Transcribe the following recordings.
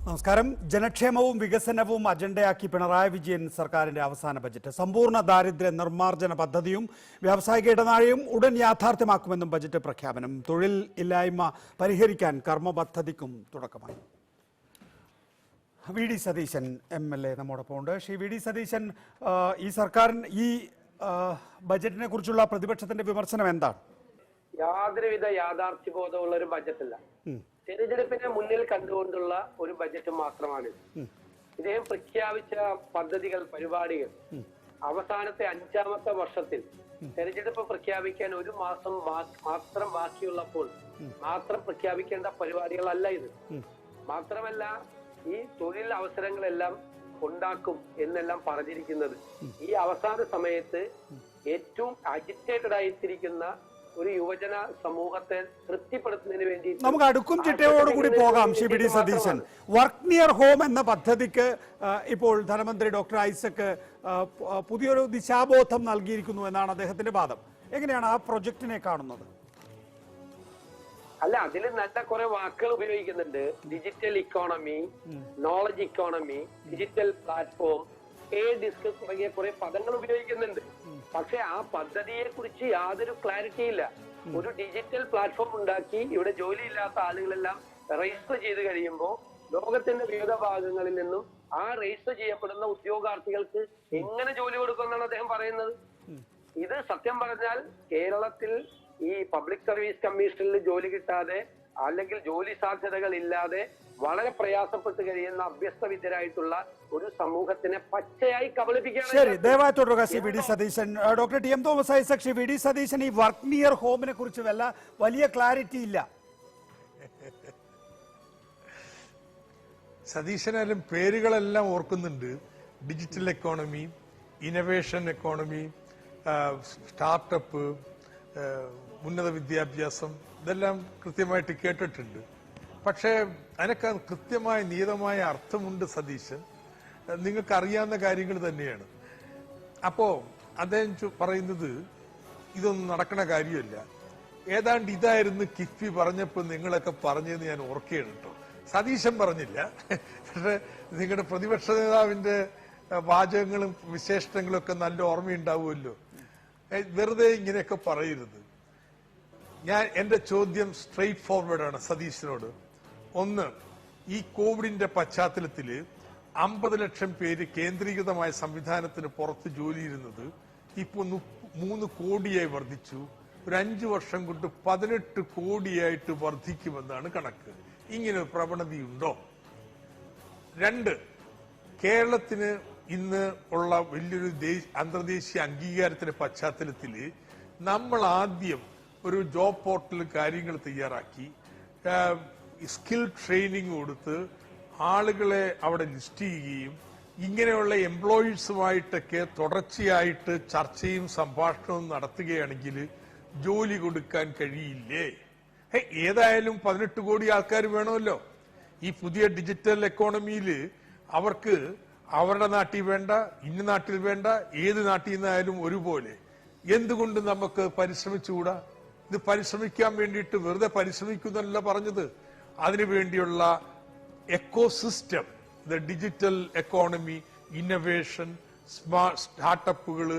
നമസ്കാരം. ജനക്ഷേമവും വികസനവും അജണ്ടയാക്കി പിണറായി വിജയൻ സർക്കാരിന്റെ അവസാന ബജറ്റ്. സമ്പൂർണ്ണ ദാരിദ്ര്യ നിർമ്മാർജ്ജന പദ്ധതിയും വ്യാവസായിക ഇടനാഴിയും ഉടൻ യാഥാർത്ഥ്യമാക്കുമെന്നും ബജറ്റ് പ്രഖ്യാപനം. തൊഴിൽ ഇല്ലായ്മ പരിഹരിക്കാൻ കർമ്മ പദ്ധതിക്കും തുടക്കമായി. വി ഡി സതീശൻ MLA നമ്മോടൊപ്പം ഉണ്ട്. ശ്രീ വി ഡി സതീശൻ, ഈ സർക്കാരിന് ഈ ബജറ്റിനെ കുറിച്ചുള്ള പ്രതിപക്ഷത്തിന്റെ വിമർശനം എന്താണ്? യാതൊരുവിധ യാഥാർത്ഥ്യബോധമുള്ള ഒരു ബജറ്റല്ല. തെരഞ്ഞെടുപ്പിനെ മുന്നിൽ കണ്ടുകൊണ്ടുള്ള ഒരു ബജറ്റ് മാത്രമാണ്. ഇദ്ദേഹം പ്രഖ്യാപിച്ച പദ്ധതികൾ, പരിപാടികൾ അവസാനത്തെ 5ാമത്തെ വർഷത്തിൽ തെരഞ്ഞെടുപ്പ് പ്രഖ്യാപിക്കാൻ 1 മാസം മാത്രം ബാക്കിയുള്ളപ്പോൾ മാത്രം പ്രഖ്യാപിക്കേണ്ട പരിപാടികളല്ല ഇത്. മാത്രമല്ല, ഈ തൊഴിൽ അവസരങ്ങളെല്ലാം ഉണ്ടാക്കും എന്നെല്ലാം പറഞ്ഞിരിക്കുന്നത് ഈ അവസാന സമയത്ത് ഏറ്റവും അജിറ്റേറ്റഡ് ആയിട്ടിരിക്കുന്ന ഒരു യുവജന സമൂഹത്തെ തൃപ്തിപ്പെടുത്തുന്നതിന് വേണ്ടി നമുക്ക് അടുക്കും ചിട്ടയോടുകൂടി പോകാം. Shri V D Satheesan, work near home എന്ന പദ്ധതിക്ക് ഇപ്പോൾ ധനമന്ത്രി ഡോക്ടർ ഐസക് പുതിയൊരു ദിശാബോധം നൽകിയിരിക്കുന്നു എന്നാണ് അദ്ദേഹത്തിന്റെ വാദം. എങ്ങനെയാണ് ആ പ്രൊജക്ടിനെ കാണുന്നത്? അല്ല, അതിൽ നല്ല കുറെ വാക്കുകൾ ഉപയോഗിക്കുന്നുണ്ട്. Digital economy, knowledge economy, digital platform, disk തുടങ്ങിയ കുറെ പദങ്ങൾ ഉപയോഗിക്കുന്നുണ്ട്. പക്ഷെ ആ പദ്ധതിയെ കുറിച്ച് യാതൊരു ക്ലാരിറ്റി ഇല്ല. ഒരു ഡിജിറ്റൽ പ്ലാറ്റ്ഫോം ഉണ്ടാക്കി ഇവിടെ ജോലിയില്ലാത്ത ആളുകളെല്ലാം രജിസ്റ്റർ ചെയ്ത് കഴിയുമ്പോൾ ലോകത്തിന്റെ വിവിധ ഭാഗങ്ങളിൽ നിന്നും ആ രജിസ്റ്റർ ചെയ്യപ്പെടുന്ന ഉദ്യോഗാർത്ഥികൾക്ക് എങ്ങനെ ജോലി കൊടുക്കുമെന്നാണ് അദ്ദേഹം പറയുന്നത്. ഇത് സത്യം പറഞ്ഞാൽ കേരളത്തിൽ ഈ പബ്ലിക് സർവീസ് കമ്മീഷനിൽ ജോലി കിട്ടാതെ അല്ലെങ്കിൽ ജോലി സാധ്യതകൾ ഇല്ലാതെ വളരെ പ്രയാസപ്പെട്ട് കഴിയുന്ന അഭ്യസ്തവിദ്യരായിട്ടുള്ള ഒരു സമൂഹത്തിനെ പച്ചയായി കബളിപ്പിക്കുകയാണ്. ശരി, ദയവായി തുടരുക Shri V D Satheesan. Doctor T M Thomas Isaac, Shri V D Satheesan, ഈ വർക്ക് നിയർ ഹോമിനെ കുറിച്ച് വലിയ ക്ലാരിറ്റി ഇല്ല. സതീശനാലും പേരുകളെല്ലാം ഓർക്കുന്നുണ്ട്. Digital economy, innovation economy, startup, ഉന്നത വിദ്യാഭ്യാസം, ഇതെല്ലാം കൃത്യമായിട്ട് കേട്ടിട്ടുണ്ട്. പക്ഷേ അതിനൊക്കെ കൃത്യമായ നിയതമായ അർത്ഥമുണ്ട്. സതീശൻ, നിങ്ങൾക്ക് അറിയാവുന്ന കാര്യങ്ങൾ തന്നെയാണ്. അപ്പോ അദ്ദേഹം പറയുന്നത് ഇതൊന്നും നടക്കണ കാര്യമല്ല. ഏതാണ്ട് ഇതായിരുന്നു കിഫ്ബി പറഞ്ഞപ്പോൾ നിങ്ങളൊക്കെ പറഞ്ഞതെന്ന് ഞാൻ ഓർക്കുകയാണ് കേട്ടോ. സതീശൻ പറഞ്ഞില്ല, പക്ഷെ നിങ്ങളുടെ പ്രതിപക്ഷ നേതാവിന്റെ വാചകങ്ങളും വിശേഷണങ്ങളും ഒക്കെ നല്ല ഓർമ്മയുണ്ടാവുമല്ലോ. വെറുതെ ഇങ്ങനെയൊക്കെ പറയരുത്. എന്റെ ചോദ്യം സ്ട്രെയിറ്റ് ഫോർവേഡ് ആണ് സതീശനോട്. ഒന്ന്, ഈ കോവിഡിന്റെ പശ്ചാത്തലത്തില് 50 ലക്ഷം പേര് കേന്ദ്രീകൃതമായ സംവിധാനത്തിന് പുറത്ത് ജോലിയിരുന്നത് ഇപ്പൊ 3 കോടിയായി വർദ്ധിച്ചു. ഒരു 5 വർഷം കൊണ്ട് 18 കോടിയായിട്ട് വർദ്ധിക്കുമെന്നാണ് കണക്ക്. ഇങ്ങനെ ഒരു പ്രവണതയുണ്ടോ? 2, കേരളത്തിന് ഇന്ന് ഉള്ള വലിയൊരു അന്തർദേശീയ അംഗീകാരത്തിന്റെ പശ്ചാത്തലത്തില് നമ്മൾ ആദ്യം ഒരു ജോബ് പോർട്ടൽ കാര്യങ്ങൾ തയ്യാറാക്കി സ്കിൽ ട്രെയിനിങ് കൊടുത്ത് ആളുകളെ അവിടെ ലിസ്റ്റ് ചെയ്യുകയും ഇങ്ങനെയുള്ള എംപ്ലോയീസുമായിട്ടൊക്കെ തുടർച്ചയായിട്ട് ചർച്ചയും സംഭാഷണവും നടത്തുകയാണെങ്കിൽ ജോലി കൊടുക്കാൻ കഴിയില്ലേ? ഏതായാലും 18 കോടി ആൾക്കാർ വേണമല്ലോ. ഈ പുതിയ ഡിജിറ്റൽ എക്കോണമിയിൽ അവർക്ക് അവരുടെ നാട്ടിൽ വേണ്ട, ഇന്ന നാട്ടിൽ വേണ്ട, ഏത് നാട്ടിൽ നിന്നായാലും ഒരുപോലെ. എന്തുകൊണ്ട് നമുക്ക് പരിശ്രമിച്ചുകൂടാ? ഇത് പരിശ്രമിക്കാൻ വേണ്ടിയിട്ട് വെറുതെ പരിശ്രമിക്കുന്നല്ല പറഞ്ഞത്. അതിനുവേണ്ടിയുള്ള എക്കോസിസ്റ്റം, ഡിജിറ്റൽ എക്കോണമി, ഇന്നവേഷൻ, സ്റ്റാർട്ടപ്പുകള്,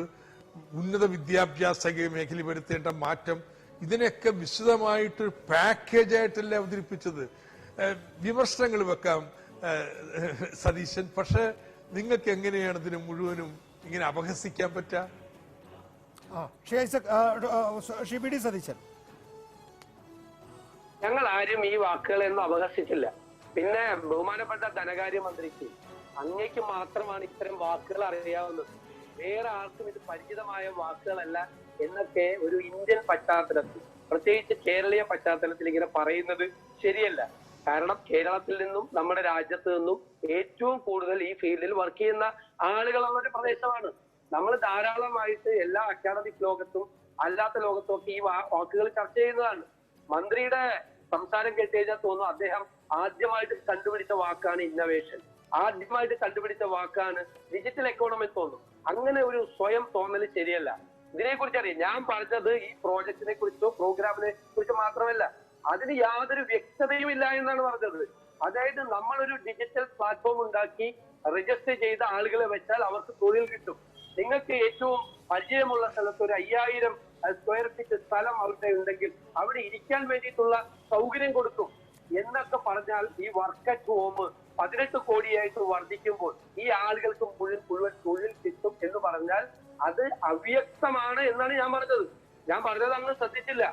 ഉന്നത വിദ്യാഭ്യാസ മേഖലയിൽ വരുത്തേണ്ട മാറ്റം, ഇതിനൊക്കെ വിശദമായിട്ട് പാക്കേജ് ആയിട്ടല്ലേ അവതരിപ്പിച്ചത്. വിമർശനങ്ങൾ വെക്കാം സതീശൻ, പക്ഷെ നിങ്ങൾക്ക് എങ്ങനെയാണ് ഇതിന് മുഴുവനും ഇങ്ങനെ അപഹസിക്കാൻ പറ്റുക? ശ്രീ വി ഡി സതീശൻ, ഞങ്ങൾ ആരും ഈ വാക്കുകളെയൊന്നും അപഹസിച്ചില്ല. പിന്നെ ബഹുമാനപ്പെട്ട ധനകാര്യമന്ത്രിക്ക് അങ്ങേക്ക് മാത്രമാണ് ഇത്തരം വാക്കുകൾ അറിയാവുന്നത്. വേറെ ആർക്കും ഇത് പരിചിതമായ വാക്കുകളല്ല എന്നൊക്കെ ഒരു ഇന്ത്യൻ പശ്ചാത്തലത്തിൽ, പ്രത്യേകിച്ച് കേരളീയ പശ്ചാത്തലത്തിൽ ഇങ്ങനെ പറയുന്നത് ശരിയല്ല. കാരണം കേരളത്തിൽ നിന്നും നമ്മുടെ രാജ്യത്ത് നിന്നും ഏറ്റവും കൂടുതൽ ഈ ഫീൽഡിൽ വർക്ക് ചെയ്യുന്ന ആളുകളുള്ള ഒരു പ്രദേശമാണ്. നമ്മൾ ധാരാളമായിട്ട് എല്ലാ അക്കാഡമിക് ലോകത്തും അല്ലാത്ത ലോകത്തും ഒക്കെ ഈ വാക്കുകൾ ചർച്ച ചെയ്യുന്നതാണ്. മന്ത്രിയുടെ സംസാരം കേട്ട് കഴിഞ്ഞാൽ തോന്നുന്നു അദ്ദേഹം ആദ്യമായിട്ട് കണ്ടുപിടിച്ച വാക്കാണ് ഇന്നവേഷൻ, ആദ്യമായിട്ട് കണ്ടുപിടിച്ച വാക്കാണ് ഡിജിറ്റൽ എക്കോണമി തോന്നും. അങ്ങനെ ഒരു സ്വയം തോന്നൽ ശരിയല്ല. ഇതിനെക്കുറിച്ച് അറിയാം. ഞാൻ പറഞ്ഞത് ഈ പ്രോജക്റ്റിനെ കുറിച്ചോ പ്രോഗ്രാമിനെ കുറിച്ചോ മാത്രമല്ല, അതിന് യാതൊരു വ്യക്തതയും ഇല്ല എന്നാണ് പറഞ്ഞത്. അതായത് നമ്മളൊരു ഡിജിറ്റൽ പ്ലാറ്റ്ഫോം ഉണ്ടാക്കി രജിസ്റ്റർ ചെയ്ത ആളുകളെ വെച്ചാൽ അവർക്ക് തൊഴിൽ കിട്ടും. നിങ്ങൾക്ക് ഏറ്റവും പരിചയമുള്ള സ്ഥലത്ത് ഒരു 5000 സ്ക്വയർ ഫീറ്റ് സ്ഥലം അവിടെ ഉണ്ടെങ്കിൽ അവിടെ ഇരിക്കാൻ വേണ്ടിയിട്ടുള്ള സൗകര്യം കൊടുക്കും എന്നൊക്കെ പറഞ്ഞാൽ ഈ വർക്ക് അറ്റ് ഹോം 18 കോടിയായിട്ട് വർദ്ധിക്കുമ്പോൾ ഈ ആളുകൾക്ക് മുഴുവൻ തൊഴിൽ കിട്ടും എന്ന് പറഞ്ഞാൽ അത് അവ്യക്തമാണ് എന്നാണ് ഞാൻ പറഞ്ഞത്. ഞാൻ പറഞ്ഞത് അങ്ങ് ശ്രദ്ധിച്ചില്ല.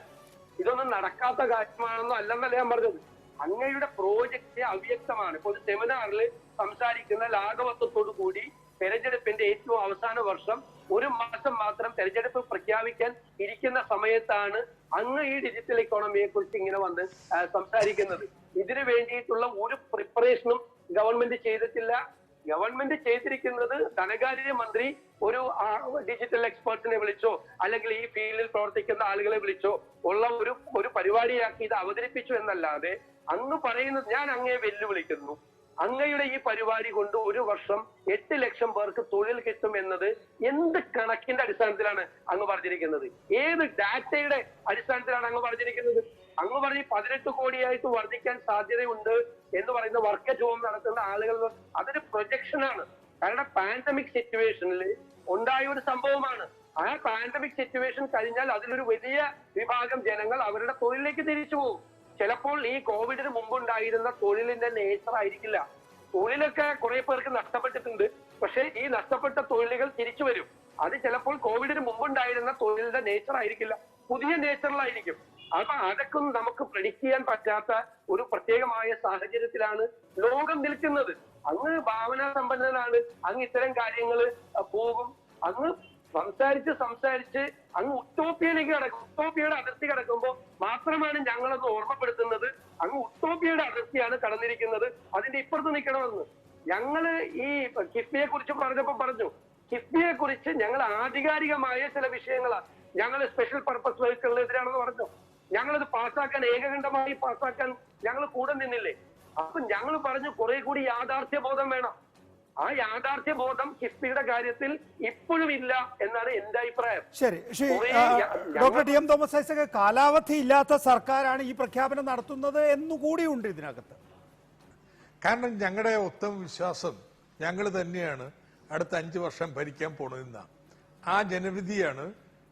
ഇതൊന്നും നടക്കാത്ത കാര്യമാണെന്നോ അല്ലെന്നല്ല ഞാൻ പറഞ്ഞത്. അങ്ങയുടെ പ്രോജക്റ്റ് അവ്യക്തമാണ്. ഇപ്പൊ ഒരു സെമിനാറിൽ സംസാരിക്കുന്ന ലാഘവത്വത്തോടു കൂടി തെരഞ്ഞെടുപ്പിന്റെ ഏറ്റവും അവസാന വർഷം 1 മാസം മാത്രം തെരഞ്ഞെടുപ്പ് പ്രഖ്യാപിക്കാൻ ഇരിക്കുന്ന സമയത്താണ് അങ്ങ് ഈ ഡിജിറ്റൽ എക്കോണമിയെ കുറിച്ച് ഇങ്ങനെ വന്ന് സംസാരിക്കുന്നത്. ഇതിനു വേണ്ടിയിട്ടുള്ള ഒരു പ്രിപ്പറേഷനും ഗവൺമെന്റ് ചെയ്തിട്ടില്ല. ഗവൺമെന്റ് ചെയ്തിരിക്കുന്നത് ധനകാര്യ മന്ത്രി ഒരു ഡിജിറ്റൽ എക്സ്പേർട്ടിനെ വിളിച്ചോ അല്ലെങ്കിൽ ഈ ഫീൽഡിൽ പ്രവർത്തിക്കുന്ന ആളുകളെ വിളിച്ചോ ഉള്ള ഒരു പരിപാടിയാക്കി ഇത് അവതരിപ്പിച്ചു എന്നല്ലാതെ അങ്ങ് പറയുന്നത്, ഞാൻ അങ്ങയെ വെല്ലുവിളിക്കുന്നു, അങ്ങയുടെ ഈ പരിപാടി കൊണ്ട് ഒരു വർഷം 8 ലക്ഷം പേർക്ക് തൊഴിൽ കിട്ടും എന്നത് എന്ത് കണക്കിന്റെ അടിസ്ഥാനത്തിലാണ് അങ്ങ് പറഞ്ഞിരിക്കുന്നത്? ഏത് ഡാറ്റയുടെ അടിസ്ഥാനത്തിലാണ് അങ്ങ് പറഞ്ഞിരിക്കുന്നത്? അങ്ങ് പറഞ്ഞ് 18 കോടിയായിട്ട് വർദ്ധിക്കാൻ സാധ്യതയുണ്ട് എന്ന് പറയുന്ന വർക്ക് അറ്റ് ഹോം നടത്തുന്ന ആളുകൾ, അതൊരു പ്രൊജക്ഷനാണ്. കാരണം പാൻഡമിക് സിറ്റുവേഷനിൽ ഉണ്ടായ ഒരു സംഭവമാണ്. ആ പാൻഡമിക് സിറ്റുവേഷൻ കഴിഞ്ഞാൽ അതിലൊരു വലിയ വിഭാഗം ജനങ്ങൾ അവരുടെ തൊഴിലിലേക്ക് തിരിച്ചു പോകും. ചിലപ്പോൾ ഈ കോവിഡിന് മുമ്പുണ്ടായിരുന്ന തൊഴിലിന്റെ നേച്ചർ ആയിരിക്കില്ല. തൊഴിലൊക്കെ കുറെ പേർക്ക് നഷ്ടപ്പെട്ടിട്ടുണ്ട്. പക്ഷെ ഈ നഷ്ടപ്പെട്ട തൊഴിലുകൾ തിരിച്ചു വരും. അത് ചിലപ്പോൾ കോവിഡിന് മുമ്പുണ്ടായിരുന്ന തൊഴിലിന്റെ നേച്ചർ ആയിരിക്കില്ല, പുതിയ നേച്ചറിലായിരിക്കും. അപ്പൊ അതൊക്കെ നമുക്ക് പ്രെഡിക്റ്റ് ചെയ്യാൻ പറ്റാത്ത ഒരു പ്രത്യേകമായ സാഹചര്യത്തിലാണ് ലോകം നിൽക്കുന്നത്. അങ്ങ് ഭാവനാ സമ്പന്നനാണ്, അങ്ങ് ഇത്തരം കാര്യങ്ങൾ പോകും. അങ്ങ് സംസാരിച്ച് അങ്ങ് ഉട്ടോപ്യയിലേക്ക് കടക്കും. ഉട്ടോപ്യയുടെ അതിർത്തി കടക്കുമ്പോൾ മാത്രമാണ് ഞങ്ങളത് ഓർമ്മപ്പെടുത്തുന്നത്. അങ്ങ് ഉട്ടോപ്യയുടെ അതിർത്തിയാണ് കടന്നിരിക്കുന്നത്, അതിന്റെ ഇപ്പുറത്ത് നിൽക്കണമെന്ന്. ഞങ്ങള് ഈ കിഫ്ബിയെ കുറിച്ച് പറഞ്ഞു. കിഫ്ബിയെ കുറിച്ച് ഞങ്ങൾ ആധികാരികമായ ചില വിഷയങ്ങളാണ്. ഞങ്ങൾ സ്പെഷ്യൽ പർപ്പസ് വെഹിക്കിളിനെതിരാണെന്ന് പറഞ്ഞു. ഞങ്ങളത് പാസ്സാക്കാൻ, ഏകകണ്ഠമായി പാസ്സാക്കാൻ ഞങ്ങൾ കൂടെ നിന്നില്ലേ? അപ്പൊ ഞങ്ങൾ പറഞ്ഞു കുറെ കൂടി യാഥാർത്ഥ്യബോധം വേണം. ആ യാഥാർത്ഥ്യബോധം കിഫ്ബിയുടെ കാര്യത്തിൽ ഇപ്പോഴും ഇല്ല എന്നാണ് എന്റെ അഭിപ്രായം. ശരി, doctor T M Thomas Isaac, കാലാവധി ഇല്ലാത്ത സർക്കാരാണ് ഈ പ്രഖ്യാപനം നടത്തുന്നത് എന്നുകൂടിയുണ്ട് ഇതിനകത്ത്. കാരണം ഞങ്ങളുടെ ഉത്തമ വിശ്വാസം ഞങ്ങൾ തന്നെയാണ് അടുത്ത 5 വർഷം ഭരിക്കാൻ പോണതെന്ന ആ ജനവിധിയാണ്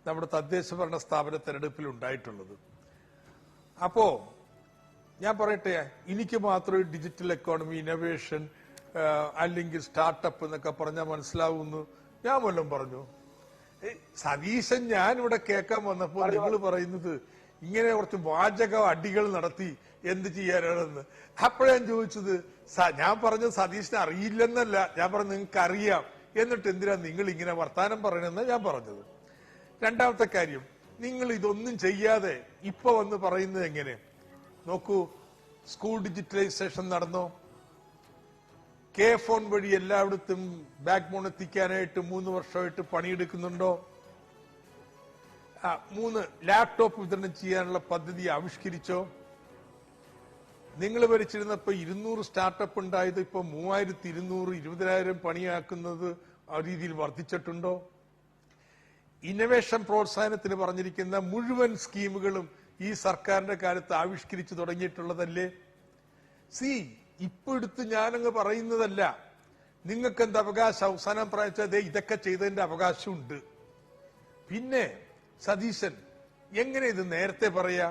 നമ്മുടെ തദ്ദേശ ഭരണ സ്ഥാപന തെരഞ്ഞെടുപ്പിൽ ഉണ്ടായിട്ടുള്ളത്. അപ്പോ ഞാൻ പറയട്ടെ, എനിക്ക് മാത്രം ഡിജിറ്റൽ എക്കോണമി, ഇന്നോവേഷൻ അല്ലെങ്കിൽ സ്റ്റാർട്ടപ്പ് എന്നൊക്കെ പറഞ്ഞാൽ മനസ്സിലാവുന്നു ഞാൻ വല്ലതും പറഞ്ഞു? സതീശൻ ഞാനിവിടെ കേൾക്കാൻ വന്നപ്പോൾ നിങ്ങൾ പറയുന്നത് ഇങ്ങനെ കുറച്ച് വാചക അടികൾ നടത്തി എന്ത് ചെയ്യാനാണെന്ന്. അപ്പോഴാണ് ചോദിച്ചത്, ഞാൻ പറഞ്ഞത് സതീശന് അറിയില്ലെന്നല്ല, ഞാൻ പറഞ്ഞു നിങ്ങൾക്ക് അറിയാം, എന്നിട്ട് എന്തിനാ നിങ്ങൾ ഇങ്ങനെ വർത്താനം പറയണമെന്ന് ഞാൻ പറഞ്ഞത്. രണ്ടാമത്തെ കാര്യം, നിങ്ങൾ ഇതൊന്നും ചെയ്യാതെ ഇപ്പൊ വന്ന് പറയുന്നത് എങ്ങനെ? നോക്കൂ, സ്കൂൾ ഡിജിറ്റലൈസേഷൻ നടന്നോ? കെ ഫോൺ വഴി എല്ലായിടത്തും ബാക്ക് ബോൺ എത്തിക്കാനായിട്ട് 3 വർഷമായിട്ട് പണിയെടുക്കുന്നുണ്ടോ? 3 ലാപ്ടോപ്പ് വിതരണം ചെയ്യാനുള്ള പദ്ധതി ആവിഷ്കരിച്ചോ? നിങ്ങൾ ഭരിച്ചിരുന്നപ്പോ 200 സ്റ്റാർട്ടപ്പ് ഉണ്ടായത് ഇപ്പൊ 3200, 20,000 പണിയാക്കുന്നത് ആ രീതിയിൽ വർദ്ധിച്ചിട്ടുണ്ടോ? ഇന്നവേഷൻ പ്രോത്സാഹനത്തിന് പറഞ്ഞിരിക്കുന്ന മുഴുവൻ സ്കീമുകളും ഈ സർക്കാരിന്റെ കാലത്ത് ആവിഷ്കരിച്ചു തുടങ്ങിയിട്ടുള്ളതല്ലേ? ഇപ്പൊ എടുത്ത് ഞാനങ്ങ് പറയുന്നതല്ല. നിങ്ങൾക്ക് എന്ത് അവകാശം? അവസാനം പ്രായച്ചത് ഇതൊക്കെ ചെയ്തതിന്റെ അവകാശമുണ്ട്. പിന്നെ സതീശൻ എങ്ങനെ ഇത് നേരത്തെ പറയാ?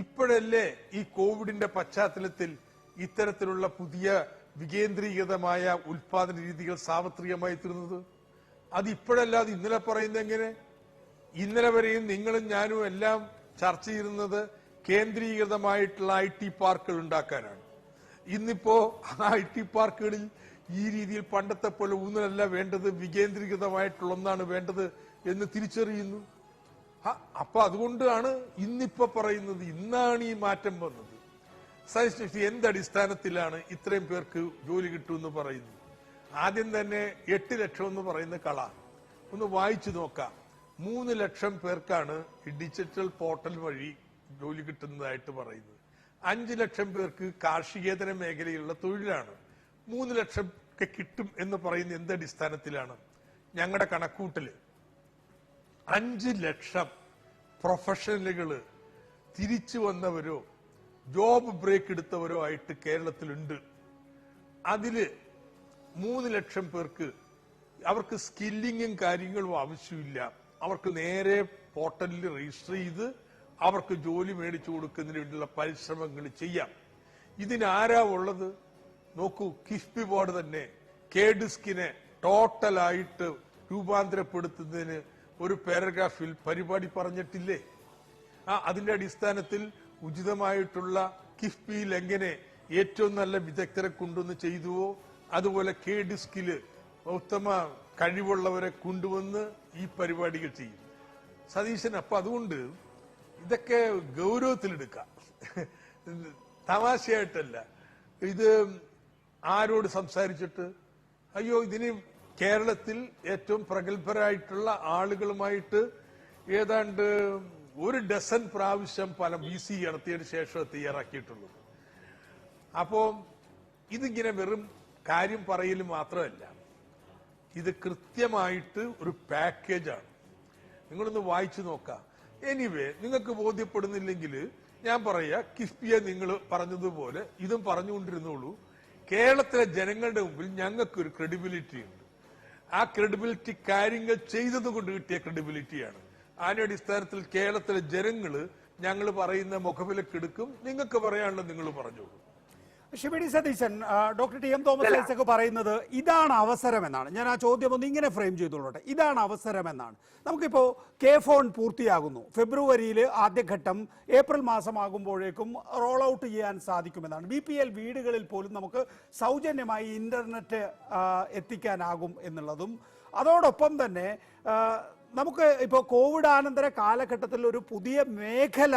ഇപ്പോഴല്ലേ ഈ കോവിഡിന്റെ പശ്ചാത്തലത്തിൽ ഇത്തരത്തിലുള്ള പുതിയ വികേന്ദ്രീകൃതമായ ഉൽപാദന രീതികൾ സാർവത്രികമായി തീർന്നത്? അത് ഇപ്പോഴല്ലാതെ ഇന്നലെ പറയുന്നത് എങ്ങനെ? ഇന്നലെ വരെയും നിങ്ങളും ഞാനും എല്ലാം ചർച്ച ചെയ്യുന്നത് കേന്ദ്രീകൃതമായിട്ടുള്ള IT പാർക്കുകൾ ഉണ്ടാക്കാനാണ്. ഇന്നിപ്പോ ആ IT പാർക്കുകളിൽ ഈ രീതിയിൽ പണ്ടത്തെ പോലെ ഊന്നലല്ല വേണ്ടത്, വികേന്ദ്രീകൃതമായിട്ടുള്ള ഒന്നാണ് വേണ്ടത് എന്ന് തിരിച്ചറിയുന്നു. അപ്പൊ അതുകൊണ്ടാണ് ഇന്നിപ്പോ പറയുന്നത് ഇന്നാണ് ഈ മാറ്റം വന്നത്. സയൻസ് എന്തടിസ്ഥാനത്തിലാണ് ഇത്രയും പേർക്ക് ജോലി കിട്ടുമെന്ന് പറയുന്നത്? ആദ്യം തന്നെ 8 ലക്ഷം എന്ന് പറയുന്ന കള ഒന്ന് വായിച്ചു നോക്കാം. 3 ലക്ഷം പേർക്കാണ് ഈ ഡിജിറ്റൽ പോർട്ടൽ വഴി ജോലി കിട്ടുന്നതായിട്ട് പറയുന്നത്. 5 ലക്ഷം പേർക്ക് കാർഷികേതര മേഖലയിലുള്ള തൊഴിലാണ്. 3 ലക്ഷം കിട്ടും എന്ന് പറയുന്ന എന്തടിസ്ഥാനത്തിലാണ്? ഞങ്ങളുടെ കണക്കൂട്ടല് 5 ലക്ഷം പ്രൊഫഷണലുകള് തിരിച്ചു വന്നവരോ ജോബ് ബ്രേക്ക് എടുത്തവരോ ആയിട്ട് കേരളത്തിലുണ്ട്. അതില് 3 ലക്ഷം പേർക്ക് അവർക്ക് സ്കില്ലിങ്ങും കാര്യങ്ങളും ആവശ്യമില്ല. അവർക്ക് നേരെ പോർട്ടലിൽ രജിസ്റ്റർ ചെയ്ത് അവർക്ക് ജോലി മേടിച്ചു കൊടുക്കുന്നതിന് വേണ്ടിയുള്ള പരിശ്രമങ്ങൾ ചെയ്യാം. ഇതിനാരാ ഉള്ളത്? നോക്കൂ, കിഫ്ബി ബോർഡ് തന്നെ കെ-ഡിസ്കിനെ ടോട്ടലായിട്ട് രൂപാന്തരപ്പെടുത്തുന്നതിന് ഒരു പാരഗ്രാഫിൽ പരിപാടി പറഞ്ഞിട്ടില്ലേ? അതിന്റെ അടിസ്ഥാനത്തിൽ ഉചിതമായിട്ടുള്ള കിഫ്ബിയിൽ എങ്ങനെ ഏറ്റവും നല്ല വിദഗ്ധരെ കൊണ്ടുവന്ന് ചെയ്തുവോ അതുപോലെ കെ-ഡിസ്കില് ഉത്തമ കഴിവുള്ളവരെ കൊണ്ടുവന്ന് ഈ പരിപാടികൾ ചെയ്യും സതീശൻ. അപ്പൊ അതുകൊണ്ട് ഇതൊക്കെ ഗൗരവത്തിലെടുക്കാം, തമാശയായിട്ടല്ല. ഇത് ആരോട് സംസാരിച്ചിട്ട് അയ്യോ ഇതിന് കേരളത്തിൽ ഏറ്റവും പ്രഗത്ഭരായിട്ടുള്ള ആളുകളുമായിട്ട് ഏതാണ്ട് 1 ഡസൻ പ്രാവശ്യം പല VC നടത്തിയതിനു ശേഷം തയ്യാറാക്കിയിട്ടുള്ളത്. അപ്പോ ഇതിങ്ങനെ വെറും കാര്യം പറയൽ മാത്രമല്ല, ഇത് കൃത്യമായിട്ട് ഒരു പാക്കേജാണ്. നിങ്ങളൊന്ന് വായിച്ചു നോക്കാം. എനിവേ, നിങ്ങൾക്ക് ബോധ്യപ്പെടുന്നില്ലെങ്കിൽ ഞാൻ പറയാ, കിഫ്ബിയെ നിങ്ങൾ പറഞ്ഞതുപോലെ ഇതും പറഞ്ഞുകൊണ്ടിരുന്നോളൂ. കേരളത്തിലെ ജനങ്ങളുടെ മുമ്പിൽ ഞങ്ങൾക്കൊരു ക്രെഡിബിലിറ്റി ഉണ്ട്. ആ ക്രെഡിബിലിറ്റി കാര്യങ്ങൾ ചെയ്തത് കൊണ്ട് കിട്ടിയ ക്രെഡിബിലിറ്റിയാണ്. അതിന്റെ അടിസ്ഥാനത്തിൽ കേരളത്തിലെ ജനങ്ങള് ഞങ്ങൾ പറയുന്ന മുഖവിലക്കെടുക്കും. നിങ്ങൾക്ക് പറയാനുള്ളത് നിങ്ങൾ പറഞ്ഞോളൂ. ഷിബിഡി Satheesan, doctor T M Thomas Isaac പറയുന്നത് ഇതാണ് അവസരമെന്നാണ്. ഞാൻ ആ ചോദ്യം ഒന്ന് ഇങ്ങനെ ഫ്രെയിം ചെയ്തോളട്ടെ. ഇതാണ് അവസരമെന്നാണ്. നമുക്കിപ്പോൾ K-ഫോൺ പൂർത്തിയാകുന്നു. ഫെബ്രുവരിയിൽ ആദ്യഘട്ടം, ഏപ്രിൽ മാസമാകുമ്പോഴേക്കും റോൾ ഔട്ട് ചെയ്യാൻ സാധിക്കുമെന്നാണ്. BPL വീടുകളിൽ പോലും നമുക്ക് സൗജന്യമായി ഇന്റർനെറ്റ് എത്തിക്കാനാകും എന്നുള്ളതും, അതോടൊപ്പം തന്നെ നമുക്ക് ഇപ്പോൾ കോവിഡാനന്തര കാലഘട്ടത്തിൽ ഒരു പുതിയ മേഖല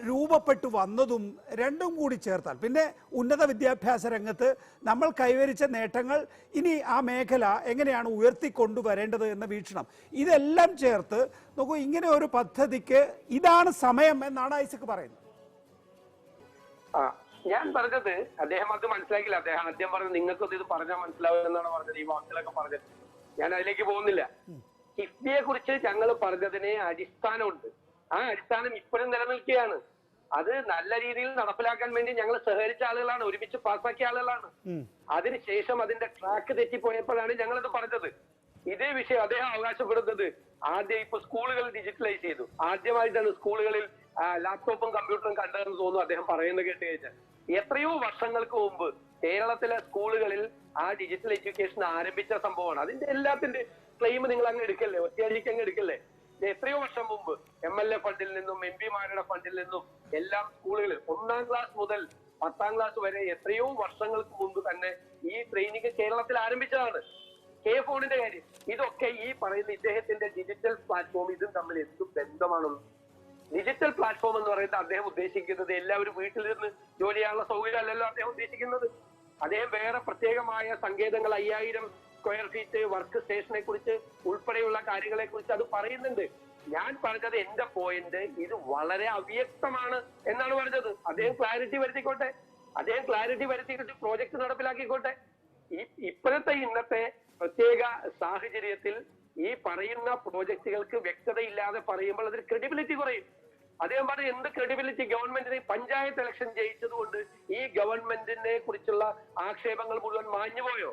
രൂപപ്പെട്ടു വന്നതും രണ്ടും കൂടി ചേർത്താൽ, പിന്നെ ഉന്നത വിദ്യാഭ്യാസ രംഗത്ത് നമ്മൾ കൈവരിച്ച നേട്ടങ്ങൾ ഇനി ആ മേഖല എങ്ങനെയാണ് ഉയർത്തിക്കൊണ്ടുവരേണ്ടത് എന്ന വീക്ഷണം, ഇതെല്ലാം ചേർത്ത് നോക്കൂ, ഇങ്ങനെ ഒരു പദ്ധതിക്ക് ഇതാണ് സമയം എന്നാണ് ഐസക് പറയുന്നത്. ഞാൻ പറഞ്ഞത് അദ്ദേഹം അത് മനസ്സിലാക്കില്ല. അദ്ദേഹം ആദ്യം പറഞ്ഞത് നിങ്ങൾക്കൊന്നും ഇത് പറഞ്ഞാൽ മനസ്സിലാവും എന്നാണ് പറഞ്ഞത്. ഈ വാക്കുകളൊക്കെ പറഞ്ഞത് ഞാൻ അതിലേക്ക് പോകുന്നില്ല. കിഫ്ബിയെ കുറിച്ച് ഞങ്ങൾ പറഞ്ഞതിന് അടിസ്ഥാനമുണ്ട്. ആ അടിസ്ഥാനം ഇപ്പോഴും നിലനിൽക്കുകയാണ്. അത് നല്ല രീതിയിൽ നടപ്പിലാക്കാൻ വേണ്ടി ഞങ്ങൾ സഹകരിച്ച ആളുകളാണ്, ഒരുമിച്ച് പാസ്സാക്കിയ ആളുകളാണ്. അതിനുശേഷം അതിന്റെ ട്രാക്ക് തെറ്റിപ്പോയപ്പോഴാണ് ഞങ്ങളത് പറഞ്ഞത്. ഇതേ വിഷയം അദ്ദേഹം അവകാശപ്പെടുന്നത് ആദ്യം ഇപ്പൊ സ്കൂളുകൾ ഡിജിറ്റലൈസ് ചെയ്തു. ആദ്യമായിട്ടാണ് സ്കൂളുകളിൽ ലാപ്ടോപ്പും കമ്പ്യൂട്ടറും കണ്ടതെന്ന് തോന്നുന്നു അദ്ദേഹം പറയുന്നത് കേട്ട് കഴിഞ്ഞാൽ. എത്രയോ വർഷങ്ങൾക്ക് മുമ്പ് കേരളത്തിലെ സ്കൂളുകളിൽ ആ ഡിജിറ്റൽ എഡ്യൂക്കേഷൻ ആരംഭിച്ച സംഭവമാണ്. അതിന്റെ എല്ലാത്തിന്റെ ക്ലെയിം നിങ്ങൾ അങ്ങ് എടുക്കല്ലേ, ഒറ്റയടിക്ക് അങ്ങ് എടുക്കല്ലേ. എത്രയോ വർഷം മുമ്പ് MLA ഫണ്ടിൽ നിന്നും MP-മാരുടെ ഫണ്ടിൽ നിന്നും എല്ലാം സ്കൂളുകളിൽ 1-ാം ക്ലാസ് മുതൽ 10-ാം ക്ലാസ് വരെ എത്രയോ വർഷങ്ങൾക്ക് മുമ്പ് തന്നെ ഈ ട്രെയിനിങ് കേരളത്തിൽ ആരംഭിച്ചതാണ്. K-ഫോണിന്റെ കാര്യം, ഇതൊക്കെ ഈ പറയുന്ന ഇദ്ദേഹത്തിന്റെ ഡിജിറ്റൽ പ്ലാറ്റ്ഫോം ഇതും തമ്മിൽ എന്തും ബന്ധമാണുള്ളത്. ഡിജിറ്റൽ പ്ലാറ്റ്ഫോം എന്ന് പറയുന്നത് അദ്ദേഹം ഉദ്ദേശിക്കുന്നത് എല്ലാവരും വീട്ടിലിരുന്ന് ജോലി ചെയ്യാനുള്ള സൗകര്യം അല്ലല്ലോ അദ്ദേഹം ഉദ്ദേശിക്കുന്നത്. അദ്ദേഹം വേറെ പ്രത്യേകമായ സങ്കേതങ്ങൾ 5000 സ്ക്വയർ ഫീറ്റ് വർക്ക് സ്റ്റേഷനെ കുറിച്ച് ഉൾപ്പെടെയുള്ള കാര്യങ്ങളെ കുറിച്ച് അത് പറയുന്നുണ്ട്. ഞാൻ പറഞ്ഞത് എന്റെ പോയിന്റ് ഇത് വളരെ അവ്യക്തമാണ് എന്നാണ് പറഞ്ഞത്. അദ്ദേഹം ക്ലാരിറ്റി വരുത്തിക്കോട്ടെ, അദ്ദേഹം ക്ലാരിറ്റി വരുത്തിയിട്ട് പ്രോജക്ട് നടപ്പിലാക്കിക്കോട്ടെ. ഇപ്പോഴത്തെ ഇന്നത്തെ പ്രത്യേക സാഹചര്യത്തിൽ ഈ പറയുന്ന പ്രോജക്റ്റുകൾക്ക് വ്യക്തതയില്ലാതെ പറയുമ്പോൾ അതിന് ക്രെഡിബിലിറ്റി കുറയും. അദ്ദേഹം പറഞ്ഞ എന്ത് ക്രെഡിബിലിറ്റി ഗവൺമെന്റിന് പഞ്ചായത്ത് ഇലക്ഷൻ ജയിച്ചതുകൊണ്ട് ഈ ഗവൺമെന്റിനെ കുറിച്ചുള്ള ആക്ഷേപങ്ങൾ മുഴുവൻ മാഞ്ഞുപോയോ?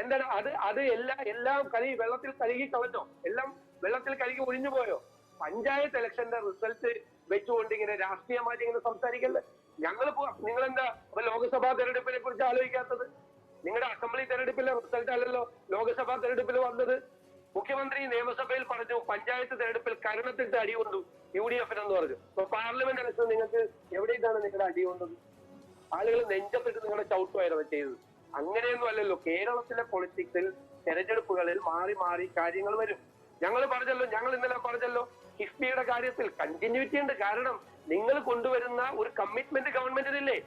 എന്താണ് അത് എല്ലാം വെള്ളത്തിൽ കഴുകി കളഞ്ഞോ? എല്ലാം വെള്ളത്തിൽ കഴുകി ഒഴിഞ്ഞു പോയോ? പഞ്ചായത്ത് ഇലക്ഷന്റെ റിസൾട്ട് വെച്ചുകൊണ്ട് ഇങ്ങനെ രാഷ്ട്രീയമായിട്ട് ഇങ്ങനെ സംസാരിക്കല്ലേ. നിങ്ങളെന്താ ലോക്സഭാ തെരഞ്ഞെടുപ്പിനെ കുറിച്ച് ആലോചിക്കാത്തത്? നിങ്ങളുടെ അസംബ്ലി തെരഞ്ഞെടുപ്പിലെ റിസൾട്ട് അല്ലല്ലോ ലോക്സഭാ തെരഞ്ഞെടുപ്പിൽ വന്നത്. മുഖ്യമന്ത്രി നിയമസഭയിൽ പറഞ്ഞു പഞ്ചായത്ത് തെരഞ്ഞെടുപ്പിൽ കരുണത്തിട്ട് അടികൊണ്ടു UDF എന്ന് പറഞ്ഞു. അപ്പൊ പാർലമെന്റ് ഇലക്ഷൻ നിങ്ങൾക്ക് എവിടെയിട്ടാണ് നിങ്ങളുടെ അടികൊണ്ടത്? ആളുകൾ നെഞ്ചത്തിട്ട് നിങ്ങളുടെ ചവിട്ടുമായിരുന്നു ചെയ്തത്. അങ്ങനെയൊന്നും അല്ലല്ലോ. കേരളത്തിലെ പൊളിറ്റിക്സിൽ തെരഞ്ഞെടുപ്പുകളിൽ മാറി മാറി കാര്യങ്ങൾ വരും. ഞങ്ങൾ ഇന്നലെ പറഞ്ഞല്ലോ കിഫ്ബിയുടെ കാര്യത്തിൽ കണ്ടിന്യൂറ്റി ഉണ്ട്. കാരണം നിങ്ങൾ കൊണ്ടുവരുന്ന ഒരു കമ്മിറ്റ്മെന്റ് ഗവൺമെന്റിനില്ലേ?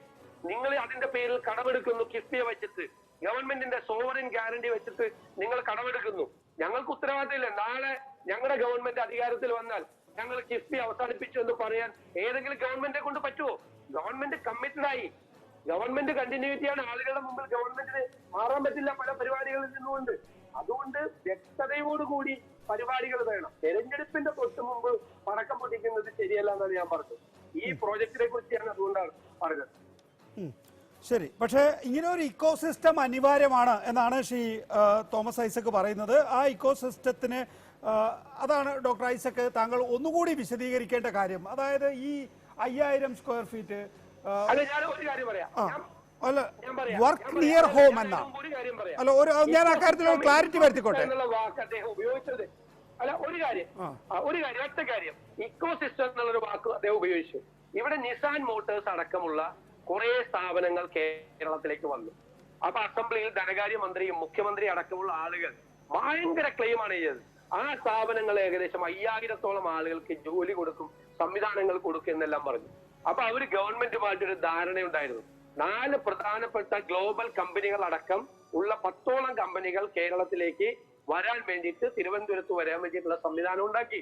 നിങ്ങൾ അതിന്റെ പേരിൽ കടമെടുക്കുന്നു. കിഫ്ബിയെ വെച്ചിട്ട് ഗവൺമെന്റിന്റെ സോവറിൻ ഗ്യാരണ്ടി വെച്ചിട്ട് നിങ്ങൾ കടമെടുക്കുന്നു. ഞങ്ങൾക്ക് ഉത്തരവാദിത്തമില്ല. നാളെ ഞങ്ങളുടെ ഗവൺമെന്റ് അധികാരത്തിൽ വന്നാൽ ഞങ്ങൾ കിഫ്ബി അവസാനിപ്പിച്ചു എന്ന് പറയാൻ ഏതെങ്കിലും ഗവൺമെന്റിനെ കൊണ്ട് പറ്റുമോ? ഗവൺമെന്റ് കമ്മിറ്റഡ് ആയി, ഗവൺമെന്റ് കണ്ടിന്യൂറ്റിയാണ്. ആളുകളുടെ മുമ്പിൽ ഗവൺമെന്റിന് മാറാൻ പറ്റില്ല പല പരിപാടികളിൽ നിന്നുകൊണ്ട്. അതുകൊണ്ട് വ്യക്തതയോടുകൂടി പരിപാടികൾ വേണം. തെരഞ്ഞെടുപ്പിന്റെ തൊട്ട് മുമ്പ് പടക്കം പൊട്ടിക്കുന്നത് ശരിയല്ല എന്നാണ് ഞാൻ പറഞ്ഞത്. ഈ പ്രോജക്റ്റിനെ കുറിച്ച് ഞാൻ അതുകൊണ്ടാണ് ശരി, പക്ഷേ ഇങ്ങനെ ഒരു ഇക്കോ സിസ്റ്റം അനിവാര്യമാണ് എന്നാണ് ശ്രീ തോമസ് ഐസക് പറയുന്നത്. ആ ഇക്കോ സിസ്റ്റത്തിന് അതാണ് ഡോക്ടർ ഐസക് താങ്കൾ ഒന്നുകൂടി വിശദീകരിക്കേണ്ട കാര്യം. അതായത് ഈ 5000 സ്ക്വയർ ഫീറ്റ് അല്ല വർക്ക് നിയർ ഹോം എന്നാണ്. അല്ല ഞാൻ ആ കാര്യത്തിൽ ഒരു ക്ലാരിറ്റി വരുത്തിക്കോട്ടെ. അല്ല ഒരു കാര്യം ഒറ്റ കാര്യം, ഇക്കോ സിസ്റ്റം എന്നുള്ളൊരു വാക്ക് അദ്ദേഹം ഉപയോഗിച്ചു. ഇവിടെ നിസാൻ മോട്ടോഴ്സ് അടക്കമുള്ള കുറെ സ്ഥാപനങ്ങൾ കേരളത്തിലേക്ക് വന്നു. അപ്പൊ അസംബ്ലിയിൽ ധനകാര്യമന്ത്രിയും മുഖ്യമന്ത്രി അടക്കമുള്ള ആളുകൾ ഭയങ്കര ക്ലെയിമാണ് ചെയ്തത്. ആ സ്ഥാപനങ്ങൾ ഏകദേശം 5000-ഓളം ആളുകൾക്ക് ജോലി കൊടുക്കും, സംവിധാനങ്ങൾ കൊടുക്കും എന്നെല്ലാം പറഞ്ഞു. അപ്പൊ അവര് ഗവൺമെന്റുമായിട്ടൊരു ധാരണയുണ്ടായിരുന്നു. 4 പ്രധാനപ്പെട്ട ഗ്ലോബൽ കമ്പനികൾ അടക്കം ഉള്ള 10ഓളം കമ്പനികൾ കേരളത്തിലേക്ക് വരാൻ വേണ്ടിയിട്ട് തിരുവനന്തപുരത്ത് വരാൻ വേണ്ടിയിട്ടുള്ള സംവിധാനം ഉണ്ടാക്കി.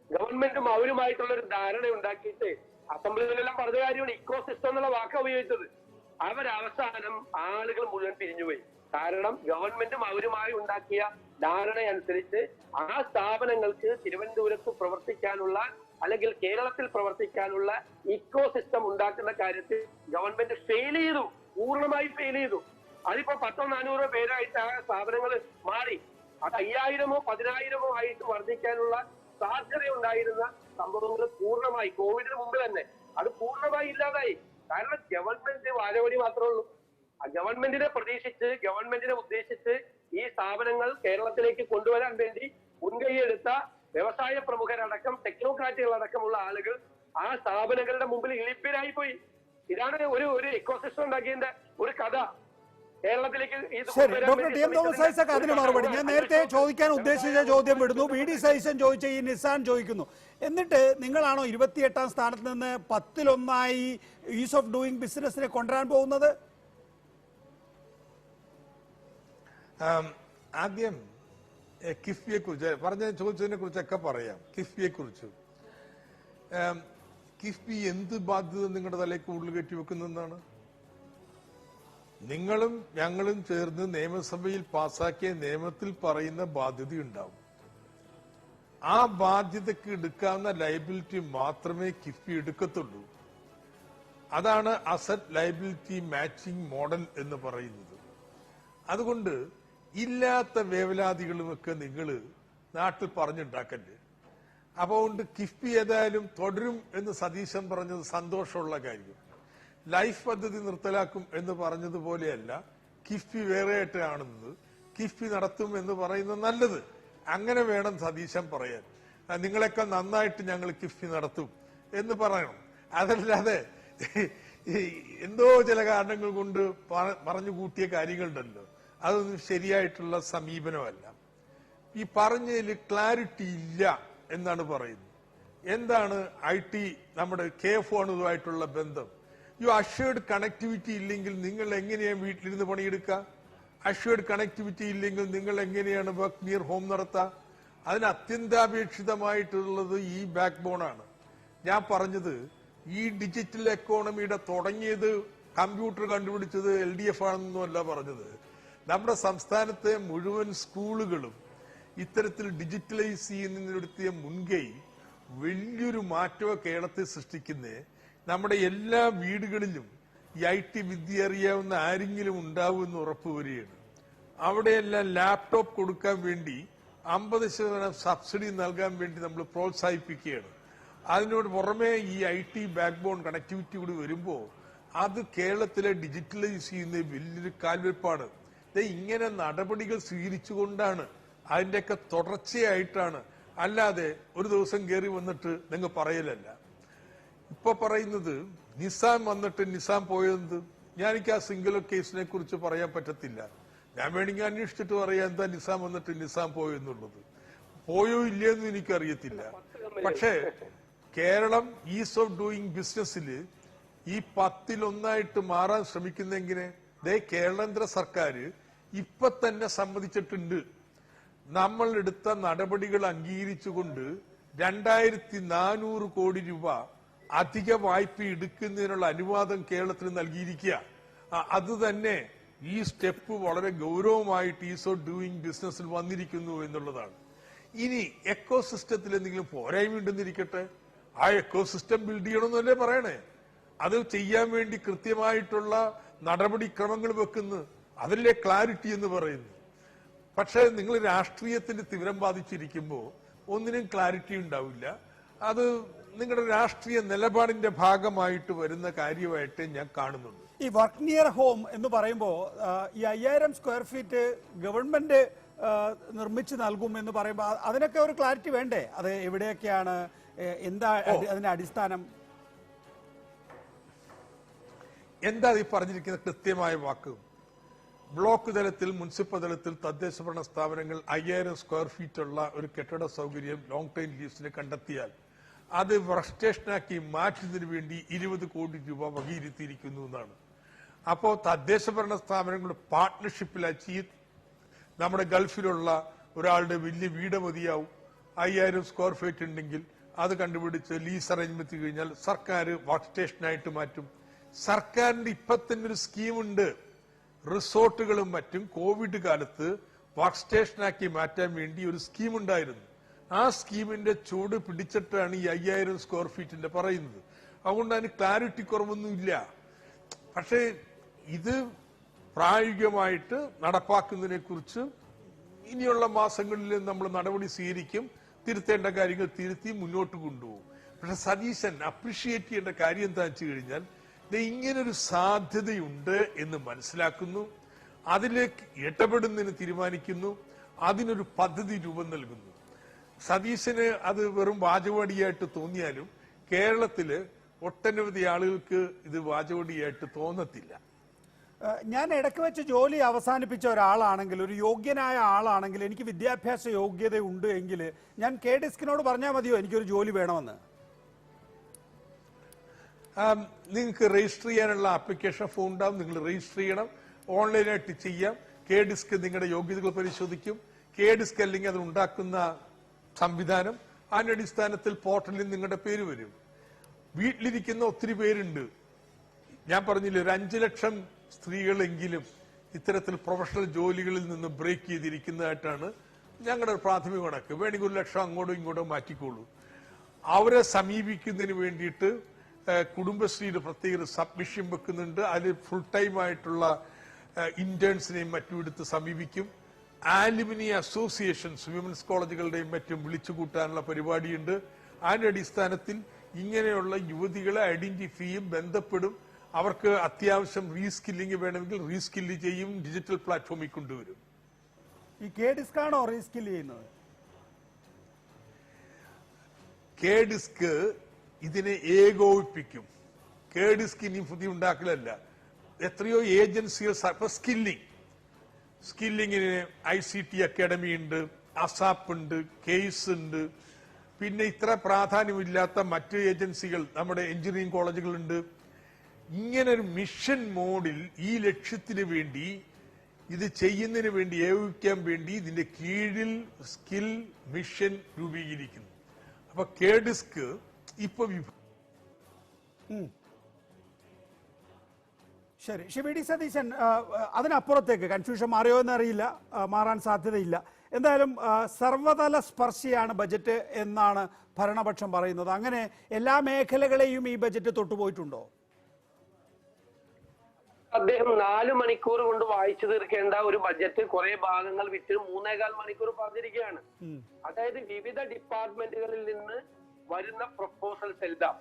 ഗവൺമെന്റും അവരുമായിട്ടുള്ള ഒരു ധാരണ ഉണ്ടാക്കിയിട്ട് അസംബ്ലിയിലെല്ലാം പറഞ്ഞ കാര്യമാണ് ഇക്കോ സിസ്റ്റം എന്നുള്ള വാക്ക് ഉപയോഗിച്ചത്. അവരവസാനം ആളുകൾ മുഴുവൻ പിരിഞ്ഞുപോയി. കാരണം ഗവൺമെന്റും അവരുമായി ഉണ്ടാക്കിയ ധാരണയനുസരിച്ച് ആ സ്ഥാപനങ്ങൾക്ക് തിരുവനന്തപുരത്ത് പ്രവർത്തിക്കാനുള്ള അല്ലെങ്കിൽ കേരളത്തിൽ പ്രവർത്തിക്കാനുള്ള ഇക്കോ സിസ്റ്റം ഉണ്ടാക്കുന്ന കാര്യത്തിൽ ഗവൺമെന്റ് ഫെയിൽ ചെയ്തു, പൂർണ്ണമായി ഫെയിൽ ചെയ്തു. അതിപ്പോ 100-400 പേരായിട്ട് ആ സ്ഥാപനങ്ങൾ മാറി. അത് 5000-10,000 ആയിട്ട് വർദ്ധിക്കാനുള്ള സാധ്യത ഉണ്ടായിരുന്ന സംഭവങ്ങൾ പൂർണ്ണമായി കോവിഡിന് മുമ്പ് തന്നെ അത് പൂർണ്ണമായി ഇല്ലാതായി. കാരണം ഗവൺമെന്റ് വാലവടി മാത്രമേ ഉള്ളൂ. ആ ഗവൺമെന്റിനെ പ്രതീക്ഷിച്ച് ഗവൺമെന്റിനെ ഉദ്ദേശിച്ച് ഈ സ്ഥാപനങ്ങൾ കേരളത്തിലേക്ക് കൊണ്ടുവരാൻ വേണ്ടി മുൻകൈയെടുത്ത വ്യവസായ പ്രമുഖരടക്കം ടെക്നോക്രാറ്റുകളടക്കമുള്ള ആളുകൾ ആ സ്ഥാപനങ്ങളുടെ മുമ്പിൽ ഇളിപ്പിനായി പോയി. ഇതാണ് ഒരു ഇക്കോസിസ്റ്റം ഉണ്ടാക്കിയതിന്റെ ഒരു കഥ. കേരളത്തിലേക്ക് ശരി, doctor T M Thomas Isaac അതിന് മറുപടി. ഞാൻ നേരത്തെ ചോദിക്കാൻ ഉദ്ദേശിച്ച ചോദ്യം വിടുന്നു. വി ഡി സതീശൻ ചോദിച്ച ഈ നിസാൻ ചോദിക്കുന്നു. എന്നിട്ട് നിങ്ങളാണോ 28ാം സ്ഥാനത്ത് നിന്ന് 10-1 ഈസ് ഓഫ് ഡൂയിങ് ബിസിനസിനെ കൊണ്ടുവരാൻ പോകുന്നത്? ആദ്യം കിഫ്ബിയെ കുറിച്ച് ചോദിച്ചതിനെ കുറിച്ചൊക്കെ പറയാം. കിഫ്ബിയെ കുറിച്ച് കിഫ്ബി എന്ത് ബാധ്യത നിങ്ങളുടെ തലയിൽ കൂടുതൽ കെട്ടിവെക്കുന്നതാണ്? നിങ്ങളും ഞങ്ങളും ചേർന്ന് നിയമസഭയിൽ പാസാക്കിയ നിയമത്തിൽ പറയുന്ന ബാധ്യതയുണ്ടാവും. ആ ബാധ്യതയ്ക്ക് എടുക്കാവുന്ന ലയബിലിറ്റി മാത്രമേ കിഫ്ബി എടുക്കത്തുള്ളൂ. അതാണ് അസറ്റ് ലയബിലിറ്റി മാച്ചിങ് മോഡൽ എന്ന് പറയുന്നത്. അതുകൊണ്ട് ഇല്ലാത്ത വേവലാതികളുമൊക്കെ നിങ്ങൾ നാട്ടിൽ പറഞ്ഞുണ്ടാക്കല്ലേ. അതുകൊണ്ട് കിഫ്ബി ഏതായാലും തുടരും എന്ന് സതീശൻ പറഞ്ഞത് സന്തോഷമുള്ള കാര്യം. ലൈഫ് പദ്ധതി നിർത്തലാക്കും എന്ന് പറഞ്ഞതുപോലെയല്ല കിഫ്ബി വേറെയായിട്ട് കാണുന്നത്. കിഫ്ബി നടത്തും എന്ന് പറയുന്നത് നല്ലത്. അങ്ങനെ വേണം സതീശൻ പറയാൻ. നിങ്ങളെക്കാൾ നന്നായിട്ട് ഞങ്ങൾ കിഫ്ബി നടത്തും എന്ന് പറയണം. അതല്ലാതെ എന്തോ ചില കാരണങ്ങൾ കൊണ്ട് പറഞ്ഞു കൂട്ടിയ കാര്യങ്ങളുണ്ടല്ലോ, അതൊന്നും ശരിയായിട്ടുള്ള സമീപനമല്ല. ഈ പറഞ്ഞതിൽ ക്ലാരിറ്റി ഇല്ല എന്നാണ് പറയുന്നത്. എന്താണ് IT നമ്മുടെ K-ഫോണുമായിട്ടുള്ള ബന്ധം? ഈ അഷ്വേർഡ് കണക്ടിവിറ്റി ഇല്ലെങ്കിൽ നിങ്ങൾ എങ്ങനെയാണ് വീട്ടിലിരുന്ന് പണിയെടുക്കുക? അഷ്വേർഡ് കണക്ടിവിറ്റി ഇല്ലെങ്കിൽ നിങ്ങൾ എങ്ങനെയാണ് വർക്ക് നിയർ ഹോം നടത്തുക? അതിന് അത്യന്താപേക്ഷിതമായിട്ടുള്ളത് ഈ ബാക്ക് ബോണാണ്. ഞാൻ പറഞ്ഞത് ഈ ഡിജിറ്റൽ എക്കോണമിയുടെ തുടങ്ങിയത് കമ്പ്യൂട്ടർ കണ്ടുപിടിച്ചത് LDF ആണെന്നല്ല പറഞ്ഞത്. നമ്മുടെ സംസ്ഥാനത്തെ മുഴുവൻ സ്കൂളുകളും ഇത്തരത്തിൽ ഡിജിറ്റലൈസ് ചെയ്യുന്നതിനെടുത്തിയ മുൻകൈ വലിയൊരു മാറ്റമോ കേരളത്തിൽ സൃഷ്ടിക്കുന്നേ. നമ്മുടെ എല്ലാ വീടുകളിലും ഈ IT വിദ്യ അറിയാവുന്ന ആരെങ്കിലും ഉണ്ടാവുമെന്ന് ഉറപ്പുവരികയാണ്. അവിടെയെല്ലാം ലാപ്ടോപ്പ് കൊടുക്കാൻ വേണ്ടി 50% സബ്സിഡി നൽകാൻ വേണ്ടി നമ്മൾ പ്രോത്സാഹിപ്പിക്കുകയാണ്. അതിനോട് പുറമെ ഈ IT ബാക്ക് ബോൺ കണക്ടിവിറ്റി കൂടി വരുമ്പോൾ അത് കേരളത്തിലെ ഡിജിറ്റലൈസ് ചെയ്യുന്ന വലിയൊരു കാൽവെപ്പാണ്. ഇങ്ങനെ നടപടികൾ സ്വീകരിച്ചുകൊണ്ടാണ്, അതിന്റെയൊക്കെ തുടർച്ചയായിട്ടാണ്. അല്ലാതെ ഒരു ദിവസം കയറി വന്നിട്ട് നിങ്ങൾ പറയലല്ല. ഇപ്പൊ പറയുന്നത് നിസാൻ വന്നിട്ട് നിസാൻ പോയത്, ഞാനെനിക്ക് ആ സിംഗുലർ കേസിനെ കുറിച്ച് പറയാൻ പറ്റത്തില്ല. ഞാൻ വേണമെങ്കിൽ അന്വേഷിച്ചിട്ട് പറയാം എന്താ നിസാൻ വന്നിട്ട് നിസാൻ പോയെന്നുള്ളത്. പോയോ ഇല്ലയെന്ന് എനിക്കറിയത്തില്ല. പക്ഷേ കേരളം ഈസ് ഓഫ് ഡൂയിങ് ബിസിനസ്സിൽ ഈ 10-1 മാറാൻ ശ്രമിക്കുന്നെങ്കിനെ കേരളേന്ദ്ര സർക്കാർ ഇപ്പൊ തന്നെ സമ്മതിച്ചിട്ടുണ്ട്. നമ്മൾ എടുത്ത നടപടികൾ അംഗീകരിച്ചുകൊണ്ട് 2400 കോടി രൂപ അധിക വായ്പ എടുക്കുന്നതിനുള്ള അനുവാദം കേരളത്തിന് നൽകിയിരിക്കുക. അത് തന്നെ ഈ സ്റ്റെപ്പ് വളരെ ഗൗരവമായിട്ട് ഈസ് ഓഫ് ഡൂയിങ് ബിസിനസ്സിൽ വന്നിരിക്കുന്നു എന്നുള്ളതാണ്. ഇനി എക്കോസിസ്റ്റത്തിൽ എന്തെങ്കിലും പോരായ്മയുണ്ടെന്നിരിക്കട്ടെ, ആ എക്കോസിസ്റ്റം ബിൽഡ് ചെയ്യണമെന്നല്ലേ പറയണേ. അത് ചെയ്യാൻ വേണ്ടി കൃത്യമായിട്ടുള്ള നടപടിക്രമങ്ങൾ വെക്കുന്നു. അതിലെ ക്ലാരിറ്റി എന്ന് പറയുന്നു. പക്ഷെ നിങ്ങൾ രാഷ്ട്രീയത്തിന്റെ തീവ്രം ബാധിച്ചിരിക്കുമ്പോൾ ഒന്നിനും ക്ലാരിറ്റി ഉണ്ടാവില്ല. അത് നിങ്ങളുടെ രാഷ്ട്രീയ നിലപാടിന്റെ ഭാഗമായിട്ട് വരുന്ന കാര്യമായിട്ട് ഞാൻ കാണുന്നുണ്ട്. ഈ വർക്ക് നിയർ ഹോം എന്ന് പറയുമ്പോൾ ഈ 5000 സ്ക്വയർ ഫീറ്റ് ഗവൺമെന്റ് നിർമ്മിച്ച് നൽകും എന്ന് പറയുമ്പോൾ അതിനൊക്കെ ഒരു ക്ലാരിറ്റി വേണ്ടേ? അത് എവിടെയൊക്കെയാണ്, എന്താ അതിന്റെ അടിസ്ഥാനം? എന്താ ഈ പറഞ്ഞിരിക്കുന്ന കൃത്യമായ വാക്ക്? ബ്ലോക്ക് തലത്തിൽ, മുനിസിപ്പൽ തലത്തിൽ തദ്ദേശ ഭരണ സ്ഥാപനങ്ങൾ 5000 സ്ക്വയർ ഫീറ്റ് ഉള്ള ഒരു കെട്ടിട സൗകര്യം ലോങ് ടൈം ലീസിന് കണ്ടെത്തിയാൽ അത് വർക്ക് സ്റ്റേഷനാക്കി മാറ്റുന്നതിന് വേണ്ടി 20 കോടി രൂപ വകയിരുത്തിയിരിക്കുന്നു എന്നാണ്. അപ്പോ തദ്ദേശ ഭരണ സ്ഥാപനങ്ങളുടെ പാർട്ട്ണർഷിപ്പിലാക്കി നമ്മുടെ ഗൾഫിലുള്ള ഒരാളുടെ വലിയ വീട് മതിയാവും. 5000 സ്ക്വയർ ഫീറ്റ് ഉണ്ടെങ്കിൽ അത് കണ്ടുപിടിച്ച് ലീസ് അറേഞ്ച്മെന്റ് കഴിഞ്ഞാൽ സർക്കാർ വർക്ക് സ്റ്റേഷനായിട്ട് മാറ്റും. സർക്കാരിന്റെ ഇപ്പൊ തന്നെ ഒരു സ്കീമുണ്ട്. റിസോർട്ടുകളും മറ്റും കോവിഡ് കാലത്ത് വർക്ക് സ്റ്റേഷനാക്കി മാറ്റാൻ വേണ്ടി ഒരു സ്കീം ഉണ്ടായിരുന്നു. ആ സ്കീമിന്റെ ചൂട് പിടിച്ചിട്ടാണ് ഈ 5000 സ്ക്വയർ ഫീറ്റിന്റെ പറയുന്നത്. അതുകൊണ്ട് അതിന് ക്ലാരിറ്റി കുറവൊന്നുമില്ല. പക്ഷേ ഇത് പ്രായോഗികമായിട്ട് നടപ്പാക്കുന്നതിനെ കുറിച്ച് ഇനിയുള്ള മാസങ്ങളിൽ നമ്മൾ നടപടി സ്വീകരിക്കും. തിരുത്തേണ്ട കാര്യങ്ങൾ തിരുത്തി മുന്നോട്ട് കൊണ്ടുപോകും. പക്ഷെ സതീശൻ അപ്രീഷിയേറ്റ് ചെയ്യേണ്ട കാര്യം എന്താ വെച്ച് കഴിഞ്ഞാൽ, ഇങ്ങനൊരു സാധ്യതയുണ്ട് എന്ന് മനസ്സിലാക്കുന്നു, അതിലേക്ക് ഇടപെടുന്നതിന് തീരുമാനിക്കുന്നു, അതിനൊരു പദ്ധതി രൂപം നൽകുന്നു. സതീശന് അത് വെറും വാചകവടിയായിട്ട് തോന്നിയാലും കേരളത്തില് ഒട്ടനവധി ആളുകൾക്ക് ഇത് വാചകവടിയായിട്ട് തോന്നത്തില്ല. ഞാൻ ഇടയ്ക്ക് വെച്ച് ജോലി അവസാനിപ്പിച്ച ഒരാളാണെങ്കിൽ, ഒരു യോഗ്യനായ ആളാണെങ്കിൽ, എനിക്ക് വിദ്യാഭ്യാസ യോഗ്യത ഉണ്ട് എങ്കിൽ ഞാൻ കെ ഡിസ്കിനോട് പറഞ്ഞാൽ മതിയോ എനിക്കൊരു ജോലി വേണമെന്ന്? നിങ്ങൾക്ക് രജിസ്റ്റർ ചെയ്യാനുള്ള ആപ്ലിക്കേഷൻ ഫോം ഉണ്ടാവും. നിങ്ങൾ രജിസ്റ്റർ ചെയ്യണം. ഓൺലൈനായിട്ട് ചെയ്യാം. കെ ഡിസ്ക് നിങ്ങളുടെ യോഗ്യതകൾ പരിശോധിക്കും. കെ ഡിസ്ക് അല്ലെങ്കിൽ അത് ഉണ്ടാക്കുന്ന സംവിധാനം, അതിന്റെ അടിസ്ഥാനത്തിൽ പോർട്ടലിൽ നിങ്ങളുടെ പേര് വരും. വീട്ടിലിരിക്കുന്ന ഒത്തിരി പേരുണ്ട്. ഞാൻ പറഞ്ഞില്ലേ, ഒരു 5 ലക്ഷം സ്ത്രീകളെങ്കിലും ഇത്തരത്തിൽ പ്രൊഫഷണൽ ജോലികളിൽ നിന്ന് ബ്രേക്ക് ചെയ്തിരിക്കുന്നതായിട്ടാണ് ഞങ്ങളുടെ പ്രാഥമിക കണക്ക്. വേണമെങ്കിൽ 1 ലക്ഷം അങ്ങോട്ടും ഇങ്ങോട്ടും മാറ്റിക്കോളൂ. അവരെ സമീപിക്കുന്നതിന് വേണ്ടിയിട്ട് കുടുംബശ്രീയുടെ പ്രത്യേക ഒരു സബ്മിഷൻ വെക്കുന്നുണ്ട്. അതിൽ ഫുൾ ടൈം ആയിട്ടുള്ള ഇന്റേൺസിനെയും മറ്റും എടുത്ത് സമീപിക്കും. ആലുമിനി അസോസിയേഷൻസ്, വിമൻസ് കോളേജുകളുടെയും മറ്റും വിളിച്ചു കൂട്ടാനുള്ള പരിപാടിയുണ്ട്. അതിന്റെ അടിസ്ഥാനത്തിൽ ഇങ്ങനെയുള്ള യുവതികളെ ഐഡന്റിഫൈ ചെയ്യും, ബന്ധപ്പെടും. അവർക്ക് അത്യാവശ്യം റീസ്കില്ലിംഗ് വേണമെങ്കിൽ റീസ്കില്ല് ചെയ്യും, ഡിജിറ്റൽ പ്ലാറ്റ്ഫോമിൽ കൊണ്ടുവരും. ഈ കെ ഡിസ്ക് ആണോ റീസ്കില്ല് ചെയ്യുന്നത്? കെ ഡിസ്ക് ഇതിനെ ഏകോപിപ്പിക്കും. കെ ഡിസ്ക് ഇനി പുതിയ ഉണ്ടാക്കലല്ല. എത്രയോ ഏജൻസികൾ സ്കില്ലിങ്ങിന് ICT അക്കാഡമി ഉണ്ട്, അസാപ്പ് ഉണ്ട്, കേസ് ഉണ്ട്. പിന്നെ ഇത്ര പ്രാധാന്യമില്ലാത്ത മറ്റ് ഏജൻസികൾ, നമ്മുടെ എഞ്ചിനീയറിംഗ് കോളേജുകളുണ്ട്. ഇങ്ങനെ ഒരു മിഷൻ മോഡിൽ ഈ ലക്ഷ്യത്തിന് വേണ്ടി, ഇത് ചെയ്യുന്നതിന് വേണ്ടി, ഏകോപിക്കാൻ വേണ്ടി ഇതിന്റെ കീഴിൽ സ്കിൽ മിഷൻ രൂപീകരിക്കുന്നു. അപ്പൊ കെ ഡിസ്ക് ഇപ്പൊ ശരി. വി ഡി സതീശൻ, അതിനപ്പുറത്തേക്ക് കൺഫ്യൂഷൻ മാറിയോ എന്നറിയില്ല, മാറാൻ സാധ്യതയില്ല. എന്തായാലും സർവതല സ്പർശിയാണ് ബജറ്റ് എന്നാണ് ഭരണപക്ഷം പറയുന്നത്. അങ്ങനെ എല്ലാ മേഖലകളെയും ഈ ബജറ്റ് തൊട്ടുപോയിട്ടുണ്ടോ? അദ്ദേഹം 4 മണിക്കൂർ കൊണ്ട് വായിച്ചു തീർക്കേണ്ട ഒരു ബജറ്റ് കുറെ ഭാഗങ്ങൾ വിറ്റ് 3.25 മണിക്കൂർ പറഞ്ഞിരിക്കുകയാണ്. അതായത് വിവിധ ഡിപ്പാർട്ട്മെന്റുകളിൽ നിന്ന് വരുന്ന പ്രൊപ്പോസൽസ് എല്ലാം,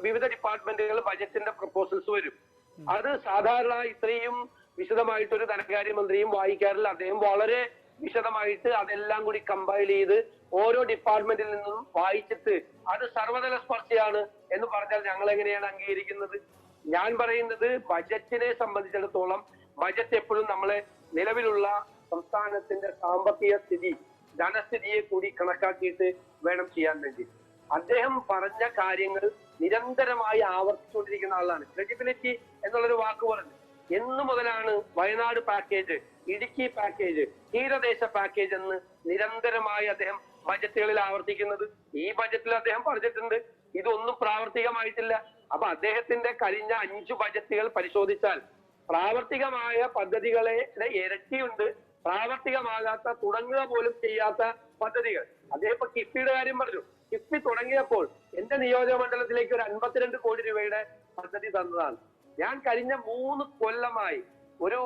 വിവിധ ഡിപ്പാർട്ട്മെന്റുകൾ ബജറ്റിന്റെ പ്രൊപ്പോസൽസ് വരും. അത് സാധാരണ ഇത്രയും വിശദമായിട്ടൊരു ധനകാര്യമന്ത്രിയും വായിക്കാറില്ല. അദ്ദേഹം വളരെ വിശദമായിട്ട് അതെല്ലാം കൂടി കമ്പൈൽ ചെയ്ത് ഓരോ ഡിപ്പാർട്ട്മെന്റിൽ നിന്നും വായിച്ചിട്ട് അത് സർവതല സ്പർശിയാണ് എന്ന് പറഞ്ഞാൽ ഞങ്ങൾ എങ്ങനെയാണ് അംഗീകരിക്കുന്നത്? ഞാൻ പറയുന്നത്, ബജറ്റിനെ സംബന്ധിച്ചിടത്തോളം ബജറ്റ് എപ്പോഴും നമ്മളെ നിലവിലുള്ള സംസ്ഥാനത്തിന്റെ സാമ്പത്തിക സ്ഥിതി, ധനസ്ഥിതിയെ കൂടി കണക്കാക്കിയിട്ട് വേണം ചെയ്യാൻ വേണ്ടി. അദ്ദേഹം പറഞ്ഞ കാര്യങ്ങൾ നിരന്തരമായി ആവർത്തിച്ചുകൊണ്ടിരിക്കുന്ന ആളാണ്. ക്രെഡിബിലിറ്റി എന്നുള്ളൊരു വാക്ക് പറഞ്ഞു. എന്നു മുതലാണ് വയനാട് പാക്കേജ്, ഇടുക്കി പാക്കേജ്, തീരദേശ പാക്കേജ് എന്ന് നിരന്തരമായി അദ്ദേഹം ബജറ്റുകളിൽ ആവർത്തിക്കുന്നത്? ഈ ബജറ്റിൽ അദ്ദേഹം പറഞ്ഞിട്ടുണ്ട് ഇതൊന്നും പ്രാവർത്തികമായിട്ടില്ല. അപ്പൊ അദ്ദേഹത്തിന്റെ കഴിഞ്ഞ 5 ബജറ്റുകൾ പരിശോധിച്ചാൽ പ്രാവർത്തികമായ പദ്ധതികളെ ഇരട്ടിയുണ്ട്, പ്രാവർത്തികമാകാത്ത, തുടങ്ങുക പോലും ചെയ്യാത്ത പദ്ധതികൾ. അദ്ദേഹം ഇപ്പൊ കിഫ്ബിയുടെ കാര്യം പറഞ്ഞു. കിഫ്ബി തുടങ്ങിയപ്പോൾ എന്റെ നിയോജക മണ്ഡലത്തിലേക്ക് ഒരു 52 കോടി രൂപയുടെ പദ്ധതി തന്നതാണ്. ഞാൻ കഴിഞ്ഞ 3 കൊല്ലമായി ഒരു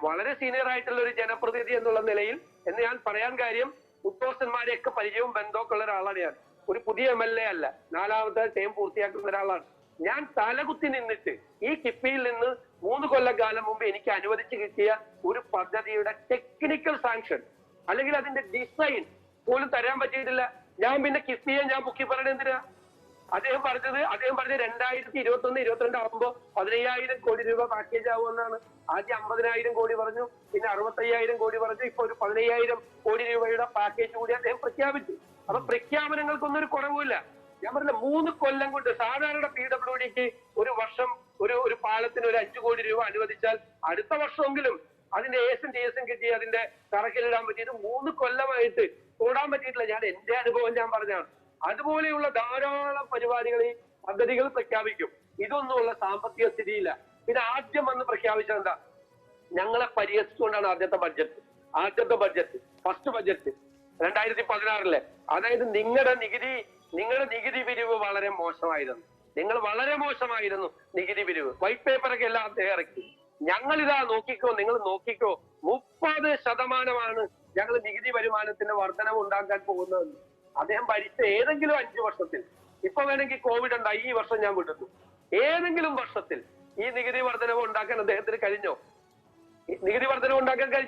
വളരെ സീനിയർ ആയിട്ടുള്ള ഒരു ജനപ്രതിനിധി എന്നുള്ള നിലയിൽ എന്ന് ഞാൻ പറയാൻ കാര്യം ഉദ്യോഗസ്ഥന്മാരെയൊക്കെ പരിചയവും ബന്ധമൊക്കെ ഉള്ള ഒരാളാണ് ഞാൻ. ഒരു പുതിയ MLA അല്ല, 4ാമത്തെ ടേം പൂർത്തിയാക്കുന്ന ഒരാളാണ് ഞാൻ. തലകുത്തി നിന്നിട്ട് ഈ കിഫ്ബിയിൽ നിന്ന് 3 കൊല്ലക്കാലം മുമ്പ് എനിക്ക് അനുവദിച്ച് കിട്ടിയ ഒരു പദ്ധതിയുടെ ടെക്നിക്കൽ സാങ്ഷൻ അല്ലെങ്കിൽ അതിന്റെ ഡിസൈൻ പോലും തരാൻ പറ്റിയിട്ടില്ല. ഞാൻ പിന്നെ കിഫ്ബിയെ ഞാൻ പൊക്കി പറയണത് എന്തിനാ? അദ്ദേഹം പറഞ്ഞത് 2021-22 ആകുമ്പോ 15,000 കോടി രൂപ പാക്കേജ് ആവുമെന്നാണ്. ആദ്യം 50,000 കോടി പറഞ്ഞു, പിന്നെ 65,000 കോടി പറഞ്ഞു, ഇപ്പൊ ഒരു 15,000 കോടി രൂപയുടെ പാക്കേജ് കൂടി അദ്ദേഹം പ്രഖ്യാപിച്ചു. അപ്പൊ പ്രഖ്യാപനങ്ങൾക്കൊന്നും ഒരു കുറവില്ല. ഞാൻ പറഞ്ഞ 3 കൊല്ലം കൊണ്ട് സാധാരണ PWDക്ക് ഒരു വർഷം ഒരു പാലത്തിന് ഒരു 5 കോടി രൂപ അനുവദിച്ചാൽ അടുത്ത വർഷമെങ്കിലും അതിന്റെ AS ഉം TS ഉം കിട്ടി അതിന്റെ തറക്കല്ലിടാൻ പറ്റിയത് 3 കൊല്ലമായിട്ട് ഓടാൻ പറ്റിയിട്ടില്ല. ഞാൻ എന്റെ അനുഭവം ഞാൻ പറഞ്ഞാണ്. അതുപോലെയുള്ള ധാരാളം പരിപാടികളിൽ പദ്ധതികൾ പ്രഖ്യാപിക്കും. ഇതൊന്നുമുള്ള സാമ്പത്തിക സ്ഥിതിയില്ല. പിന്നെ ആദ്യം വന്ന് പ്രഖ്യാപിച്ചത് എന്താ? ഞങ്ങളെ പരിഹസിച്ചുകൊണ്ടാണ് ആദ്യത്തെ ബഡ്ജറ്റ് ഫസ്റ്റ് ബഡ്ജറ്റ് 2016 അതായത് നിങ്ങളുടെ നികുതി പിരിവ് വളരെ മോശമായിരുന്നു. നികുതി പിരിവ്. വൈറ്റ് പേപ്പറൊക്കെ എല്ലാം അദ്ദേഹം ഇറക്കി. ഞങ്ങളിതാ നോക്കിക്കോ, നിങ്ങൾ നോക്കിക്കോ, 30% ഞങ്ങൾ നികുതി വരുമാനത്തിന്റെ വർധനവ് ഉണ്ടാക്കാൻ പോകുന്നതെന്ന് അദ്ദേഹം ഭരിച്ച ഏതെങ്കിലും 5 വർഷത്തിൽ, ഇപ്പൊ വേണമെങ്കിൽ കോവിഡ് ഉണ്ടായി, ഈ വർഷം ഞാൻ വിടുന്നു, ഏതെങ്കിലും വർഷത്തിൽ ഈ നികുതി വർധനവ് ഉണ്ടാക്കാൻ അദ്ദേഹത്തിന് കഴിഞ്ഞോ?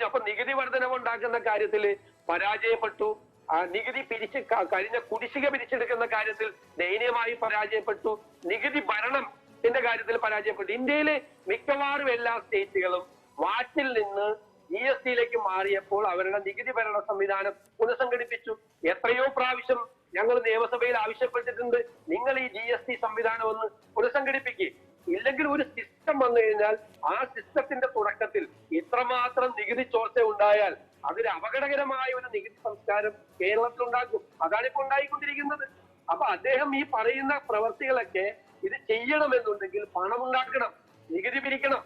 അപ്പൊ നികുതി വർധനവ് ഉണ്ടാക്കുന്ന കാര്യത്തിൽ പരാജയപ്പെട്ടു. നികുതി കഴിഞ്ഞ കുടിശ്ശിക പിരിച്ചെടുക്കുന്ന കാര്യത്തിൽ ദയനീയമായി പരാജയപ്പെട്ടു. നികുതി ഭരണത്തിന്റെ കാര്യത്തിൽ പരാജയപ്പെട്ടു. ഇന്ത്യയിലെ മിക്കവാറും എല്ലാ സ്റ്റേറ്റുകളും വാറ്റിൽ നിന്ന് GSTയിലേക്ക് മാറിയപ്പോൾ അവരുടെ നികുതി ഭരണ സംവിധാനം പുനഃസംഘടിപ്പിച്ചു. എത്രയോ പ്രാവശ്യം ഞങ്ങൾ നിയമസഭയിൽ ആവശ്യപ്പെട്ടിട്ടുണ്ട്, നിങ്ങൾ ഈ GST സംവിധാനം ഒന്ന് പുനഃസംഘടിപ്പിക്കുക. ഇല്ലെങ്കിൽ ഒരു സിസ്റ്റം വന്നു കഴിഞ്ഞാൽ ആ സിസ്റ്റത്തിന്റെ തുടക്കത്തിൽ ഇത്രമാത്രം നികുതി ചോർച്ച ഉണ്ടായാൽ അതൊരു അപകടകരമായ ഒരു നികുതി സംസ്കാരം കേരളത്തിൽ ഉണ്ടാക്കും. അതാണിപ്പോ ഉണ്ടായിക്കൊണ്ടിരിക്കുന്നത്. അപ്പൊ അദ്ദേഹം ഈ പറയുന്ന പ്രവർത്തികളൊക്കെ ഇത് ചെയ്യണമെന്നുണ്ടെങ്കിൽ പണം ഉണ്ടാക്കണം, നികുതി പിരിക്കണം.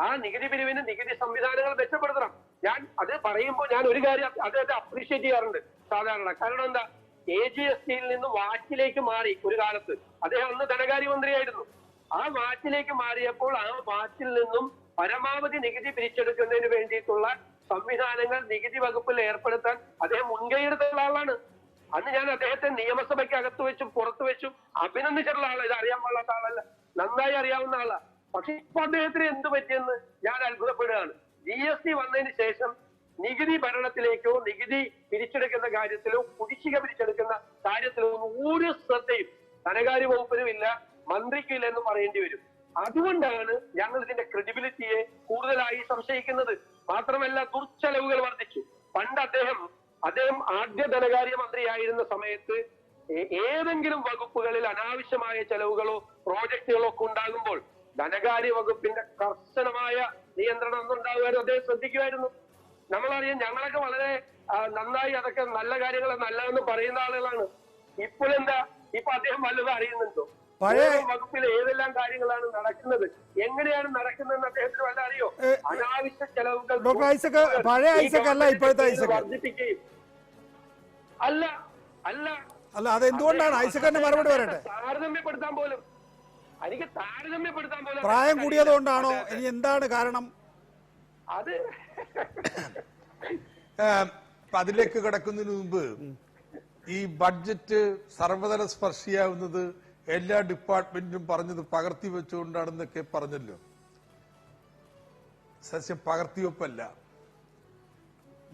ആ നികുതി പിരിവിന് നികുതി സംവിധാനങ്ങൾ മെച്ചപ്പെടുത്തണം. ഞാൻ അത് പറയുമ്പോൾ ഞാൻ ഒരു കാര്യം അദ്ദേഹത്തെ അപ്രീഷിയേറ്റ് ചെയ്യാറുണ്ട് സാധാരണ. കാരണം എന്താ? AGSTയിൽ നിന്ന് വാറ്റിലേക്ക് മാറി ഒരു കാലത്ത്. അദ്ദേഹം അന്ന് ധനകാര്യമന്ത്രിയായിരുന്നു. ആ വാറ്റിലേക്ക് മാറിയപ്പോൾ ആ വാറ്റിൽ നിന്നും പരമാവധി നികുതി പിരിച്ചെടുക്കുന്നതിന് വേണ്ടിയിട്ടുള്ള സംവിധാനങ്ങൾ നികുതി വകുപ്പിൽ ഏർപ്പെടുത്താൻ അദ്ദേഹം മുൻകൈയെടുത്തുള്ള ആളാണ്. അന്ന് ഞാൻ അദ്ദേഹത്തെ നിയമസഭയ്ക്ക് അകത്ത് വെച്ചും പുറത്തു വെച്ചും അഭിനന്ദിച്ചിട്ടുള്ള ആളാണ്. ഇത് അറിയാൻ പാടില്ലാത്ത ആളല്ല, നന്നായി അറിയാവുന്ന ആളാണ്. പക്ഷെ ഇപ്പൊ അദ്ദേഹത്തിന് എന്ത് പറ്റിയെന്ന് ഞാൻ അത്ഭുതപ്പെടുകയാണ്. GST വന്നതിന് ശേഷം നികുതി ഭരണത്തിലേക്കോ നികുതി പിരിച്ചെടുക്കുന്ന കാര്യത്തിലോ കുടിശ്ശിക പിരിച്ചെടുക്കുന്ന കാര്യത്തിലോ ഒരു ശ്രദ്ധയും ധനകാര്യ വകുപ്പിനുമില്ല, മന്ത്രിക്കില്ല എന്ന് പറയേണ്ടി വരും. അതുകൊണ്ടാണ് ഞങ്ങൾ ഇതിന്റെ ക്രെഡിബിലിറ്റിയെ കൂടുതലായി സംശയിക്കുന്നത്. മാത്രമല്ല, ദുർച്ചെലവുകൾ വർദ്ധിച്ചു. പണ്ട് അദ്ദേഹം ആദ്യ ധനകാര്യ മന്ത്രിയായിരുന്ന സമയത്ത് ഏതെങ്കിലും വകുപ്പുകളിൽ അനാവശ്യമായ ചെലവുകളോ പ്രോജക്റ്റുകളോ ഒക്കെ ഉണ്ടാകുമ്പോൾ ധനകാര്യ വകുപ്പിന്റെ കർശനമായ നിയന്ത്രണം ഒന്നുണ്ടാകുമായിരുന്നു. അദ്ദേഹം ശ്രദ്ധിക്കുമായിരുന്നു. നമ്മളറിയാം, ഞങ്ങളൊക്കെ വളരെ നന്നായി അതൊക്കെ നല്ല കാര്യങ്ങൾ നല്ലതെന്ന് പറയുന്ന ആളുകളാണ്. ഇപ്പോഴെന്താ? ഇപ്പൊ അദ്ദേഹം വല്ലതും അറിയുന്നുണ്ടോ? വകുപ്പിൽ ഏതെല്ലാം കാര്യങ്ങളാണ് നടക്കുന്നത്, എങ്ങനെയാണ് നടക്കുന്നതെന്ന് അദ്ദേഹത്തിന് വല്ല അറിയോ? അനാവശ്യ ചെലവുകൾ വർദ്ധിപ്പിക്കുകയും അല്ല അതെന്തുകൊണ്ടാണ് ഐസക്കന്റെ മറുപടി വരട്ടെ? താരതമ്യപ്പെടുത്താൻ പോലും പ്രായം കൂടിയതുകൊണ്ടാണോ? ഇനി എന്താണ് കാരണം? അത് അതിലേക്ക് കടക്കുന്നതിന് മുമ്പ് ഈ ബഡ്ജറ്റ് സർവതല സ്പർശിയാവുന്നത് എല്ലാ ഡിപ്പാർട്ട്മെന്റിനും പറഞ്ഞത് പകർത്തി വെച്ചുകൊണ്ടാണെന്നൊക്കെ പറഞ്ഞല്ലോ. സസ്യം പകർത്തിവെപ്പല്ല.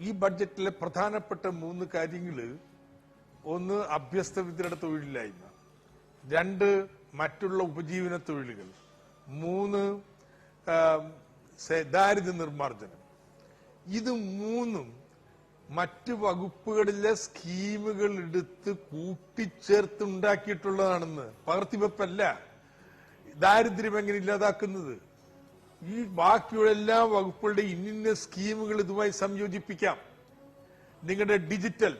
ഈ ബഡ്ജറ്റിലെ പ്രധാനപ്പെട്ട 3 കാര്യങ്ങള്: 1 അഭ്യസ്ത വിദ്യരുടെ തൊഴിലില്ലായ്മ, 2 മറ്റുള്ള ഉപജീവന തൊഴിലുകൾ, 3 ദാരിദ്ര്യ നിർമ്മാർജ്ജനം. ഇത് 3ഉം മറ്റു വകുപ്പുകളിലെ സ്കീമുകൾ എടുത്ത് കൂട്ടിച്ചേർത്തുണ്ടാക്കിയിട്ടുള്ളതാണെന്ന്. പകർത്തിവെപ്പല്ല. ദാരിദ്ര്യം എങ്ങനെ ഇല്ലാതാക്കുന്നത്? ഈ ബാക്കിയുള്ള എല്ലാ വകുപ്പുകളുടെ ഇന്ന സ്കീമുകൾ ഇതുമായി സംയോജിപ്പിക്കാം. നിങ്ങളുടെ ഡിജിറ്റൽ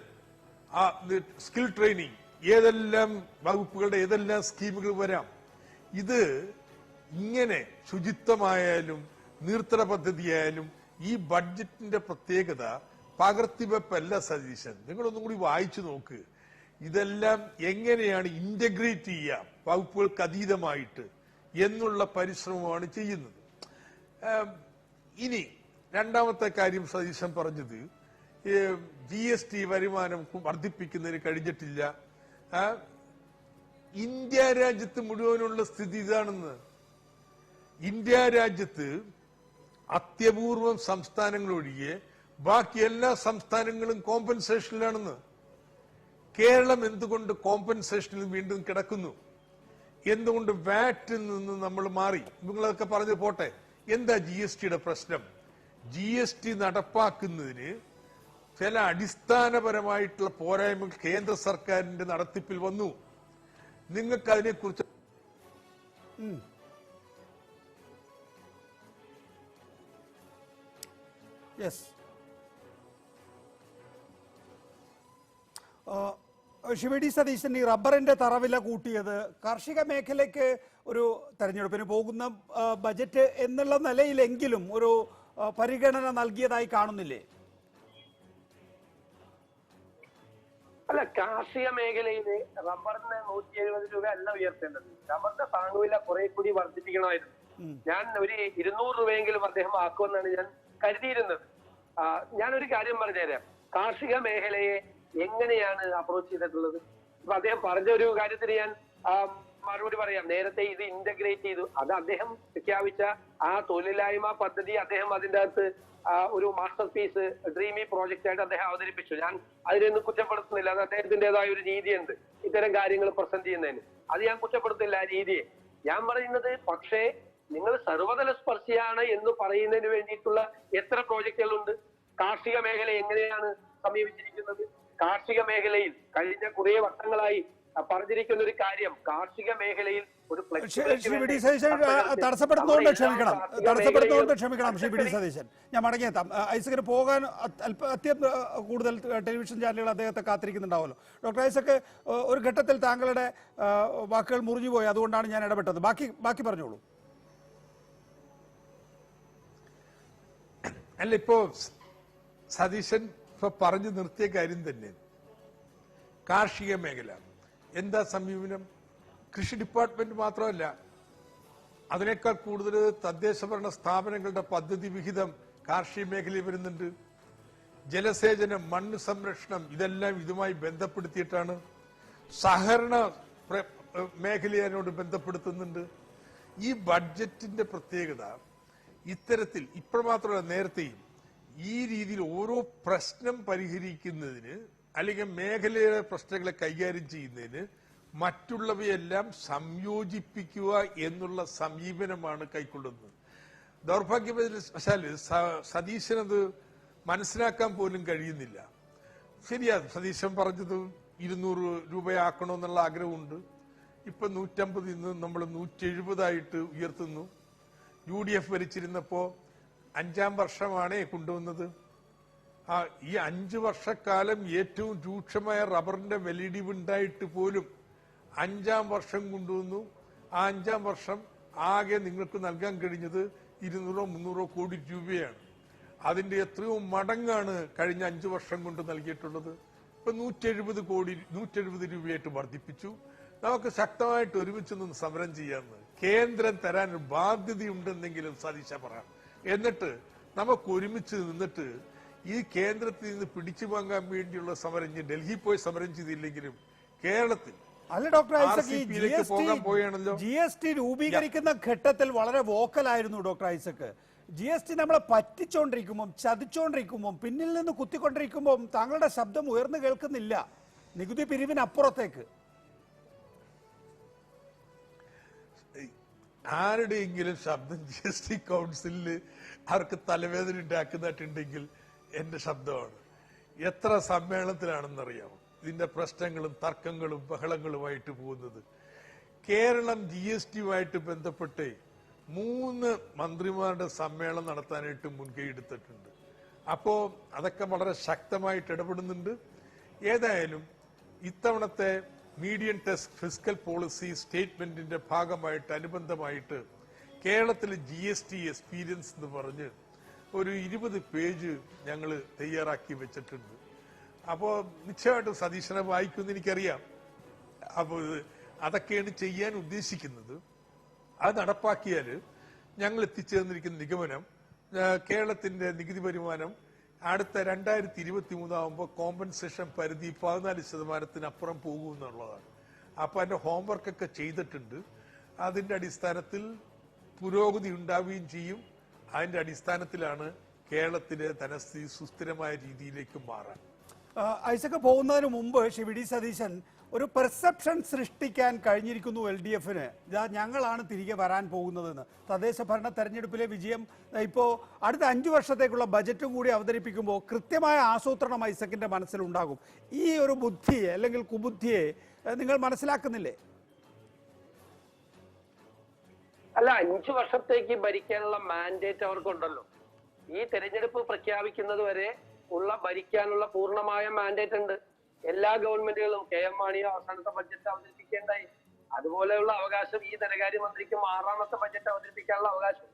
സ്കിൽ ട്രെയിനിങ്, ഏതെല്ലാം വകുപ്പുകളുടെ ഏതെല്ലാം സ്കീമുകൾ വരാം. ഇത് ഇങ്ങനെ ശുചിത്വമായാലും നീർത്തട പദ്ധതിയായാലും ഈ ബഡ്ജറ്റിന്റെ പ്രത്യേകത പകർത്തിവെപ്പല്ല. സതീശൻ, നിങ്ങളൊന്നും കൂടി വായിച്ചു നോക്ക്. ഇതെല്ലാം എങ്ങനെയാണ് ഇന്റഗ്രേറ്റ് ചെയ്യാം വകുപ്പുകൾക്ക് അതീതമായിട്ട്. എന്നുള്ള പരിശ്രമമാണ് ചെയ്യുന്നത്. ഇനി രണ്ടാമത്തെ കാര്യം സതീശൻ പറഞ്ഞത് GST വരുമാനം വർദ്ധിപ്പിക്കുന്നതിന് കഴിഞ്ഞിട്ടില്ല. ഇന്ത്യ രാജ്യത്ത് മുഴുവനുള്ള സ്ഥിതി ഇതാണെന്ന്. ഇന്ത്യ രാജ്യത്ത് അത്യപൂർവം സംസ്ഥാനങ്ങൾ ഒഴികെ ബാക്കി എല്ലാ സംസ്ഥാനങ്ങളും കോമ്പൻസേഷനിലാണെന്ന്. കേരളം എന്തുകൊണ്ട് കോമ്പൻസേഷനിൽ വീണ്ടും കിടക്കുന്നു? എന്തുകൊണ്ട് വാറ്റിൽ നിന്ന് നമ്മൾ മാറി? നിങ്ങളതൊക്കെ പറഞ്ഞു പോട്ടെ. എന്താ GSTയുടെ പ്രശ്നം? GST നടപ്പാക്കുന്നതിന് ചില അടിസ്ഥാനപരമായിട്ടുള്ള പോരായ്മകൾ കേന്ദ്ര സർക്കാരിന്റെ നടത്തിപ്പിൽ വന്നു. നിങ്ങൾക്ക് അതിനെക്കുറിച്ച് ശിവടി സതീശൻ, ഈ റബ്ബറിന്റെ തറവില കൂട്ടിയത് കാർഷിക മേഖലയ്ക്ക് ഒരു തെരഞ്ഞെടുപ്പിന് പോകുന്ന ബജറ്റ് എന്നുള്ള നിലയിലെങ്കിലും ഒരു പരിഗണന നൽകിയതായി കാണുന്നില്ലേ? അല്ല, കാർഷിക മേഖലയിൽ റബ്ബറിന് 170 രൂപ അല്ല ഉയർത്തേണ്ടത്. റബ്ബറിന്റെ താങ്ങുവില കുറെ കൂടി വർദ്ധിപ്പിക്കണമായിരുന്നു. ഞാൻ ഒരു 200 രൂപയെങ്കിലും അദ്ദേഹം ആക്കുമെന്നാണ് ഞാൻ കരുതിയിരുന്നത്. ഞാനൊരു കാര്യം പറഞ്ഞുതരാം. കാർഷിക മേഖലയെ എങ്ങനെയാണ് അപ്രോച്ച് ചെയ്തിട്ടുള്ളത്? ഇപ്പൊ അദ്ദേഹം പറഞ്ഞ ഒരു കാര്യത്തിന് ഞാൻ മറുപടി പറയാം. നേരത്തെ ഇത് ഇന്റഗ്രേറ്റ് ചെയ്തു. അത് അദ്ദേഹം പ്രഖ്യാപിച്ച ആ തൊഴിലില്ലായ്മ പദ്ധതി അദ്ദേഹം അതിൻ്റെ അകത്ത് ഒരു മാസ്റ്റർ പീസ് ഡ്രീമി പ്രോജക്റ്റ് ആയിട്ട് അദ്ദേഹം അവതരിപ്പിച്ചു. ഞാൻ അതിനൊന്നും കുറ്റപ്പെടുത്തുന്നില്ല. അത് അദ്ദേഹത്തിൻ്റെതായ ഒരു രീതിയുണ്ട് ഇത്തരം കാര്യങ്ങൾ പ്രസന്റ് ചെയ്യുന്നതിന്. അത് ഞാൻ കുറ്റപ്പെടുത്തില്ല ആ രീതിയെ. ഞാൻ പറയുന്നത്, പക്ഷേ നിങ്ങൾ സർവതല സ്പർശിയാണ് എന്ന് പറയുന്നതിന് വേണ്ടിയിട്ടുള്ള എത്ര പ്രോജക്റ്റുകളുണ്ട്? കാർഷിക മേഖല എങ്ങനെയാണ് സമീപിച്ചിരിക്കുന്നത്? കാർഷിക മേഖലയിൽ കഴിഞ്ഞ കുറെ വർഷങ്ങളായി പറഞ്ഞിരിക്കുന്ന ഒരു കാര്യം, കാർഷിക മേഖലയിൽ ഒരു തടസ്സപ്പെടുന്നതുകൊണ്ട് ക്ഷമിക്കണം ശിവടി സതീശൻ. ഞാൻ മടങ്ങിയെത്താം. ഐസക്കിന് പോകാൻ കൂടുതൽ ടെലിവിഷൻ ചാനലുകൾ അദ്ദേഹത്തെ കാത്തിരിക്കുന്നുണ്ടാവുമല്ലോ. ഡോക്ടർ ഐസക്ക്, ഒരു ഘട്ടത്തിൽ താങ്കളുടെ വാക്കുകൾ മുറിഞ്ഞുപോയി, അതുകൊണ്ടാണ് ഞാൻ ഇടപെട്ടത്. ബാക്കി പറഞ്ഞോളൂ. അല്ല, ഇപ്പോ സതീശൻ ഇപ്പൊ പറഞ്ഞു നിർത്തിയ കാര്യം തന്നെ. കാർഷിക മേഖല എന്താ സമീപനം? കൃഷി ഡിപ്പാർട്ട്മെന്റ് മാത്രമല്ല, അതിനേക്കാൾ കൂടുതൽ തദ്ദേശഭരണ സ്ഥാപനങ്ങളുടെ പദ്ധതി വിഹിതം കാർഷിക മേഖലയിൽ വരുന്നുണ്ട്. ജലസേചനം, മണ്ണ് സംരക്ഷണം, ഇതെല്ലാം ഇതുമായി ബന്ധപ്പെടുത്തിയിട്ടാണ്. സഹകരണ മേഖലയോട് ബന്ധപ്പെടുത്തുന്നുണ്ട്. ഈ ബഡ്ജറ്റിന്റെ പ്രത്യേകത ഇത്തരത്തിൽ ഇപ്പോൾ മാത്രമല്ല, നേരത്തെയും ഈ രീതിയിൽ ഓരോ പ്രശ്നം പരിഹരിക്കുന്നതിന് അല്ലെങ്കിൽ മേഖലയുടെ പ്രശ്നങ്ങളെ കൈകാര്യം ചെയ്യുന്നതിന് മറ്റുള്ളവയെല്ലാം സംയോജിപ്പിക്കുക എന്നുള്ള സമീപനമാണ് കൈക്കൊള്ളുന്നത്. ദൗർഭാഗ്യവശാല് സതീശനത് മനസ്സിലാക്കാൻ പോലും കഴിയുന്നില്ല. ശരിയാ, സതീശൻ പറഞ്ഞത് 200 രൂപയാക്കണമെന്നുള്ള ആഗ്രഹമുണ്ട്. ഇപ്പൊ 150 നിന്ന് നമ്മൾ 170 ഉയർത്തുന്നു. UDF ഭരിച്ചിരുന്നപ്പോ 5-ാം വർഷമാണ് കൊണ്ടുവന്നത്. ഈ 5 വർഷക്കാലം ഏറ്റവും രൂക്ഷമായ റബ്ബറിന്റെ വിലയിടിവ് ഉണ്ടായിട്ട് പോലും 5-ാം വർഷം കൊണ്ടുവന്നു. ആ 5-ാം വർഷം ആകെ നിങ്ങൾക്ക് നൽകാൻ കഴിഞ്ഞത് 200-300 കോടി രൂപയാണ്. അതിന്റെ എത്രയോ മടങ്ങാണ് കഴിഞ്ഞ 5 വർഷം കൊണ്ട് നൽകിയിട്ടുള്ളത്. ഇപ്പൊ 170 രൂപയായിട്ട് വർദ്ധിപ്പിച്ചു. നമുക്ക് ശക്തമായിട്ട് ഒരുമിച്ച് നിന്ന് സമരം ചെയ്യാമെന്ന് കേന്ദ്രം തരാൻ ബാധ്യതയുണ്ടെന്നെങ്കിലും സതീശ പറയാം. എന്നിട്ട് നമുക്ക് ഒരുമിച്ച് നിന്നിട്ട് ഈ കേന്ദ്രത്തിൽ നിന്ന് പിടിച്ചു വാങ്ങാൻ വേണ്ടിയുള്ള സമരം, ഡൽഹി പോയി സമരം ചെയ്തില്ലെങ്കിലും കേരളത്തിൽ അല്ല ഡോക്ടർ ഐസക്, GST രൂപീകരിക്കുന്ന ഘട്ടത്തിൽ വളരെ വോക്കലായിരുന്നു ഡോക്ടർ ഐസക്. GST നമ്മളെ പറ്റിച്ചോണ്ടിരിക്കുമ്പോൾ, ചതിച്ചോണ്ടിരിക്കുമ്പോൾ, പിന്നിൽ നിന്ന് കുത്തിക്കൊണ്ടിരിക്കുമ്പോൾ താങ്കളുടെ ശബ്ദം ഉയർന്നു കേൾക്കുന്നില്ല. നികുതി പിരിവിനപ്പുറത്തേക്ക് ആരുടെയെങ്കിലും ശബ്ദം GST കൗൺസിലിൽ അവർക്ക് തലവേദന ഉണ്ടാക്കുന്നതായിട്ടുണ്ടെങ്കിൽ എന്റെ ശബ്ദമാണ്. എത്ര സമ്മേളനത്തിലാണെന്നറിയാമോ ഇതിന്റെ പ്രശ്നങ്ങളും തർക്കങ്ങളും ബഹളങ്ങളുമായിട്ട് പോകുന്നത്? കേരളം GSTയുമായിട്ട് ബന്ധപ്പെട്ട് 3 മന്ത്രിമാരുടെ സമ്മേളനം നടത്താനായിട്ട് മുൻകൈ എടുത്തിട്ടുണ്ട്. അപ്പോ അതൊക്കെ വളരെ ശക്തമായിട്ട് ഇടപെടുന്നുണ്ട്. ഏതായാലും ഇത്തവണത്തെ മീഡിയം ടെസ്റ്റ് ഫിസ്ക്കൽ പോളിസി സ്റ്റേറ്റ്മെന്റിന്റെ ഭാഗമായിട്ട് അനുബന്ധമായിട്ട് കേരളത്തിലെ GST എക്സ്പീരിയൻസ് എന്ന് പറഞ്ഞ് ഒരു 20 പേജ് ഞങ്ങൾ തയ്യാറാക്കി വെച്ചിട്ടുണ്ട്. അപ്പോ നിശ്ചയമായിട്ടും സതീശനെ വായിക്കുമെന്ന് എനിക്കറിയാം. അപ്പോൾ അതൊക്കെയാണ് ചെയ്യാൻ ഉദ്ദേശിക്കുന്നത്. അത് നടപ്പാക്കിയാൽ ഞങ്ങൾ എത്തിച്ചേർന്നിരിക്കുന്ന നിഗമനം കേരളത്തിന്റെ നികുതി വരുമാനം അടുത്ത 2023 ആകുമ്പോൾ കോമ്പൻസേഷൻ പരിധി 14% പോകുമെന്നുള്ളതാണ്. അപ്പൊ അതിന്റെ ഹോംവർക്കൊക്കെ ചെയ്തിട്ടുണ്ട്. അതിന്റെ അടിസ്ഥാനത്തിൽ പുരോഗതി ഉണ്ടാവുകയും ചെയ്യും. അതിന്റെ അടിസ്ഥാനത്തിലാണ് കേരളത്തിലെ ധനസ്ഥിതി സുസ്ഥിരമായ രീതിയിലേക്ക് മാറാൻ. ഐസക് പോകുന്നതിന് മുമ്പ് ശ്രീ വി ഡി സതീശൻ ഒരു പെർസെപ്ഷൻ സൃഷ്ടിക്കാൻ കഴിഞ്ഞിരിക്കുന്നു LDF-ന്. ഇതാ ഞങ്ങളാണ് തിരികെ വരാൻ പോകുന്നതെന്ന്. തദ്ദേശ ഭരണ തെരഞ്ഞെടുപ്പിലെ വിജയം ഇപ്പോൾ അടുത്ത 5 വർഷത്തേക്കുള്ള ബജറ്റും കൂടി അവതരിപ്പിക്കുമ്പോൾ കൃത്യമായ ആസൂത്രണം ഐസക്കിന്റെ മനസ്സിലുണ്ടാകും. ഈ ഒരു ബുദ്ധിയെ അല്ലെങ്കിൽ കുബുദ്ധിയെ നിങ്ങൾ മനസ്സിലാക്കുന്നില്ലേ? അല്ല, 5 വർഷത്തേക്ക് ഭരിക്കാനുള്ള മാൻഡേറ്റ് അവർക്കുണ്ടല്ലോ. ഈ തെരഞ്ഞെടുപ്പ് പ്രഖ്യാപിക്കുന്നത് വരെ ഉള്ള ഭരിക്കാനുള്ള പൂർണ്ണമായ മാൻഡേറ്റ് ഉണ്ട്. എല്ലാ ഗവൺമെന്റുകളും KM മാണിയോ അവസാനത്തെ ബഡ്ജറ്റ് അവതരിപ്പിക്കേണ്ടായി. അതുപോലെയുള്ള അവകാശം ഈ ധനകാര്യമന്ത്രിക്കും 6ാമത്തെ ബഡ്ജറ്റ് അവതരിപ്പിക്കാനുള്ള അവകാശം.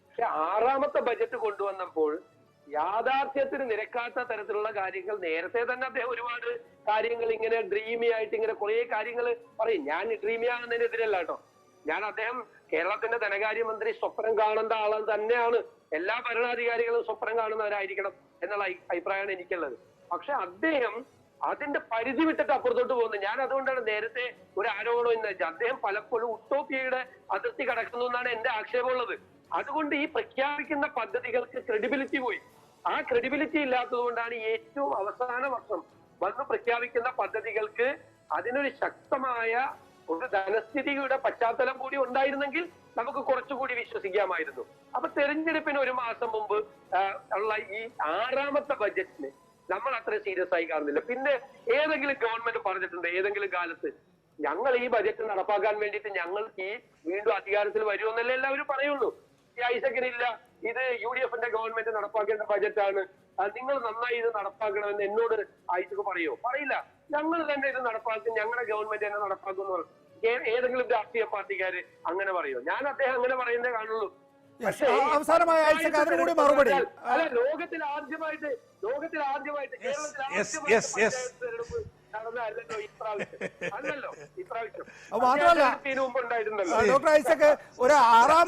പക്ഷെ 6ാമത്തെ ബഡ്ജറ്റ് കൊണ്ടുവന്നപ്പോൾ യാഥാർത്ഥ്യത്തിന് നിരക്കാത്ത തരത്തിലുള്ള കാര്യങ്ങൾ നേരത്തെ തന്നെ അദ്ദേഹം ഒരുപാട് കാര്യങ്ങൾ ഇങ്ങനെ ഡ്രീമി ആയിട്ട് ഇങ്ങനെ കുറെ കാര്യങ്ങൾ പറയും. ഞാൻ ഡ്രീമി ആകുന്നതിനെതിരല്ല കേട്ടോ. അദ്ദേഹം കേരളത്തിന്റെ ധനകാര്യമന്ത്രി സ്വപ്നം കാണേണ്ട ആള് തന്നെയാണ്. എല്ലാ ഭരണാധികാരികളും സ്വപ്നം കാണുന്നവരായിരിക്കണം എന്നുള്ള അഭിപ്രായമാണ് എനിക്കുള്ളത്. പക്ഷെ അദ്ദേഹം അതിന്റെ പരിധി വിട്ടിട്ട് അപ്പുറത്തോട്ട് പോകുന്നു. ഞാൻ അതുകൊണ്ടാണ് നേരത്തെ ഒരു ആരോപണം എന്ന് വെച്ചാൽ അദ്ദേഹം പലപ്പോഴും ഉട്ടോപ്പിയയുടെ അതിർത്തി കടക്കുന്നു എന്നാണ് എന്റെ ആക്ഷേപമുള്ളത്. അതുകൊണ്ട് ഈ പ്രഖ്യാപിക്കുന്ന പദ്ധതികൾക്ക് ക്രെഡിബിലിറ്റി പോയി. ആ ക്രെഡിബിലിറ്റി ഇല്ലാത്തത് കൊണ്ടാണ് ഏറ്റവും അവസാന വർഷം വന്ന് പ്രഖ്യാപിക്കുന്ന പദ്ധതികൾക്ക് അതിനൊരു ശക്തമായ ഒരു ധനസ്ഥിതിയുടെ പശ്ചാത്തലം കൂടി ഉണ്ടായിരുന്നെങ്കിൽ നമുക്ക് കുറച്ചുകൂടി വിശ്വസിക്കാമായിരുന്നു. അപ്പൊ തെരഞ്ഞെടുപ്പിന് 1 മാസം മുമ്പ് ഉള്ള ഈ 6ാമത്തെ ബഡ്ജറ്റിന് നമ്മൾ അത്ര സീരിയസ് ആയി കാണുന്നില്ല. പിന്നെ ഏതെങ്കിലും ഗവൺമെന്റ് പറഞ്ഞിട്ടുണ്ട് ഏതെങ്കിലും കാലത്ത് ഞങ്ങൾ ഈ ബജറ്റ് നടപ്പാക്കാൻ വേണ്ടിയിട്ട് ഞങ്ങൾക്ക് ഈ വീണ്ടും അധികാരത്തിൽ വരുമെന്നല്ലേ എല്ലാവരും പറയുള്ളൂ. ഈ ഐസക്കിനില്ല, ഇത് UDF-ന്റെ ഗവൺമെന്റ് നടപ്പാക്കേണ്ട ബജറ്റാണ്, നിങ്ങൾ നന്നായി ഇത് നടപ്പാക്കണമെന്ന് എന്നോട് ഐസക്ക് പറയോ? പറയില്ല. ഞങ്ങൾ തന്നെ ഇത് നടപ്പാക്കും, ഞങ്ങളുടെ ഗവൺമെന്റ് തന്നെ നടപ്പാക്കും എന്ന് പറയും. ഏതെങ്കിലും രാഷ്ട്രീയ പാർട്ടിക്കാര് അങ്ങനെ പറയോ? ഞാൻ അദ്ദേഹം അങ്ങനെ പറയുന്നേ കാണുള്ളൂ. അവസാനമായ അതിനുകൂടി മറുപടി. അല്ല, ലോകത്തിൽ ആദ്യമായിട്ട് നടന്നല്ലോ ഇപ്രാവശ്യം. അല്ലല്ലോ ഇപ്രാവശ്യം. മാത്രമല്ല ഡോക്ടർ ഐസക്, ഒരു 6ാം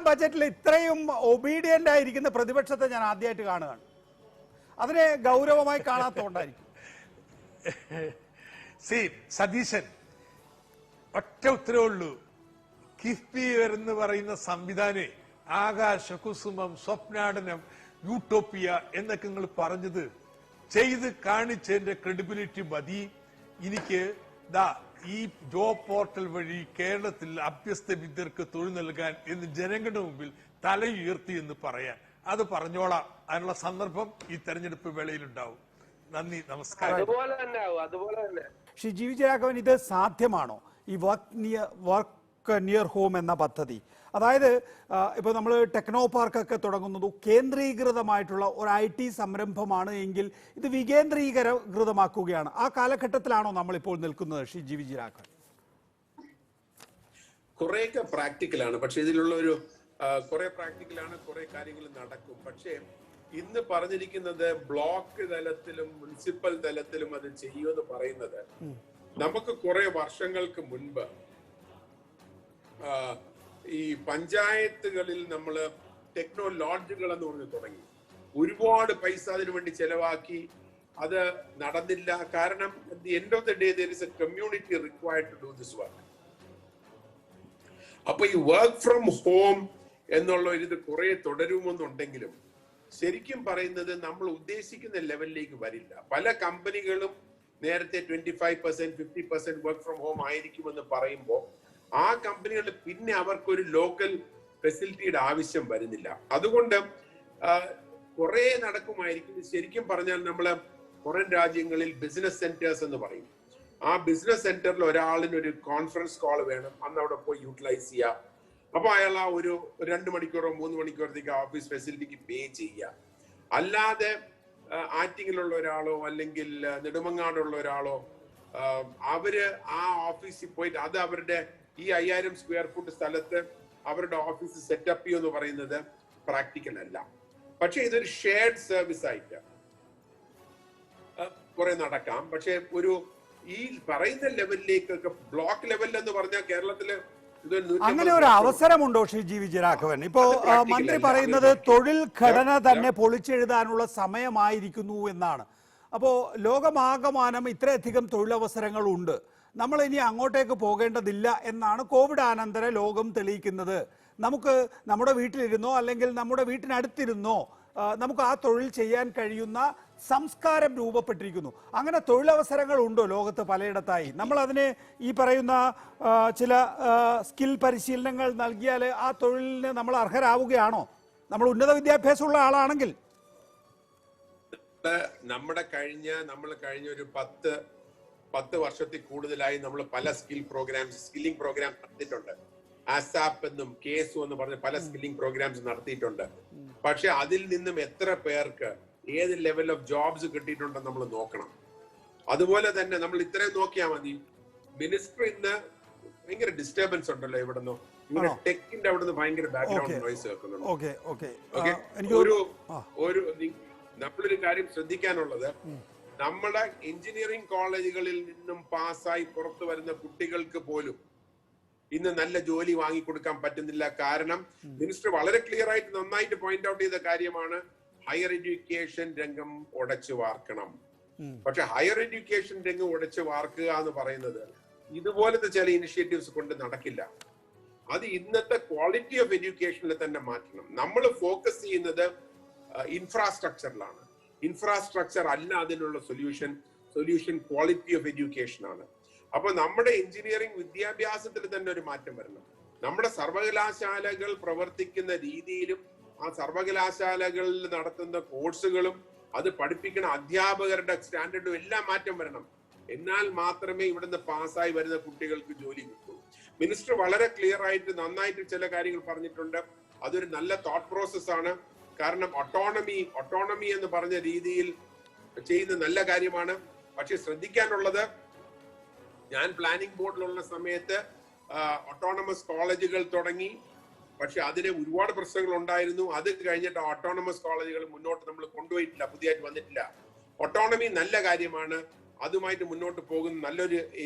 ബജറ്റിൽ ഇത്രയും ഒബീഡിയന്റ് ആയിരിക്കുന്ന പ്രതിപക്ഷത്തെ ഞാൻ ആദ്യമായിട്ട് കാണുകയാണ്. അതിനെ ഗൗരവമായി കാണാത്തതുകൊണ്ടായിരിക്കും. സതീശൻ ഒറ്റ ഉത്തരവുള്ളൂ. കിഫ്ബിയർ എന്ന് പറയുന്ന സംവിധാനം ആകാശകുസുമം, സ്വപ്നാടനം, യൂട്ടോപ്പിയ എന്നൊക്കെ നിങ്ങൾ പറഞ്ഞത് ചെയ്ത് കാണിച്ചതിന്റെ ക്രെഡിബിലിറ്റി മതി. എനിക്ക് ഈ ജോബ് പോർട്ടൽ വഴി കേരളത്തിൽ അഭ്യസ്ത വിദ്യർക്ക് തൊഴിൽ നൽകാൻ എന്ന് ജനങ്ങളുടെ മുമ്പിൽ തലയുയർത്തി എന്ന് പറയാൻ. അത് പറഞ്ഞോളാം. അതിനുള്ള സന്ദർഭം ഈ തെരഞ്ഞെടുപ്പ് വേളയിലുണ്ടാവും. നന്ദി, നമസ്കാരം. അതുപോലെ തന്നെ ശ്രീ ജി വിജയരാഘവൻ, ഇത് സാധ്യമാണോ ഈ വർക്ക് നിയർ ഹോം എന്ന പദ്ധതി? അതായത് ഇപ്പോൾ നമ്മൾ ടെക്നോ പാർക്കൊക്കെ തുടങ്ങുന്നത് കേന്ദ്രീകൃതമായിട്ടുള്ള ഒരു IT സംരംഭമാണ് എങ്കിൽ ഇത് വികേന്ദ്രീകൃതമാക്കുകയാണ്. ആ കാലഘട്ടത്തിലാണോ നമ്മളിപ്പോൾ നിൽക്കുന്നത് ശ്രീ ജി വിജയരാഘവൻ? കുറെയൊക്കെ പ്രാക്ടിക്കലാണ്. പക്ഷെ ഇതിലുള്ള ഒരു കുറെ പ്രാക്ടിക്കലാണ്, കുറെ കാര്യങ്ങൾ നടക്കും. പക്ഷേ ഇന്ന് പറഞ്ഞിരിക്കുന്നത് ബ്ലോക്ക് തലത്തിലും മുനിസിപ്പൽ തലത്തിലും അത് ചെയ്യുമെന്ന് പറയുന്നത് നമുക്ക് കുറെ വർഷങ്ങൾക്ക് മുൻപ് ഈ പഞ്ചായത്തുകളിൽ നമ്മൾ ടെക്നോ ലോഡ്ജുകൾ എന്ന് പറഞ്ഞ് തുടങ്ങി. ഒരുപാട് പൈസ അതിനു വേണ്ടി ചെലവാക്കി. അത് നടന്നില്ല. കാരണം the end of the day there is a community required to do this work. അപ്പൊ ഈ വർക്ക് ഫ്രം ഹോം എന്നുള്ള ഇത് കുറെ തുടരുമെന്നുണ്ടെങ്കിലും ശരിക്കും പറയുന്നത് നമ്മൾ ഉദ്ദേശിക്കുന്ന ലെവലിലേക്ക് വരില്ല. പല കമ്പനികളും നേരത്തെ 25%, 50% വർക്ക് ഫ്രം ഹോം ആയിരിക്കുമെന്ന് പറയുമ്പോൾ ആ കമ്പനികൾ പിന്നെ അവർക്കൊരു ലോക്കൽ ഫെസിലിറ്റിയുടെ ആവശ്യം വരുന്നില്ല. അതുകൊണ്ട് കുറെ നടക്കുമായിരിക്കും. ശരിക്കും പറഞ്ഞാൽ നമ്മള് പുറം രാജ്യങ്ങളിൽ ബിസിനസ് സെന്റേഴ്സ് എന്ന് പറയും. ആ ബിസിനസ് സെന്ററിൽ ഒരാളിന് ഒരു കോൺഫറൻസ് കോൾ വേണം, അന്ന് അവിടെ പോയി യൂട്ടിലൈസ് ചെയ്യുക. അപ്പൊ അയാൾ ആ ഒരു 2 മണിക്കൂറോ 3 മണിക്കൂറത്തേക്ക് ഓഫീസ് ഫെസിലിറ്റിക്ക് പേ ചെയ്യുക. അല്ലാതെ ആറ്റിങ്ങിലുള്ള ഒരാളോ അല്ലെങ്കിൽ നെടുമങ്ങാടുള്ള ഒരാളോ അവര് ആ ഓഫീസിൽ പോയിട്ട് അത് അവരുടെ ഈ 5000 സ്ക്വയർ ഫുട്ട് സ്ഥലത്ത് അവരുടെ ഓഫീസ് സെറ്റപ്പ് ചെയ്യുമെന്ന് പറയുന്നത് പ്രാക്ടിക്കൽ അല്ല. പക്ഷെ ഇതൊരു ഷെയർഡ് സർവീസ് ആയിട്ട് കുറെ നടക്കാം. പക്ഷെ ഒരു ഈ പറയുന്ന ലെവലിലേക്കൊക്കെ ബ്ലോക്ക് ലെവലിൽ എന്ന് പറഞ്ഞാൽ കേരളത്തില് അങ്ങനെ ഒരു അവസരമുണ്ടോ ശ്രീ ജി വിജയരാഘവൻ? ഇപ്പോ മന്ത്രി പറയുന്നത് തൊഴിൽ ഘടന തന്നെ പൊളിച്ചെഴുതാനുള്ള സമയമായിരിക്കുന്നു എന്നാണ്. അപ്പോൾ ലോകമാകമാനം ഇത്രയധികം തൊഴിലവസരങ്ങളുണ്ട്, നമ്മൾ ഇനി അങ്ങോട്ടേക്ക് പോകേണ്ടതില്ല എന്നാണ് കോവിഡ് അനന്തര ലോകം തെളിയിക്കുന്നത്. നമുക്ക് നമ്മുടെ വീട്ടിലിരുന്നോ അല്ലെങ്കിൽ നമ്മുടെ വീട്ടിനടുത്തിരുന്നോ നമുക്ക് ആ തൊഴിൽ ചെയ്യാൻ കഴിയുന്ന സംസ്കാരം രൂപപ്പെട്ടിരിക്കുന്നു. അങ്ങനെ തൊഴിലവസരങ്ങൾ ഉണ്ടോ ലോകത്ത് പലയിടത്തായി? നമ്മൾ അതിന് ഈ പറയുന്ന ചില സ്കിൽ പരിശീലനങ്ങൾ നൽകിയാൽ ആ തൊഴിലിന് നമ്മൾ അർഹരാവുകയാണോ? നമ്മൾ ഉന്നത വിദ്യാഭ്യാസമുള്ള ആളാണെങ്കിൽ നമ്മൾ കഴിഞ്ഞ ഒരു 10 വർഷത്തിൽ കൂടുതലായി നമ്മൾ പല സ്കില്ലിംഗ് പ്രോഗ്രാംസ് നടത്തിയിട്ടുണ്ട്. ആസാപ്പ് എന്നും കേസു എന്ന് പറഞ്ഞ പല സ്കില്ലിംഗ് പ്രോഗ്രാംസ് നടത്തിയിട്ടുണ്ട്. പക്ഷെ അതിൽ നിന്നും എത്ര പേർക്ക് ഏത് ലെവൽ ഓഫ് ജോബ്സ് കിട്ടിയിട്ടുണ്ടെന്ന് നമ്മൾ നോക്കണം. അതുപോലെ തന്നെ നമ്മൾ ഇത്രയും നോക്കിയാൽ മതി. മിനിസ്റ്റർ ഇന്ന് ഭയങ്കര ഡിസ്റ്റർബൻസ് ഉണ്ടല്ലോ ഇവിടുന്ന്, ഇവിടെ ടെക്കിന്റെ അവിടുന്ന് ഭയങ്കര ബാക്ക്ഗ്രൗണ്ട് നോയ്സ് കേൾക്കുന്നുണ്ട്. നമ്മളൊരു കാര്യം ശ്രദ്ധിക്കാനുള്ളത്, നമ്മുടെ എഞ്ചിനീയറിംഗ് കോളേജുകളിൽ നിന്നും പാസ്സായി പുറത്തു വരുന്ന കുട്ടികൾക്ക് പോലും ഇന്ന് നല്ല ജോലി വാങ്ങിക്കൊടുക്കാൻ പറ്റുന്നില്ല. കാരണം മിനിസ്റ്റർ വളരെ ക്ലിയർ ആയിട്ട് നന്നായിട്ട് പോയിന്റ് ഔട്ട് ചെയ്ത കാര്യമാണ്, ഹയർ എഡ്യൂക്കേഷൻ രംഗം ഉടച്ചു വാർക്കണം. പക്ഷെ ഹയർ എഡ്യൂക്കേഷൻ രംഗം ഉടച്ചു വാർക്കുക എന്ന് പറയുന്നത് ഇതുപോലത്തെ ചില ഇനിഷ്യേറ്റീവ്സ് കൊണ്ട് നടക്കില്ല. അത് ഇന്നത്തെ ക്വാളിറ്റി ഓഫ് എഡ്യൂക്കേഷനിൽ തന്നെ മാറ്റണം. നമ്മൾ ഫോക്കസ് ചെയ്യുന്നത് ഇൻഫ്രാസ്ട്രക്ചറിലാണ്. ഇൻഫ്രാസ്ട്രക്ചർ അല്ല അതിനുള്ള സൊല്യൂഷൻ ക്വാളിറ്റി ഓഫ് എഡ്യൂക്കേഷൻ ആണ്. അപ്പൊ നമ്മുടെ എഞ്ചിനീയറിംഗ് വിദ്യാഭ്യാസത്തിൽ തന്നെ ഒരു മാറ്റം വരണം. നമ്മുടെ സർവകലാശാലകൾ പ്രവർത്തിക്കുന്ന രീതിയിലും ആ സർവകലാശാലകളിൽ നടത്തുന്ന കോഴ്സുകളും അത് പഠിപ്പിക്കുന്ന അധ്യാപകരുടെ സ്റ്റാൻഡേർഡും എല്ലാം മാറ്റം വരണം. എന്നാൽ മാത്രമേ ഇവിടുന്ന് പാസ്സായി വരുന്ന കുട്ടികൾക്ക് ജോലി കിട്ടൂ. മിനിസ്റ്റർ വളരെ ക്ലിയർ ആയിട്ട് നന്നായിട്ട് ചില കാര്യങ്ങൾ പറഞ്ഞിട്ടുണ്ട്. അതൊരു നല്ല തോട്ട് പ്രോസസ് ആണ്. കാരണം ഒട്ടോണമി എന്ന് പറഞ്ഞ രീതിയിൽ ചെയ്യുന്ന നല്ല കാര്യമാണ്. പക്ഷെ ശ്രദ്ധിക്കാനുള്ളത്, ഞാൻ പ്ലാനിംഗ് ബോർഡിലുള്ള സമയത്ത് ഓട്ടോണമസ് കോളേജുകൾ തുടങ്ങി. പക്ഷെ അതിന് ഒരുപാട് പ്രശ്നങ്ങൾ ഉണ്ടായിരുന്നു. അത് കഴിഞ്ഞിട്ട് ഓട്ടോണമസ് കോളേജുകൾ മുന്നോട്ട് നമ്മൾ കൊണ്ടുപോയിട്ടില്ല, പുതിയതായിട്ട് വന്നിട്ടില്ല. ഓട്ടോണമി നല്ല കാര്യമാണ്, അതുമായിട്ട് മുന്നോട്ട് പോകുന്ന നല്ലൊരു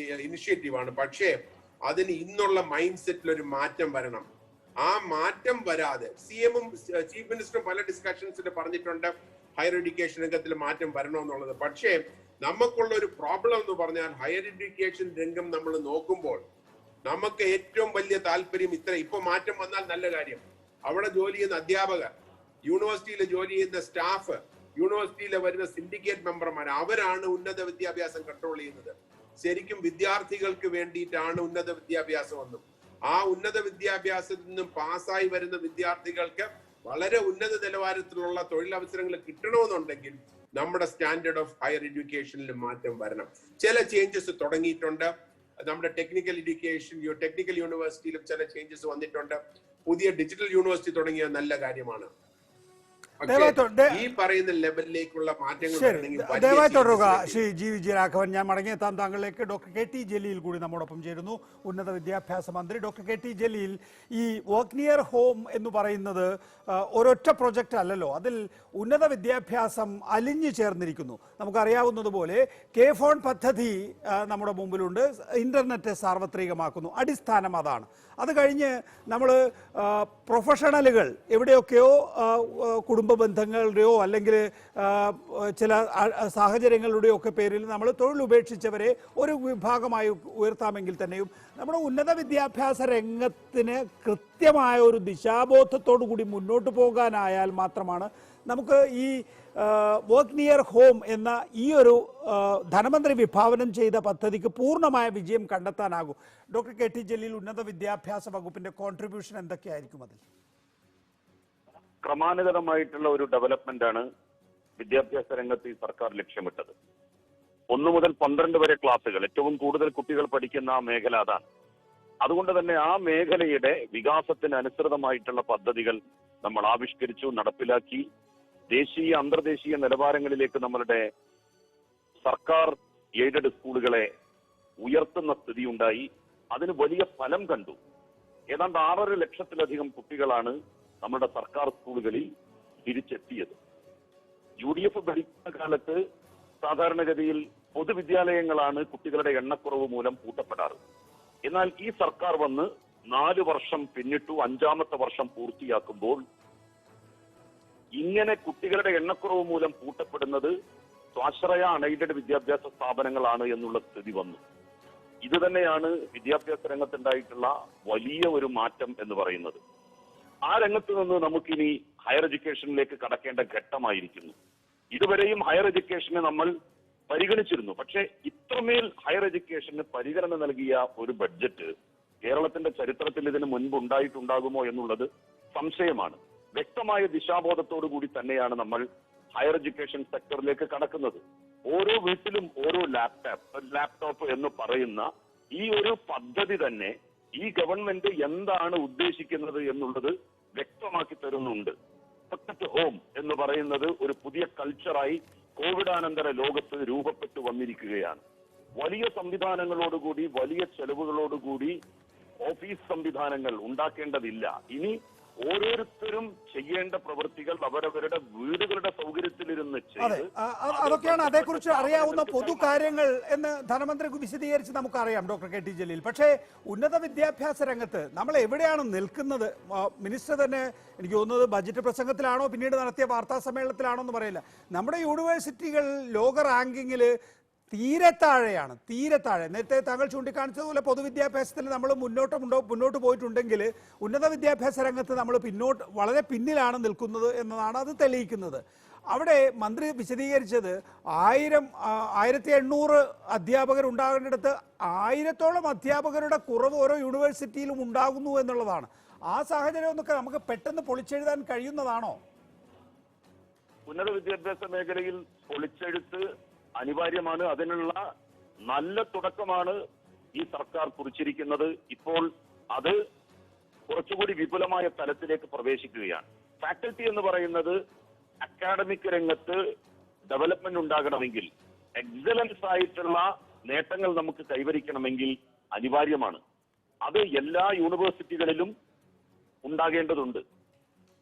ഇനിഷ്യേറ്റീവാണ്. പക്ഷേ അതിന് ഇന്നുള്ള മൈൻഡ് സെറ്റിൽ ഒരു മാറ്റം വരണം. ആ മാറ്റം വരാതെ CM-ഉം ചീഫ് മിനിസ്റ്ററും പല ഡിസ്കഷൻസിൽ പറഞ്ഞിട്ടുണ്ട് ഹയർ എഡ്യൂക്കേഷൻ രംഗത്തിൽ മാറ്റം വരണമെന്നുള്ളത്. പക്ഷേ നമുക്കുള്ള ഒരു പ്രോബ്ലം എന്ന് പറഞ്ഞാൽ, ഹയർ എഡ്യൂക്കേഷൻ രംഗം നമ്മൾ നോക്കുമ്പോൾ നമുക്ക് ഏറ്റവും വലിയ താല്പര്യം ഇപ്പൊ മാറ്റം വന്നാൽ നല്ല കാര്യം. അവിടെ ജോലി ചെയ്യുന്ന അധ്യാപകർ, യൂണിവേഴ്സിറ്റിയിൽ ജോലി ചെയ്യുന്ന സ്റ്റാഫ്, യൂണിവേഴ്സിറ്റിയിലെ വരുന്ന സിൻഡിക്കേറ്റ് മെമ്പർമാർ, അവരാണ് ഉന്നത വിദ്യാഭ്യാസം കൺട്രോൾ ചെയ്യുന്നത്. ശരിക്കും വിദ്യാർത്ഥികൾക്ക് വേണ്ടിയിട്ടാണ് ഉന്നത വിദ്യാഭ്യാസം എന്നും ആ ഉന്നത വിദ്യാഭ്യാസത്തിൽ നിന്നും പാസ്സായി വരുന്ന വിദ്യാർത്ഥികൾക്ക് വളരെ ഉന്നത നിലവാരത്തിലുള്ള തൊഴിലവസരങ്ങൾ കിട്ടണമെന്നുണ്ടെങ്കിൽ നമ്മുടെ സ്റ്റാൻഡേർഡ് ഓഫ് ഹയർ എഡ്യൂക്കേഷനിൽ മാറ്റം വരണം. ചില ചേഞ്ചസ് തുടങ്ങിയിട്ടുണ്ട്. നമ്മുടെ ടെക്നിക്കൽ യൂണിവേഴ്സിറ്റിയിലും ചില ചേഞ്ചസ് വന്നിട്ടുണ്ട്. പുതിയ ഡിജിറ്റൽ യൂണിവേഴ്സിറ്റി തുടങ്ങിയ നല്ല കാര്യമാണ്. ഈ പറയുന്ന ലെവലിലേക്കുള്ള മാറ്റങ്ങൾ ദയവായി തുടരുക ശ്രീ ജി വിജയരാഘവൻ. ഞാൻ മടങ്ങിയെത്താം താങ്കളിലേക്ക്. ഡോക്ടർ KT ജലീൽ കൂടി നമ്മോടൊപ്പം ചേരുന്നു, ഉന്നത വിദ്യാഭ്യാസ മന്ത്രി. ഡോക്ടർ KT ജലീൽ, ഈ വർക്ക് നിയർ ഹോം എന്ന് പറയുന്നത് ഒരൊറ്റ പ്രൊജക്റ്റ് അല്ലല്ലോ, അതിൽ ഉന്നത വിദ്യാഭ്യാസം അലിഞ്ഞു ചേർന്നിരിക്കുന്നു. നമുക്കറിയാവുന്നതുപോലെ K-Phone പദ്ധതി നമ്മുടെ മുമ്പിലുണ്ട്. ഇന്റർനെറ്റ് സാർവത്രികമാക്കുന്നു, അടിസ്ഥാനം അതാണ്. അത് കഴിഞ്ഞ് നമ്മൾ പ്രൊഫഷണലുകൾ എവിടെയൊക്കെയോ കുടുംബ ബന്ധങ്ങളുടെയോ അല്ലെങ്കിൽ ചില സാഹചര്യങ്ങളുടെയോ ഒക്കെ പേരിൽ നമ്മൾ തൊഴിൽ ഉപേക്ഷിച്ചവരെ ഒരു വിഭാഗമായി ഉയർത്താമെങ്കിൽ തന്നെയും നമ്മുടെ ഉന്നത വിദ്യാഭ്യാസ രംഗത്തിന് കൃത്യമായ ഒരു ദിശാബോധത്തോടു കൂടി മുന്നോട്ട് പോകാനായാൽ മാത്രമാണ് നമുക്ക് ഈ വർക്ക് നിയർ ഹോം എന്ന ഈ ഒരു ധനമന്ത്രി വിഭാവനം ചെയ്ത പദ്ധതിക്ക് പൂർണ്ണമായ വിജയം കണ്ടെത്താനാകും. ഡോക്ടർ KT ജലീൽ, ഉന്നത വിദ്യാഭ്യാസ വകുപ്പിന്റെ കോൺട്രിബ്യൂഷൻ എന്തൊക്കെയായിരിക്കും അതിൽ? ക്രമാനുഗതമായിട്ടുള്ള ഒരു ഡെവലപ്മെന്റ് ആണ് വിദ്യാഭ്യാസ രംഗത്ത് ഈ സർക്കാർ ലക്ഷ്യമിട്ടത്. 1 മുതൽ 12 വരെ ക്ലാസുകൾ, ഏറ്റവും കൂടുതൽ കുട്ടികൾ പഠിക്കുന്ന ആ മേഖല അതാണ്. അതുകൊണ്ട് തന്നെ ആ മേഖലയുടെ വികാസത്തിന് അനുസൃതമായിട്ടുള്ള പദ്ധതികൾ നമ്മൾ ആവിഷ്കരിച്ചു, നടപ്പിലാക്കി. ദേശീയ അന്തർദേശീയ നിലവാരങ്ങളിലേക്ക് നമ്മളുടെ സർക്കാർ എയ്ഡഡ് സ്കൂളുകളെ ഉയർത്തുന്ന സ്ഥിതിയുണ്ടായി. അതിന് വലിയ ഫലം കണ്ടു. ഏതാണ്ട് 6.5 ലക്ഷത്തിലധികം കുട്ടികളാണ് നമ്മുടെ സർക്കാർ സ്കൂളുകളിൽ തിരിച്ചെത്തിയത്. UDF ഭരിക്കുന്ന കാലത്ത് സാധാരണഗതിയിൽ പൊതുവിദ്യാലയങ്ങളാണ് കുട്ടികളുടെ എണ്ണക്കുറവ് മൂലം പൂട്ടപ്പെടാറ്. എന്നാൽ ഈ സർക്കാർ വന്ന് 4 വർഷം പിന്നിട്ടു, 5ാമത്തെ വർഷം പൂർത്തിയാക്കുമ്പോൾ ഇങ്ങനെ കുട്ടികളുടെ എണ്ണക്കുറവ് മൂലം പൂട്ടപ്പെടുന്നത് സ്വാശ്രയ അൺഎയ്ഡഡ് വിദ്യാഭ്യാസ സ്ഥാപനങ്ങളാണ് എന്നുള്ള സ്ഥിതി വന്നു. ഇത് തന്നെയാണ് വിദ്യാഭ്യാസ രംഗത്തുണ്ടായിട്ടുള്ള വലിയ ഒരു മാറ്റം എന്ന് പറയുന്നത്. ആ രംഗത്ത് നിന്ന് നമുക്കിനി ഹയർ എഡ്യൂക്കേഷനിലേക്ക് കടക്കേണ്ട ഘട്ടമായിരിക്കുന്നു. ഇതുവരെയും ഹയർ എഡ്യൂക്കേഷനെ നമ്മൾ പരിഗണിച്ചിരുന്നു. പക്ഷേ ഇത്രമേൽ ഹയർ എഡ്യൂക്കേഷന് പരിഗണന നൽകിയ ഒരു ബഡ്ജറ്റ് കേരളത്തിന്റെ ചരിത്രത്തിൽ ഇതിന് മുൻപ് ഉണ്ടായിട്ടുണ്ടാകുമോ എന്നുള്ളത് സംശയമാണ്. വ്യക്തമായ ദിശാബോധത്തോടു കൂടി തന്നെയാണ് നമ്മൾ ഹയർ എഡ്യൂക്കേഷൻ സെക്ടറിലേക്ക് കടക്കുന്നത്. ഓരോ വീട്ടിലും ഓരോ ലാപ്ടോപ്പ് എന്ന് പറയുന്ന ഈ ഒരു പദ്ധതി തന്നെ ഈ ഗവൺമെന്റ് എന്താണ് ഉദ്ദേശിക്കുന്നത് എന്നുള്ളത് വ്യക്തമാക്കി തരുന്നുണ്ട്. പ്രൊട്ടക്ട് ഹോം എന്ന് പറയുന്നത് ഒരു പുതിയ കൾച്ചറായി കോവിഡാനന്തര ലോകത്ത് രൂപപ്പെട്ടു വന്നിരിക്കുകയാണ്. വലിയ സംവിധാനങ്ങളോടുകൂടി, വലിയ ചെലവുകളോടുകൂടി ഓഫീസ് സംവിധാനങ്ങൾ ഉണ്ടാക്കേണ്ടതില്ല. ഇനി ഓരോരുത്തരും ചെയ്യേണ്ട പ്രവൃത്തികൾ അവരവരുടെ വീടുകളുടെ സൗകര്യത്തിലിരുന്ന് അതെ, അതൊക്കെയാണ് അതേക്കുറിച്ച് അറിയാവുന്ന പൊതു കാര്യങ്ങൾ എന്ന് ധനമന്ത്രി വിശദീകരിച്ച് നമുക്കറിയാം, ഡോക്ടർ കെ ടി ജലീൽ. പക്ഷേ ഉന്നത വിദ്യാഭ്യാസ രംഗത്ത് നമ്മൾ എവിടെയാണ് നിൽക്കുന്നത്? മിനിസ്റ്റർ തന്നെ എനിക്ക് തോന്നുന്നത് ബജറ്റ് പ്രസംഗത്തിലാണോ പിന്നീട് നടത്തിയ വാർത്താ സമ്മേളനത്തിലാണോ എന്ന് പറയില്ല, നമ്മുടെ യൂണിവേഴ്സിറ്റികൾ ലോക റാങ്കിങ്ങിൽ തീരെ താഴെയാണ്, തീരെ താഴെ. നേരത്തെ താങ്കൾ ചൂണ്ടിക്കാണിച്ചതുപോലെ പൊതുവിദ്യാഭ്യാസത്തിൽ നമ്മൾ മുന്നോട്ട് പോയിട്ടുണ്ടെങ്കിൽ ഉന്നത വിദ്യാഭ്യാസ രംഗത്ത് നമ്മൾ വളരെ പിന്നിലാണ് നിൽക്കുന്നത് എന്നതാണ് അത് തെളിയിക്കുന്നത്. അവിടെ മന്ത്രി വിശദീകരിച്ചത് 1800 അധ്യാപകർ ഉണ്ടാകേണ്ടിടത്ത് 1000-ഓളം അധ്യാപകരുടെ കുറവ് ഓരോ യൂണിവേഴ്സിറ്റിയിലും ഉണ്ടാകുന്നു എന്നുള്ളതാണ്. ആ സാഹചര്യം ഒന്നൊക്കെ നമുക്ക് പെട്ടെന്ന് പൊളിച്ചെഴുതാൻ കഴിയുന്നതാണോ? ഉന്നത വിദ്യാഭ്യാസ മേഖലയിൽ പൊളിച്ചെഴുത്ത് അനിവാര്യമാണ്. അതിനുള്ള നല്ല തുടക്കമാണ് ഈ സർക്കാർ കുറിച്ചിരിക്കുന്നത്. ഇപ്പോൾ അത് കുറച്ചുകൂടി വിപുലമായ തലത്തിലേക്ക് പ്രവേശിക്കുകയാണ്. ഫാക്കൽറ്റി എന്ന് പറയുന്നത് അക്കാഡമിക് രംഗത്ത് ഡെവലപ്മെന്റ് ഉണ്ടാകണമെങ്കിൽ, എക്സലൻസ് ആയിട്ടുള്ള നേട്ടങ്ങൾ നമുക്ക് കൈവരിക്കണമെങ്കിൽ അനിവാര്യമാണ്. അത് എല്ലാ യൂണിവേഴ്സിറ്റികളിലും ഉണ്ടാകേണ്ടതുണ്ട്.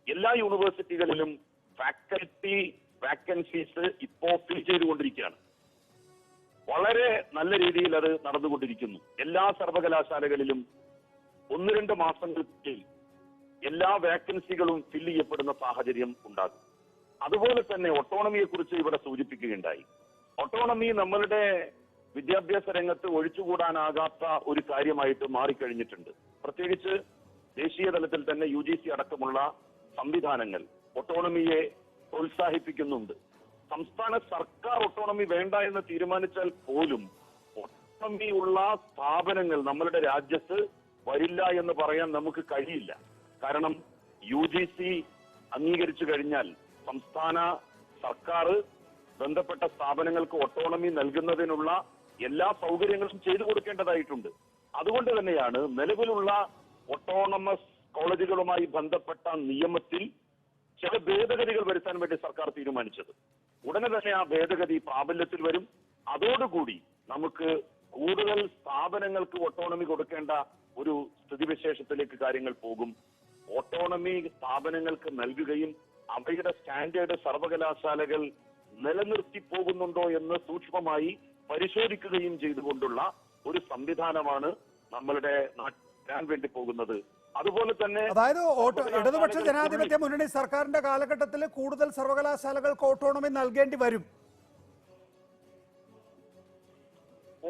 എല്ലാ യൂണിവേഴ്സിറ്റികളിലും ഫാക്കൽറ്റി വാക്കൻസീസ് ഇപ്പോ ഫിൽ ചെയ്തുകൊണ്ടിരിക്കുകയാണ്. വളരെ നല്ല രീതിയിൽ അത് നടന്നുകൊണ്ടിരിക്കുന്നു. എല്ലാ സർവകലാശാലകളിലും 1-2 മാസങ്ങൾക്ക് എല്ലാ വാക്കൻസികളും ഫിൽ ചെയ്യപ്പെടുന്ന സാഹചര്യം ഉണ്ടാകും. അതുപോലെ തന്നെ ഓട്ടോണമിയെ കുറിച്ച് ഇവിടെ സൂചിപ്പിക്കുകയുണ്ടായി. ഓട്ടോണമി നമ്മളുടെ വിദ്യാഭ്യാസ രംഗത്ത് ഒഴിച്ചുകൂടാനാകാത്ത ഒരു കാര്യമായിട്ട് മാറിക്കഴിഞ്ഞിട്ടുണ്ട്. പ്രത്യേകിച്ച് ദേശീയ തലത്തിൽ തന്നെ UGC അടക്കമുള്ള സംവിധാനങ്ങൾ ഓട്ടോണമിയെ പ്രോത്സാഹിപ്പിക്കുന്നുണ്ട്. സംസ്ഥാന സർക്കാർ ഓട്ടോണമി വേണ്ട എന്ന് തീരുമാനിച്ചാൽ പോലും ഓട്ടോണമി ഉള്ള സ്ഥാപനങ്ങൾ നമ്മളുടെ രാജ്യത്ത് വരില്ല എന്ന് പറയാൻ നമുക്ക് കഴിയില്ല. കാരണം UGC അംഗീകരിച്ചു കഴിഞ്ഞാൽ സംസ്ഥാന സർക്കാർ ബന്ധപ്പെട്ട സ്ഥാപനങ്ങൾക്ക് ഓട്ടോണമി നൽകുന്നതിനുള്ള എല്ലാ സൗകര്യങ്ങളും ചെയ്തു കൊടുക്കേണ്ടതായിട്ടുണ്ട്. അതുകൊണ്ട് തന്നെയാണ് നിലവിലുള്ള ഓട്ടോണമസ് കോളേജുകളുമായി ബന്ധപ്പെട്ട നിയമത്തിൽ ചില ഭേദഗതികൾ വരുത്താൻ വേണ്ടി സർക്കാർ തീരുമാനിച്ചത്. ഉടനെ തന്നെ ആ ഭേദഗതി പ്രാബല്യത്തിൽ വരും. അതോടുകൂടി നമുക്ക് കൂടുതൽ സ്ഥാപനങ്ങൾക്ക് ഓട്ടോണമി കൊടുക്കേണ്ട ഒരു സ്ഥിതിവിശേഷത്തിലേക്ക് കാര്യങ്ങൾ പോകും. ഓട്ടോണമി സ്ഥാപനങ്ങൾക്ക് നൽകുകയും അവയുടെ സ്റ്റാൻഡേർഡ് സർവകലാശാലകൾ നിലനിർത്തി പോകുന്നുണ്ടോ എന്ന് സൂക്ഷ്മമായി പരിശോധിക്കുകയും ചെയ്തുകൊണ്ടുള്ള ഒരു സംവിധാനമാണ് നമ്മളുടെ നാട്ടിൽ വരാൻ വേണ്ടി പോകുന്നത്. അതുപോലെ തന്നെ അതായത് ഇടതുപക്ഷ ജനാധിപത്യ മുന്നണി സർക്കാരിന്റെ കാലഘട്ടത്തിൽ കൂടുതൽ സർവകലാശാലകൾക്ക് ഓട്ടോണമി നൽകേണ്ടി വരും.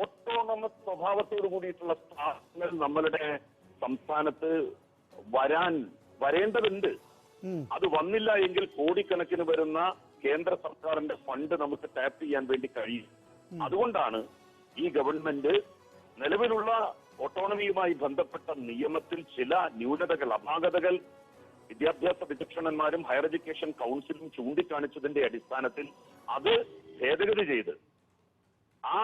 ഓട്ടോണമസ് സ്വഭാവത്തോടു കൂടിയിട്ടുള്ള സ്ഥാപനങ്ങൾ നമ്മളുടെ സംസ്ഥാനത്ത് വരേണ്ടതുണ്ട്. അത് വന്നില്ല എങ്കിൽ കോടിക്കണക്കിന് വരുന്ന കേന്ദ്ര സർക്കാരിന്റെ ഫണ്ട് നമുക്ക് ടാപ്പ് ചെയ്യാൻ വേണ്ടി കഴിയും. അതുകൊണ്ടാണ് ഈ ഗവൺമെന്റ് നിലവിലുള്ള ഓട്ടോണമിയുമായി ബന്ധപ്പെട്ട നിയമത്തിൽ ചില ന്യൂനതകൾ, അപാകതകൾ വിദ്യാഭ്യാസ വിചക്ഷണന്മാരും ഹയർ എഡ്യൂക്കേഷൻ കൗൺസിലും ചൂണ്ടിക്കാണിച്ചതിന്റെ അടിസ്ഥാനത്തിൽ അത് ഭേദഗതി ചെയ്ത് ആ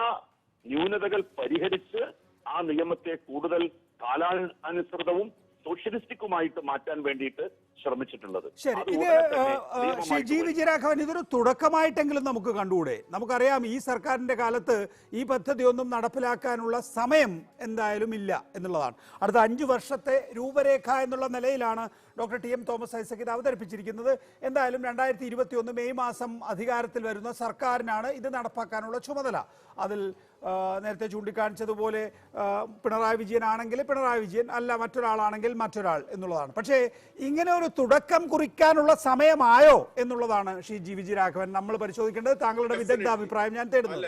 ന്യൂനതകൾ പരിഹരിച്ച് ആ നിയമത്തെ കൂടുതൽ കാലാനുസൃതവും സോഷ്യലിസ്റ്റിക്കുമായിട്ട് മാറ്റാൻ വേണ്ടിയിട്ട് ശ്രമിച്ചിട്ടുള്ളത്. ശരി, ഇത് ജി വിജയരാഘവൻ, ഇതൊരു തുടക്കമായിട്ടെങ്കിലും നമുക്ക് കണ്ടുകൂടെ? നമുക്കറിയാം ഈ സർക്കാരിന്റെ കാലത്ത് ഈ പദ്ധതി ഒന്നും നടപ്പിലാക്കാനുള്ള സമയം എന്തായാലും ഇല്ല എന്നുള്ളതാണ്. അടുത്ത 5 വർഷത്തെ രൂപരേഖ എന്നുള്ള നിലയിലാണ് doctor T M Thomas Isaac ഇത് അവതരിപ്പിച്ചിരിക്കുന്നത്. എന്തായാലും 2021 മെയ് മാസം അധികാരത്തിൽ വരുന്ന സർക്കാരിനാണ് ഇത് നടപ്പാക്കാനുള്ള ചുമതല. അതിൽ നേരത്തെ ചൂണ്ടിക്കാണിച്ചതുപോലെ പിണറായി വിജയൻ ആണെങ്കിൽ പിണറായി വിജയൻ, അല്ല മറ്റൊരാളാണെങ്കിൽ മറ്റൊരാൾ എന്നുള്ളതാണ്. പക്ഷേ ഇങ്ങനെ ഒരു തുടക്കം കുറിക്കാനുള്ള സമയമായോ എന്നുള്ളതാണ് ശ്രീ ജി വിജയരാഘവൻ നമ്മൾ പരിശോധിക്കേണ്ടത്. താങ്കളുടെ വിദഗ്ധ അഭിപ്രായം ഞാൻ തേടുന്നു.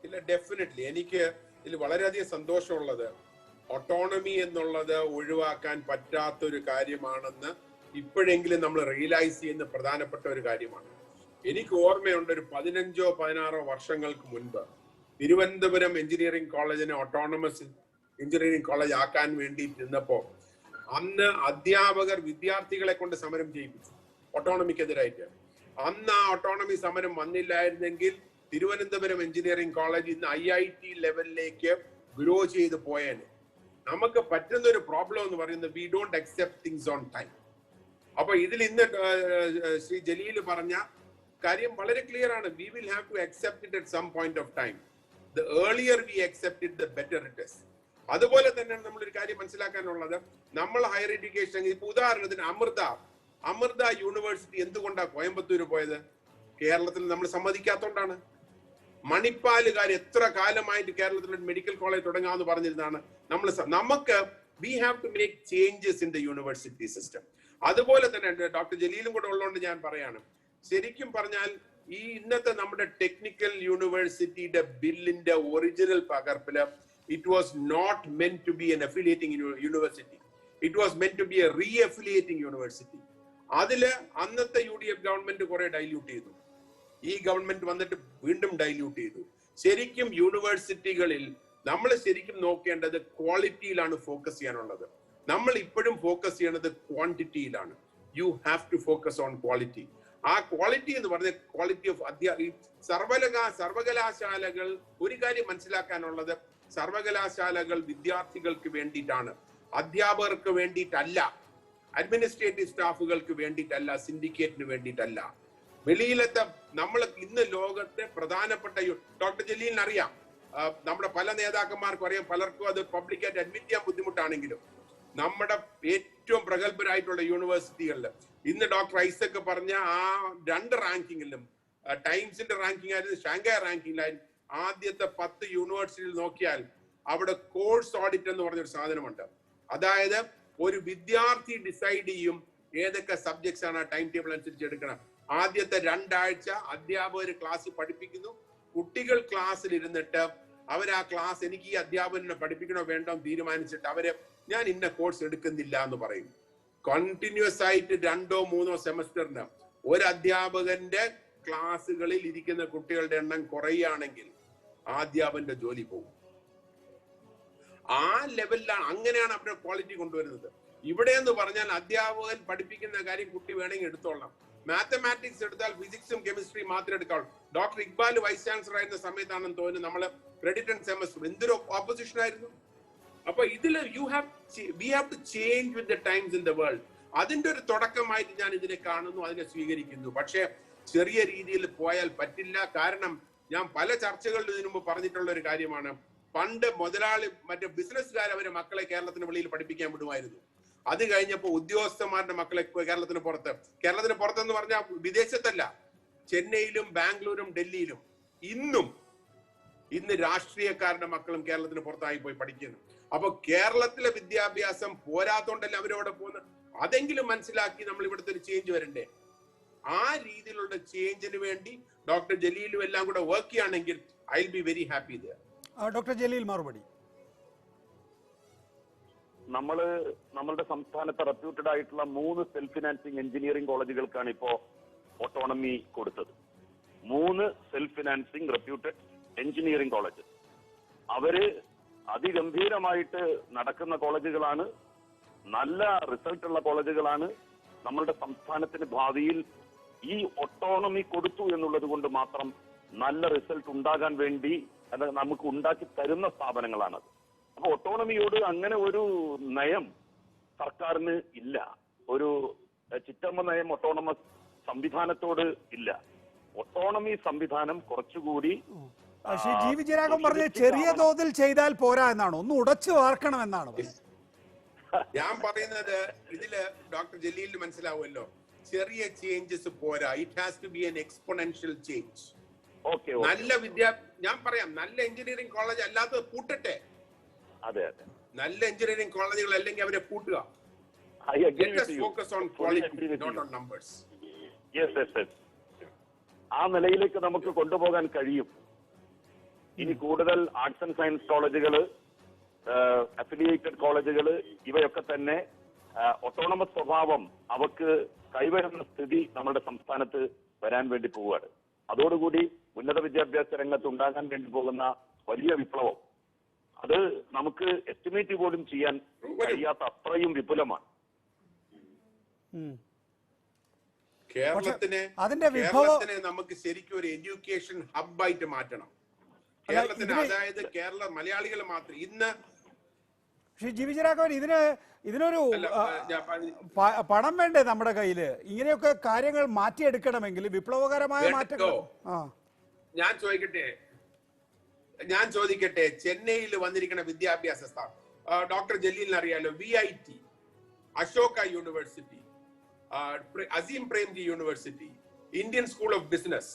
ഇല്ല, ഡെഫിനറ്റ്ലി എനിക്ക് ഇതിൽ വളരെയധികം സന്തോഷമുള്ളത് ഓട്ടോണമി എന്നുള്ളത് ഒഴിവാക്കാൻ പറ്റാത്തൊരു കാര്യമാണെന്ന് ഇപ്പോഴെങ്കിലും നമ്മൾ റിയലൈസ് ചെയ്യുന്ന പ്രധാനപ്പെട്ട ഒരു കാര്യമാണ്. എനിക്ക് ഓർമ്മയുണ്ട്, ഒരു 15-16 വർഷങ്ങൾക്ക് മുൻപ് തിരുവനന്തപുരം എഞ്ചിനീയറിംഗ് കോളേജിനെ ഓട്ടോണമസ് എഞ്ചിനീയറിംഗ് കോളേജ് ആക്കാൻ വേണ്ടിയിരുന്നപ്പോ അന്ന് അധ്യാപകർ വിദ്യാർത്ഥികളെ കൊണ്ട് സമരം ചെയ്യിപ്പിച്ചു ഓട്ടോണമിക്കെതിരായിട്ട്. അന്ന് ആ ഓട്ടോണമി സമരം വന്നില്ലായിരുന്നെങ്കിൽ തിരുവനന്തപുരം എഞ്ചിനീയറിംഗ് കോളേജ് ഇന്ന് IIT ലെവലിലേക്ക് ഗ്രോ ചെയ്ത് പോയേനെ. നമുക്ക് പറ്റുന്ന ഒരു പ്രോബ്ലം എന്ന് പറയുന്നത് we don't accept things on time. അപ്പൊ ഇതിൽ ഇന്ന് ശ്രീ ജലീൽ പറഞ്ഞ കാര്യം വളരെ ക്ലിയർ ആണ്. We will have to accept it at some point of time. The earlier we accept it the better it is. അതുപോലെ തന്നെയാണ് നമ്മളൊരു കാര്യം മനസ്സിലാക്കാനുള്ളത്. നമ്മൾ ഹയർ എഡ്യൂക്കേഷൻ, ഇപ്പൊ ഉദാഹരണത്തിന് അമൃത യൂണിവേഴ്സിറ്റി എന്തുകൊണ്ടാണ് കോയമ്പത്തൂർ പോയത്? കേരളത്തിൽ നമ്മൾ സമ്മതിക്കാത്തോണ്ടാണ്. മണിപ്പാലുകാർ എത്ര കാലമായിട്ട് കേരളത്തിൽ ഒരു മെഡിക്കൽ കോളേജ് തുടങ്ങാമെന്ന് പറഞ്ഞിരുന്നാണ്. നമുക്ക് we have to make changes in the university system. അതുപോലെ തന്നെ ഡോക്ടർ ജലീലും കൂടെ ഉള്ളതുകൊണ്ട് ഞാൻ പറയാണ്, ശരിക്കും പറഞ്ഞാൽ ഈ ഇന്നത്തെ നമ്മുടെ ടെക്നിക്കൽ യൂണിവേഴ്സിറ്റിയുടെ ബില്ലിന്റെ ഒറിജിനൽ പകർപ്പില് it was not meant to be an affiliating university, it was meant to be a re affiliating university. അതില് അന്നത്തെ UDF ഗവൺമെന്റ് കുറെ ഡൈല്യൂട്ട് ചെയ്തു. ഈ ഗവൺമെന്റ് വന്നിട്ട് വീണ്ടും ഡൈല്യൂട്ട് ചെയ്തു. ശരിക്കും യൂണിവേഴ്സിറ്റികളിൽ നമ്മൾ ശരിക്കും നോക്കേണ്ടത് ക്വാളിറ്റിയിലാണ് ഫോക്കസ് ചെയ്യാനുള്ളത്. നമ്മൾ ഇപ്പോഴും ഫോക്കസ് ചെയ്യേണ്ടത് ക്വാണ്ടിറ്റിയിലാണ്. You have to focus on quality. ആ ക്വാളിറ്റി എന്ന് പറഞ്ഞ ക്വാളിറ്റി ഓഫ് സർവകലാശാലകൾ, ഒരു കാര്യം മനസ്സിലാക്കാനുള്ളത്, സർവകലാശാലകൾ വിദ്യാർത്ഥികൾക്ക് വേണ്ടിയിട്ടാണ്, അധ്യാപകർക്ക് വേണ്ടിയിട്ടല്ല, അഡ്മിനിസ്ട്രേറ്റീവ് സ്റ്റാഫുകൾക്ക് വേണ്ടിയിട്ടല്ല, സിൻഡിക്കേറ്റിന് വേണ്ടിയിട്ടല്ല. വെളിയിലത്തെ നമ്മൾ ഇന്ന് ലോകത്തെ പ്രധാനപ്പെട്ട ഡോക്ടർ ജലീലിന് അറിയാം, നമ്മുടെ പല നേതാക്കന്മാർക്കും അറിയാം, പലർക്കും അത് പബ്ലിക്കായിട്ട് അഡ്മിറ്റ് ചെയ്യാൻ ബുദ്ധിമുട്ടാണെങ്കിലും നമ്മുടെ ഏറ്റവും പ്രഗത്ഭരായിട്ടുള്ള യൂണിവേഴ്സിറ്റികളിൽ ഇന്ന് ഡോക്ടർ ഐസക് പറഞ്ഞ ആ 2 റാങ്കിങ്ങിലും, ടൈംസിന്റെ റാങ്കിങ് ആയിരുന്നു, ഷാങ്ഹായ് റാങ്കിങ്ങിലായിരുന്നു, ആദ്യത്തെ 10 യൂണിവേഴ്സിറ്റിയിൽ നോക്കിയാൽ അവിടെ കോഴ്സ് ഓഡിറ്റ് എന്ന് പറഞ്ഞൊരു സാധനമുണ്ട്. അതായത് ഒരു വിദ്യാർത്ഥി ഡിസൈഡ് ചെയ്യും ഏതൊക്കെ സബ്ജക്ട്സ് ആണ് ടൈം ടേബിൾ അനുസരിച്ച് എടുക്കണം. ആദ്യത്തെ 2 ആഴ്ച അധ്യാപകർ ക്ലാസ് പഠിപ്പിക്കുന്നു. കുട്ടികൾ ക്ലാസ്സിൽ ഇരുന്നിട്ട് അവർ ആ ക്ലാസ്, എനിക്ക് ഈ അധ്യാപകനെ പഠിപ്പിക്കണോ വേണ്ടോ തീരുമാനിച്ചിട്ട് അവര് ഞാൻ ഇന്ന കോഴ്സ് എടുക്കുന്നില്ല എന്ന് പറയും. കണ്ടിന്യൂസ് ആയിട്ട് 2-3 സെമസ്റ്ററിന് ഒരു അധ്യാപകന്റെ ക്ലാസ്സുകളിൽ ഇരിക്കുന്ന കുട്ടികളുടെ എണ്ണം കുറയുകയാണെങ്കിൽ ആ അധ്യാപകന്റെ ജോലി പോകും. ആ ലെവലിലാണ്, അങ്ങനെയാണ് അവരുടെ ക്വാളിറ്റി കൊണ്ടുവരുന്നത്. ഇവിടെ എന്ന് പറഞ്ഞാൽ അധ്യാപകൻ പഠിപ്പിക്കുന്ന കാര്യം കുട്ടി വേണമെങ്കിൽ എടുത്തോളാം. മാത്തമാറ്റിക്സ് എടുത്താൽ ഫിസിക്സും കെമിസ്ട്രിയും മാത്രമേ എടുക്കാവുള്ളൂ. ഡോക്ടർ ഇക്ബാൽ വൈസ് ചാൻസലർ ആയിരുന്ന സമയത്താണെന്ന് തോന്നുന്നു നമ്മള് ക്രെഡിറ്റ് ആൻഡ് സെമസ്റ്റർ എന്തൊരു ഓപ്പോസിഷൻ ആയിരുന്നു. അപ്പൊ ഇതില് we have to change with the times in the world. അതിന്റെ ഒരു തുടക്കമായിട്ട് ഞാൻ ഇതിനെ കാണുന്നു, അതിനെ സ്വീകരിക്കുന്നു. പക്ഷെ ചെറിയ രീതിയിൽ പോയാൽ പറ്റില്ല. കാരണം ഞാൻ പല ചർച്ചകളിലും ഇതിനു മുമ്പ് പറഞ്ഞിട്ടുള്ള ഒരു കാര്യമാണ്, പണ്ട് മുതലാളി മറ്റേ ബിസിനസ്സുകാർ അവരെ മക്കളെ കേരളത്തിന് വെളിയിൽ പഠിപ്പിക്കാൻ വിടുമായിരുന്നു. അത് കഴിഞ്ഞപ്പോ ഉദ്യോഗസ്ഥന്മാരുടെ മക്കളെ കേരളത്തിന് പുറത്തെന്ന് പറഞ്ഞാൽ വിദേശത്തല്ല, ചെന്നൈയിലും ബാംഗ്ലൂരും ഡൽഹിയിലും ഇന്ന് രാഷ്ട്രീയക്കാരുടെ മക്കളും കേരളത്തിന് പുറത്തായി പോയി പഠിക്കുന്നു. അപ്പൊ കേരളത്തിലെ വിദ്യാഭ്യാസം പോരാത്തോണ്ടല്ല അവരവിടെ പോകുന്നത്. അതെങ്കിലും മനസ്സിലാക്കി നമ്മൾ ഇവിടുത്തെ ഒരു ചേഞ്ച് വരണ്ടേ? ആ രീതിയിലുള്ള ചേഞ്ചിന് വേണ്ടി ഡോക്ടർ ജലീലും എല്ലാം കൂടെ വർക്ക് ചെയ്യുകയാണെങ്കിൽ I will be very happy. Doctor Jaleel മറുപടി. നമ്മളുടെ സംസ്ഥാനത്ത് റെപ്യൂട്ടഡ് ആയിട്ടുള്ള 3 സെൽഫ് ഫിനാൻസിങ് എഞ്ചിനീയറിംഗ് കോളേജുകൾക്കാണ് ഇപ്പോ ഓട്ടോണമി കൊടുത്തത്. 3 self financing reputed engineering college. അവര് അതിഗംഭീരമായിട്ട് നടക്കുന്ന കോളേജുകളാണ്, നല്ല റിസൾട്ട് ഉള്ള കോളേജുകളാണ്. നമ്മളുടെ സംസ്ഥാനത്തിന് ഭാവിയിൽ ഈ ഓട്ടോണമി കൊടുത്തു എന്നുള്ളത് കൊണ്ട് മാത്രം നല്ല റിസൾട്ട് ഉണ്ടാകാൻ വേണ്ടി അത് നമുക്ക് ഉണ്ടാക്കി തരുന്ന സ്ഥാപനങ്ങളാണത്. അപ്പൊ ഓട്ടോണമിയോട് അങ്ങനെ ഒരു നയം സർക്കാരിന് ഇല്ല. ഒരു ചിറ്റമ്മ നയം ഓട്ടോണമസ് സംവിധാനത്തോട് ഇല്ല. ഓട്ടോണമി സംവിധാനം കുറച്ചുകൂടി ശ്രീ ജി വിജയരാഘവൻ പറഞ്ഞ ചെറിയ തോതിൽ ചെയ്താൽ പോരാ എന്നാണ്, ഒന്ന് ഉടച്ചു വാർക്കണം എന്നാണ്. ഞാൻ പറയുന്നത് ഇതില് ഡോക്ടർ ജലീലിന് മനസ്സിലാവുമല്ലോ, ചെറിയ ചേഞ്ചസ് പോരാ. It has to be an exponential change. നല്ല ഞാൻ പറയാം, നല്ല എഞ്ചിനീയറിംഗ് കോളേജ് അല്ലാത്തത് പൂട്ടട്ടെ. അതെ അതെ, നല്ല എഞ്ചിനീയറിംഗ് കോളേജുകൾ അല്ലെങ്കിൽ അവരെ പൂട്ടുക. Focus on quality, not on numbers. ആ നിലയിലേക്ക് നമുക്ക് കൊണ്ടുപോകാൻ കഴിയും. ഇനി കൂടുതൽ ആർട്സ് ആൻഡ് സയൻസ് കോളേജുകള്, അഫിലിയേറ്റഡ് കോളേജുകള്, ഇവയൊക്കെ തന്നെ ഓട്ടോണമസ് സ്വഭാവം അവർക്ക് കൈവരുന്ന സ്ഥിതി നമ്മുടെ സംസ്ഥാനത്ത് വരാൻ വേണ്ടി പോവുകയാണ്. അതോടുകൂടി ഉന്നത വിദ്യാഭ്യാസ രംഗത്ത് ഉണ്ടാകാൻ വേണ്ടി പോകുന്ന വലിയ വിപ്ലവം അത് നമുക്ക് എസ്റ്റിമേറ്റ് പോലും ചെയ്യാൻ കഴിയാത്ത അത്രയും വിപുലമാണ്. കേരളത്തിനെ നമുക്ക് ശരിക്കും ഒരു എഡ്യൂക്കേഷൻ ഹബ്ബായിട്ട് മാറ്റണം. കേരളത്തിന്, അതായത് കേരള മലയാളികൾ മാത്രം ഇന്ന് ജീവിതരാഘവൻ ഇതിനൊരു പണം വേണ്ടേ നമ്മുടെ കയ്യില്? ഇങ്ങനെയൊക്കെ കാര്യങ്ങൾ മാറ്റിയെടുക്കണമെങ്കിൽ വിപ്ലവകരമായ മാറ്റങ്ങൾ. ഞാൻ ചോദിക്കട്ടെ, ചെന്നൈയിൽ വന്നിരിക്കുന്ന വിദ്യാഭ്യാസ സ്ഥാപനം ഡോക്ടർ ജലീലിന് അറിയാലോ, VIT, Ashoka University, Azim Premji University, Indian School of Business,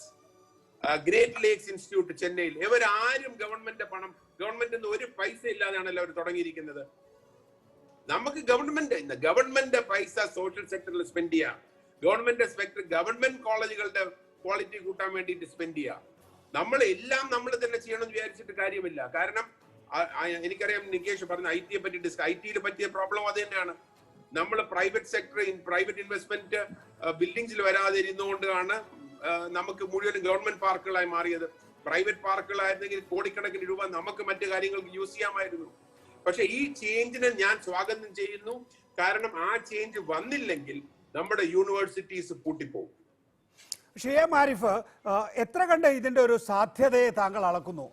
Great Lakes Institute ചെന്നൈയിൽ, ഇവരാരും ഗവൺമെന്റിന് ഒരു പൈസ ഇല്ലാതെയാണല്ലോ അവർ തുടങ്ങിയിരിക്കുന്നത്. നമുക്ക് ഗവൺമെന്റ് പൈസ സോഷ്യൽ സെക്ടറിൽ സ്പെൻഡ് ചെയ്യാം. ഗവൺമെന്റ് കോളേജുകളുടെ ക്വാളിറ്റി കൂട്ടാൻ വേണ്ടിയിട്ട് സ്പെൻഡ് ചെയ്യാം. നമ്മൾ തന്നെ ചെയ്യണമെന്ന് വിചാരിച്ചിട്ട് കാര്യമില്ല. കാരണം എനിക്കറിയാം, നികേഷ് പറഞ്ഞ ഐടിയെ പറ്റി ഐടിയിൽ പറ്റിയ പ്രോബ്ലം അത് തന്നെയാണ്. നമ്മൾ പ്രൈവറ്റ് ഇൻവെസ്റ്റ്മെന്റ് ബിൽഡിംഗ്സിൽ വരാതെ ഇരുന്നുകൊണ്ടാണ് നമുക്ക് മുഴുവൻ ഗവൺമെന്റ് പാർക്കുകളായി മാറിയത്. പ്രൈവറ്റ് പാർക്കുകളായിരുന്നെങ്കിൽ കോടിക്കണക്കിന് രൂപ നമുക്ക് മറ്റു കാര്യങ്ങൾക്ക് യൂസ് ചെയ്യാമായിരുന്നു. പക്ഷെ ഈ ചേഞ്ചിനെ ഞാൻ സ്വാഗതം ചെയ്യുന്നു. കാരണം ആ ചേഞ്ച് വന്നില്ലെങ്കിൽ നമ്മുടെ യൂണിവേഴ്സിറ്റീസ് പൂട്ടിപ്പോകും. ഷിയാം ആരിഫ്, എത്ര കണ്ട് ഇതിന്റെ ഒരു സാധ്യതയെ താങ്കൾ അളക്കുന്നു?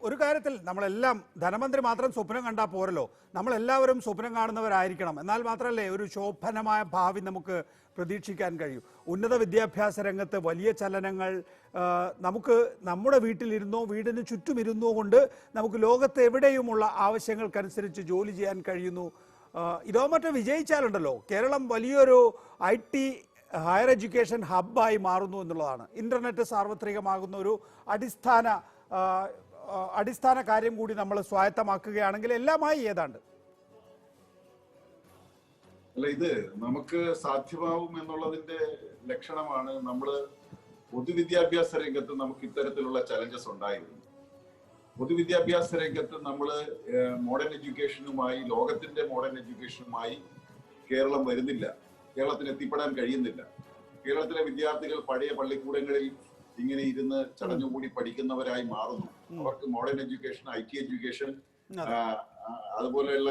ഒരു കാര്യത്തിൽ നമ്മളെല്ലാം, ധനമന്ത്രി മാത്രം സ്വപ്നം കണ്ടാൽ പോരല്ലോ, നമ്മളെല്ലാവരും സ്വപ്നം കാണുന്നവരായിരിക്കണം. എന്നാൽ മാത്രമല്ലേ ഒരു ശോഭനമായ ഭാവി നമുക്ക് പ്രതീക്ഷിക്കാൻ കഴിയൂ. ഉന്നത വിദ്യാഭ്യാസ രംഗത്ത് വലിയ ചലനങ്ങൾ നമുക്ക് നമ്മുടെ വീട്ടിലിരുന്നോ വീടിന് ചുറ്റുമിരുന്നോ കൊണ്ട് നമുക്ക് ലോകത്ത് എവിടെയുമുള്ള ആവശ്യങ്ങൾക്കനുസരിച്ച് ജോലി ചെയ്യാൻ കഴിയുന്നു. ഇതോ മറ്റോ വിജയിച്ചാലുണ്ടല്ലോ കേരളം വലിയൊരു IT ഹയർ എഡ്യൂക്കേഷൻ ഹബ്ബായി മാറുന്നു എന്നുള്ളതാണ്. ഇന്റർനെറ്റ് സാർവത്രികമാകുന്ന ഒരു അടിസ്ഥാന കാര്യം കൂടി നമ്മൾ സ്വായത്തമാക്കുകയാണെങ്കിൽ എല്ലാമായി ഏതാണ്ട്. അല്ല, ഇത് നമുക്ക് സാധ്യമാവും എന്നുള്ളതിന്റെ ലക്ഷണമാണ്. നമ്മള് പൊതുവിദ്യാഭ്യാസ രംഗത്ത് നമുക്ക് ഇത്തരത്തിലുള്ള ചലഞ്ചസ് ഉണ്ടായിരുന്നു. പൊതുവിദ്യാഭ്യാസ രംഗത്ത് നമ്മൾ മോഡേൺ എഡ്യൂക്കേഷനുമായി, ലോകത്തിന്റെ മോഡേൺ എഡ്യൂക്കേഷനുമായി കേരളം വരുന്നില്ല. കേരളത്തിന് എത്തിപ്പെടാൻ കഴിയുന്നില്ല. കേരളത്തിലെ വിദ്യാർത്ഥികൾ പഴയ പള്ളിക്കൂടങ്ങളിൽ ഇങ്ങനെ ഇരുന്ന് ചടഞ്ഞുകൂടി പഠിക്കുന്നവരായി മാറുന്നു. അവർക്ക് മോഡേൺ എഡ്യൂക്കേഷൻ, IT എഡ്യൂക്കേഷൻ, അതുപോലെയുള്ള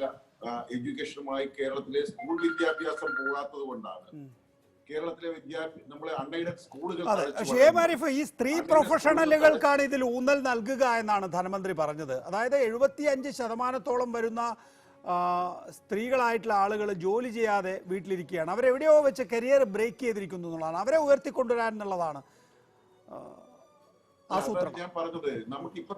എഡ്യൂക്കേഷനുമായി കേരളത്തിലെ സ്കൂൾ വിദ്യാഭ്യാസം പോകാത്തത് കൊണ്ടാണ് കേരളത്തിലെ നമ്മളെ അൺഎയ്ഡഡ് സ്കൂളുകൾ. ഈ സ്ത്രീ പ്രൊഫഷണലുകൾക്കാണ് ഇതിൽ ഊന്നൽ നൽകുക എന്നാണ് ധനമന്ത്രി പറഞ്ഞത്. അതായത് 75% വരുന്ന സ്ത്രീകളായിട്ടുള്ള ആളുകൾ ജോലി ചെയ്യാതെ വീട്ടിലിരിക്കുകയാണ്. അവരെവിടെയോ വെച്ച് കരിയർ ബ്രേക്ക് ചെയ്തിരിക്കുന്നു എന്നുള്ളതാണ്. അവരെ ഉയർത്തിക്കൊണ്ടുവരാൻ എന്നുള്ളതാണ് ആസൂത്രണം. ഞാൻ പറഞ്ഞത്, നമുക്ക് ഇപ്പൊ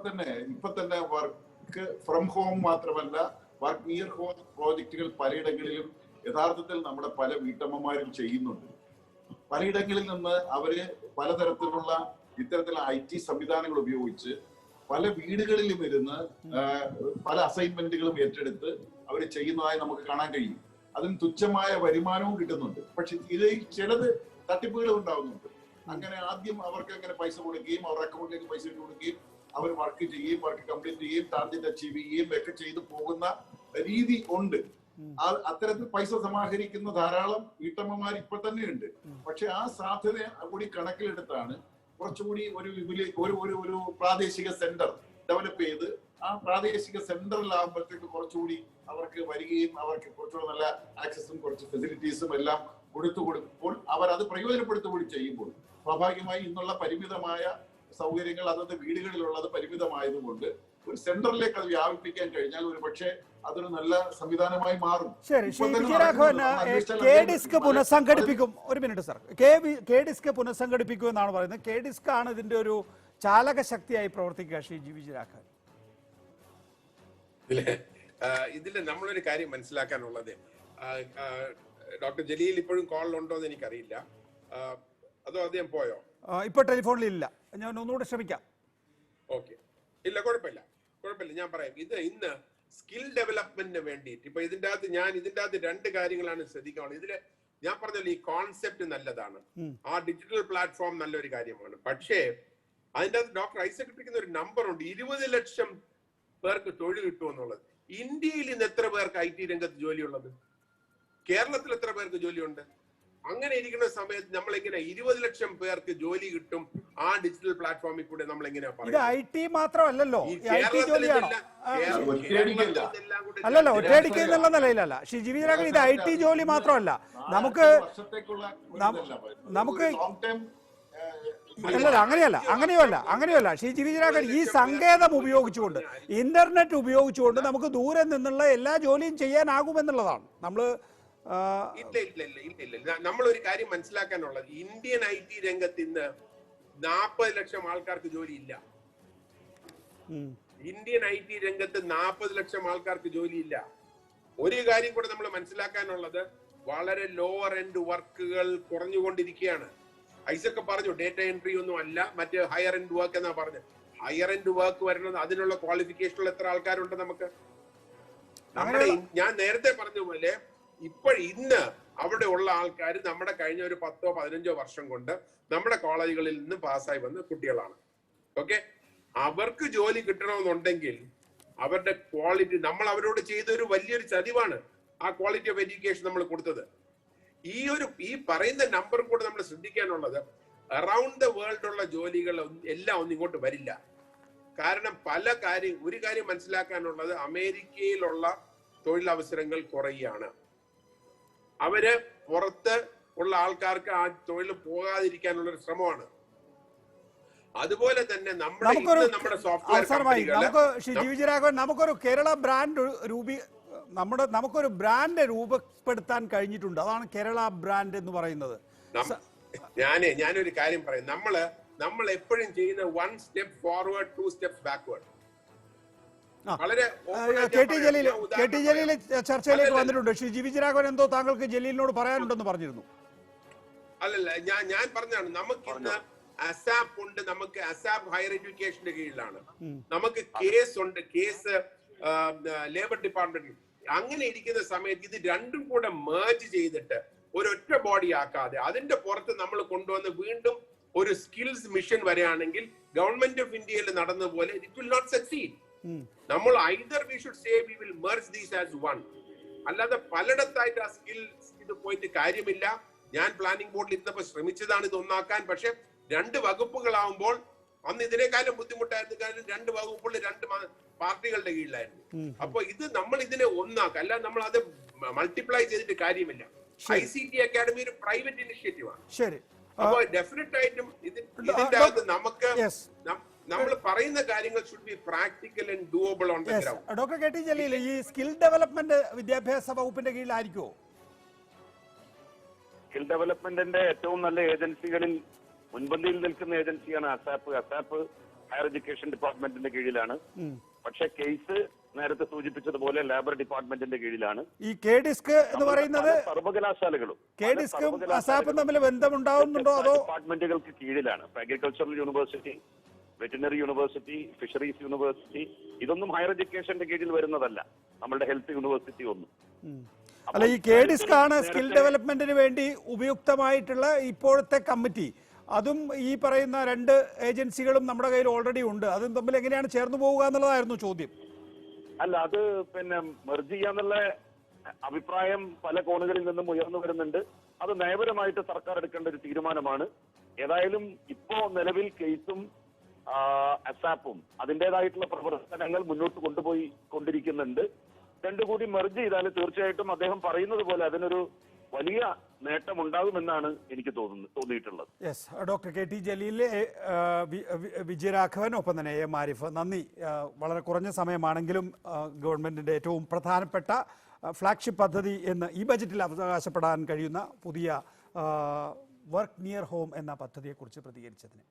തന്നെ വർക്ക് ഫ്രം ഹോം മാത്രമല്ല, വർക്ക് നിയർ ഹോം പ്രോജക്റ്റുകൾ പലയിടങ്ങളിലും യഥാർത്ഥത്തിൽ നമ്മുടെ പല വീട്ടമ്മമാരും ചെയ്യുന്നുണ്ട്. പലയിടങ്ങളിൽ നിന്ന് അവര് പലതരത്തിലുള്ള ഇത്തരത്തിലുള്ള IT സംവിധാനങ്ങൾ ഉപയോഗിച്ച് പല വീടുകളിലും ഇരുന്ന് പല അസൈൻമെന്റുകളും ഏറ്റെടുത്ത് അവർ ചെയ്യുന്നതായി നമുക്ക് കാണാൻ കഴിയും. അതിന് തുച്ഛമായ വരുമാനവും കിട്ടുന്നുണ്ട്. പക്ഷെ ഇതിൽ ചിലത് തട്ടിപ്പുകൾ ഉണ്ടാവുന്നുണ്ട്. അങ്ങനെ ആദ്യം അവർക്ക് അങ്ങനെ പൈസ കൊടുക്കുകയും അവരുടെ അക്കൗണ്ടിലേക്ക് പൈസ ഇട്ട് കൊടുക്കുകയും അവർ വർക്ക് ചെയ്യുകയും വർക്ക് കംപ്ലീറ്റ് ചെയ്യുകയും ടാർഗറ്റ് അച്ചീവ് ചെയ്യുകയും ഒക്കെ ചെയ്തു പോകുന്ന രീതി ഉണ്ട്. അത്തരത്തിൽ പൈസ സമാഹരിക്കുന്ന ധാരാളം വീട്ടമ്മമാർ ഇപ്പൊ തന്നെ ഉണ്ട്. പക്ഷെ ആ സാധ്യത കൂടി കണക്കിലെടുത്താണ് കുറച്ചുകൂടി ഒരു പ്രാദേശിക സെന്റർ ഡെവലപ്പ് ചെയ്ത് ആ പ്രാദേശിക സെന്ററിലാകുമ്പോഴത്തേക്ക് കുറച്ചുകൂടി അവർക്ക് വരികയും അവർക്ക് കുറച്ചുകൂടി നല്ല ആക്സസും കുറച്ച് ഫെസിലിറ്റീസും എല്ലാം കൊടുക്കുമ്പോൾ അവർ അത് പ്രയോജനപ്പെടുത്തുകൂടി ചെയ്യുമ്പോൾ സ്വാഭാവികമായി ഇന്നുള്ള പരിമിതമായ സൗകര്യങ്ങൾ അതത് വീടുകളിലുള്ളത് പരിമിതമായതുകൊണ്ട് ഒരു സെന്ററിലേക്ക് അത് വ്യാപിപ്പിക്കാൻ കഴിഞ്ഞാൽ ഒരു പക്ഷേ അതൊരു നല്ല സംവിധാനമായി മാറും. ശരി, വിജയരാഘവൻ, KDISC പുനഃസംഘടിപ്പിക്കും. ഒരു മിനിറ്റ് സാർ, KDISC പുനഃസംഘടിപ്പിക്കും എന്നാണ് പറയുന്നത്. KDISC ആണ് ഇതിന്റെ ഒരു ചാലക ശക്തിയായി പ്രവർത്തിക്കുക. ശ്രീ വിജയരാഘവൻ, ഇതില് നമ്മളൊരു കാര്യം മനസ്സിലാക്കാനുള്ളത്, ഡോക്ടർ ജലീൽ ഇപ്പോഴും കോളിലുണ്ടോ എന്ന് എനിക്കറിയില്ല. അതോ അദ്ദേഹം പോയോ? ഇപ്പോൾ ടെലിഫോണിൽ ഇല്ല. ഞാൻ ഒന്നുകൂടെ ശ്രമിക്കാം. ഓക്കെ, ഇല്ല, കുഴപ്പമില്ല. ഞാൻ പറയാം. ഇന്ന് സ്കിൽ ഡെവലപ്മെന്റിന് വേണ്ടിയിട്ട് ഇപ്പൊ ഇതിന്റെ അകത്ത് രണ്ട് കാര്യങ്ങളാണ് ശ്രദ്ധിക്കാനുള്ളത്. ഇതില് ഞാൻ പറഞ്ഞല്ലോ, ഈ കോൺസെപ്റ്റ് നല്ലതാണ്, ആ ഡിജിറ്റൽ പ്ലാറ്റ്ഫോം നല്ലൊരു കാര്യമാണ്. പക്ഷേ അതിന്റെ അകത്ത് ഡോക്ടർ ഐസക് ഇട്ടിരിക്കുന്ന ഒരു നമ്പർ ഉണ്ട്, 20 ലക്ഷം പേർക്ക് തൊഴിൽ കിട്ടുമെന്നുള്ളത്. ഇന്ത്യയിൽ ഇന്ന് എത്ര പേർക്ക് IT രംഗത്ത് ജോലിയുള്ളത്? കേരളത്തിൽ എത്ര പേർക്ക് ജോലിയുണ്ട്? അങ്ങനെ ഇരിക്കുന്ന സമയത്ത് നമ്മളെങ്ങനെ 20 ലക്ഷം പേർക്ക് ജോലി കിട്ടും ആ ഡിജിറ്റൽ പ്ലാറ്റ്ഫോമിൽ കൂടെ? നമ്മളെങ്ങനെയാ പറയുന്നത്? IT മാത്രമല്ലല്ലോ, അല്ലല്ലോ, ഒറ്റയടിക്ക് എന്നുള്ള നിലയിലല്ല ശ്രീ ജി വിജയരാഘവൻ. ഇത് IT ജോലി മാത്രമല്ല, നമുക്ക് അല്ലല്ല, അങ്ങനെയല്ല ശ്രീ ജി വിജയരാഘവൻ. ഈ സങ്കേതം ഉപയോഗിച്ചുകൊണ്ട്, ഇന്റർനെറ്റ് ഉപയോഗിച്ചുകൊണ്ട് നമുക്ക് ദൂരെ നിന്നുള്ള എല്ലാ ജോലിയും ചെയ്യാനാകുമെന്നുള്ളതാണ് നമ്മൾ ഇല്ല. നമ്മളൊരു കാര്യം മനസ്സിലാക്കാനുള്ളത്, ഇന്ത്യൻ IT രംഗത്ത് ഇന്ന് 40 ലക്ഷം ആൾക്കാർക്ക് ജോലി ഇല്ല. ഇന്ത്യൻ IT രംഗത്ത് 40 ലക്ഷം ആൾക്കാർക്ക് ജോലിയില്ല. ഒരു കാര്യം കൂടെ നമ്മൾ മനസ്സിലാക്കാനുള്ളത്, വളരെ ലോവർ എൻഡ് വർക്കുകൾ കുറഞ്ഞുകൊണ്ടിരിക്കുകയാണ്. ഐസക് പറഞ്ഞു ഡേറ്റ എൻട്രി ഒന്നും അല്ല, മറ്റേ ഹയർ എൻഡ് വർക്ക് എന്നാ പറഞ്ഞു. ഹയർ എൻഡ് വർക്ക് വരുന്നത് അതിനുള്ള ക്വാളിഫിക്കേഷനുള്ള എത്ര ആൾക്കാരുണ്ട് നമുക്ക്? ഞാൻ നേരത്തെ പറഞ്ഞ പോലെ ഇന്ന് അവിടെ ഉള്ള ആൾക്കാർ നമ്മുടെ കഴിഞ്ഞ ഒരു 10-15 വർഷം കൊണ്ട് നമ്മുടെ കോളേജുകളിൽ നിന്ന് പാസ്സായി വന്ന കുട്ടികളാണ്. ഓക്കെ, അവർക്ക് ജോലി കിട്ടണമെന്നുണ്ടെങ്കിൽ അവരുടെ ക്വാളിറ്റി, നമ്മൾ അവരോട് ചെയ്തൊരു വലിയൊരു ചതിവാണ് ആ ക്വാളിറ്റി ഓഫ് എഡ്യൂക്കേഷൻ നമ്മൾ കൊടുത്തത്. ഈ പറയുന്ന നമ്പറും കൂടെ നമ്മൾ ശ്രദ്ധിക്കാനുള്ളത്, അറൌണ്ട് ദ വേൾഡ് ഉള്ള ജോലികൾ എല്ലാം ഒന്നും ഇങ്ങോട്ട് വരില്ല. കാരണം ഒരു കാര്യം മനസ്സിലാക്കാനുള്ളത്, അമേരിക്കയിലുള്ള തൊഴിലവസരങ്ങൾ കുറയുകയാണ്. അവര് പുറത്ത് ഉള്ള ആൾക്കാർക്ക് ആ തൊഴിൽ പോകാതിരിക്കാനുള്ള ഒരു ശ്രമമാണ്. അതുപോലെ തന്നെ നമ്മുടെ സോഫ്റ്റ്വെയർ നമുക്കൊരു കേരള ബ്രാൻഡ് നമുക്കൊരു ബ്രാൻഡ് രൂപപ്പെടുത്താൻ കഴിഞ്ഞിട്ടുണ്ട്. അതാണ് കേരള ബ്രാൻഡ് എന്ന് പറയുന്നത്. ഞാനൊരു കാര്യം പറയും, നമ്മൾ എപ്പോഴും ചെയ്യുന്ന 1 step forward 2 steps backward. K T Jaleel ചർച്ചയിലേക്ക് വന്നിട്ടുണ്ട്. ശ്രീ ജി വിജയരാഘവൻ എന്തോ താങ്കൾക്ക് ജലീലിനോട് പറയാനുണ്ടെന്ന് പറഞ്ഞിരുന്നു. അല്ലല്ല, ഞാൻ പറഞ്ഞാണ്, നമുക്കിന്ന് അസാപ്പ് ഉണ്ട്, നമുക്ക് അസാപ്പ് ഹയർ എഡ്യൂക്കേഷന്റെ കീഴിലാണ്, നമുക്ക് കേസ് ഉണ്ട്, കേസ് ലേബർ ഡിപ്പാർട്ട്മെന്റ്. അങ്ങനെ ഇരിക്കുന്ന സമയത്ത് ഇത് രണ്ടും കൂടെ മേർജ് ചെയ്തിട്ട് ഒരൊറ്റ ബോഡി ആക്കാതെ അതിന്റെ പുറത്ത് നമ്മൾ കൊണ്ടുവന്ന് വീണ്ടും ഒരു സ്കിൽസ് മിഷൻ വരികയാണെങ്കിൽ ഗവൺമെന്റ് ഓഫ് ഇന്ത്യയിൽ നടന്നതുപോലെ ഇറ്റ് വിൽ നോട്ട് സക്സീഡ്. നമ്മൾ either we should say we will merge these as one, അല്ലാതെ പലയിടത്തായിട്ട് ആ സ്കിൽസ് ഇത് പോയിട്ട് കാര്യമില്ല. ഞാൻ പ്ലാനിംഗ് ബോർഡിൽ ഇരുന്നപ്പോൾ ശ്രമിച്ചതാണ് ഇത് ഒന്നാക്കാൻ. പക്ഷെ 2 വകുപ്പുകളാവുമ്പോൾ അന്ന് ഇതിനേക്കാളും ബുദ്ധിമുട്ടായിരുന്നു. കാരണം 2 വകുപ്പുകൾ 2 പാർട്ടികളുടെ കീഴിലായിരുന്നു. അപ്പൊ നമ്മൾ ഇതിനെ ഒന്നാക്കുക, അല്ലാതെ നമ്മൾ അത് മൾട്ടിപ്ലൈ ചെയ്തിട്ട് കാര്യമില്ല. ICT അക്കാഡമി ഒരു പ്രൈവറ്റ് ഇനിഷ്യേറ്റീവ് ആണ്. ശരി, അപ്പൊ ഡെഫിനറ്റ് ആയിട്ടും ഇതിന്റെ അകത്ത് നമുക്ക് നമ്മൾ പറയുന്ന കാര്യങ്ങൾ should be practical and doable on the ground. Doctor K T Jaleel, ഈ സ്കിൽ ഡെവലപ്മെന്റ് വിദ്യാഭ്യാസ വകുപ്പിന്റെ കീഴിലായിരിക്കുമോ? സ്കിൽ ഡെവലപ്മെന്റിന്റെ ഏറ്റവും നല്ല ഏജൻസികളിൽ മുൻപന്തിയിൽ നിൽക്കുന്ന ഏജൻസിയാണ് അസാപ്പ്. അസാപ്പ് ഹയർ എഡ്യൂക്കേഷൻ ഡിപ്പാർട്ട്മെന്റിന്റെ കീഴിലാണ്. പക്ഷെ കേസ് നേരത്തെ സൂചിപ്പിച്ചതുപോലെ ലേബർ ഡിപ്പാർട്ട്മെന്റിന്റെ കീഴിലാണ്. ഈ KDISC എന്ന് പറയുന്നത് സർവകലാശാലകളും KDISCും അസാപ്പും തമ്മിൽ ബന്ധമുണ്ടാവുന്നുണ്ടോ അതോ ഡിപ്പാർട്ട്മെന്റുകൾക്ക് കീഴിലാണ്? Agricultural university, veterinary university, fisheries university, ഇതൊന്നും ഹയർ എഡ്യൂക്കേഷന്റെ കീഴിൽ വരുന്നതല്ല. നമ്മുടെ ഹെൽത്ത് യൂണിവേഴ്സിറ്റി ഒന്നും. അല്ല, ഈ KDISC ആണ് സ്കിൽ ഡെവലപ്മെന്റിന് വേണ്ടി ഉപയുക്തമായിട്ടുള്ള ഇപ്പോഴത്തെ കമ്മിറ്റി. അതും ഈ പറയുന്ന 2 ഏജൻസികളും നമ്മുടെ കയ്യിൽ ഓൾറെഡി ഉണ്ട്. അതും തമ്മിൽ എങ്ങനെയാണ് ചേർന്ന് പോവുക എന്നുള്ളതായിരുന്നു ചോദ്യം. അല്ല, അത് മെർജ് ചെയ്യാന്നുള്ള അഭിപ്രായം പല കോണുകളിൽ നിന്നും ഉയർന്നു വരുന്നുണ്ട്. അത് നയപരമായിട്ട് സർക്കാർ എടുക്കേണ്ട ഒരു തീരുമാനമാണ്. ഏതായാലും ഇപ്പോ നിലവിൽ കേസും അസാപ്പും അതിൻ്റെതായിട്ടുള്ള പ്രവർത്തനങ്ങൾ മുന്നോട്ട് കൊണ്ടുപോയി കൊണ്ടിരിക്കുന്നുണ്ട്. 2 കൂടി മെർജ് ചെയ്താൽ തീർച്ചയായിട്ടും അദ്ദേഹം പറയുന്നത് പോലെ അതിനൊരു വലിയ നേട്ടം ഉണ്ടാകുമെന്നാണ് എനിക്ക് തോന്നിയിട്ടുള്ളത്. Yes, doctor K T Jaleel, Vijayaraghavan, ഒപ്പം തന്നെ AM ആരിഫ്, നന്ദി. വളരെ കുറഞ്ഞ സമയമാണെങ്കിലും ഗവൺമെന്റിന്റെ ഏറ്റവും പ്രധാനപ്പെട്ട ഫ്ലാഗ്ഷിപ്പ് പദ്ധതി എന്ന് ഈ ബജറ്റിൽ അവകാശപ്പെടാൻ കഴിയുന്ന പുതിയ വർക്ക് നിയർ ഹോം എന്ന പദ്ധതിയെക്കുറിച്ച് പ്രതികരിച്ചതിന്.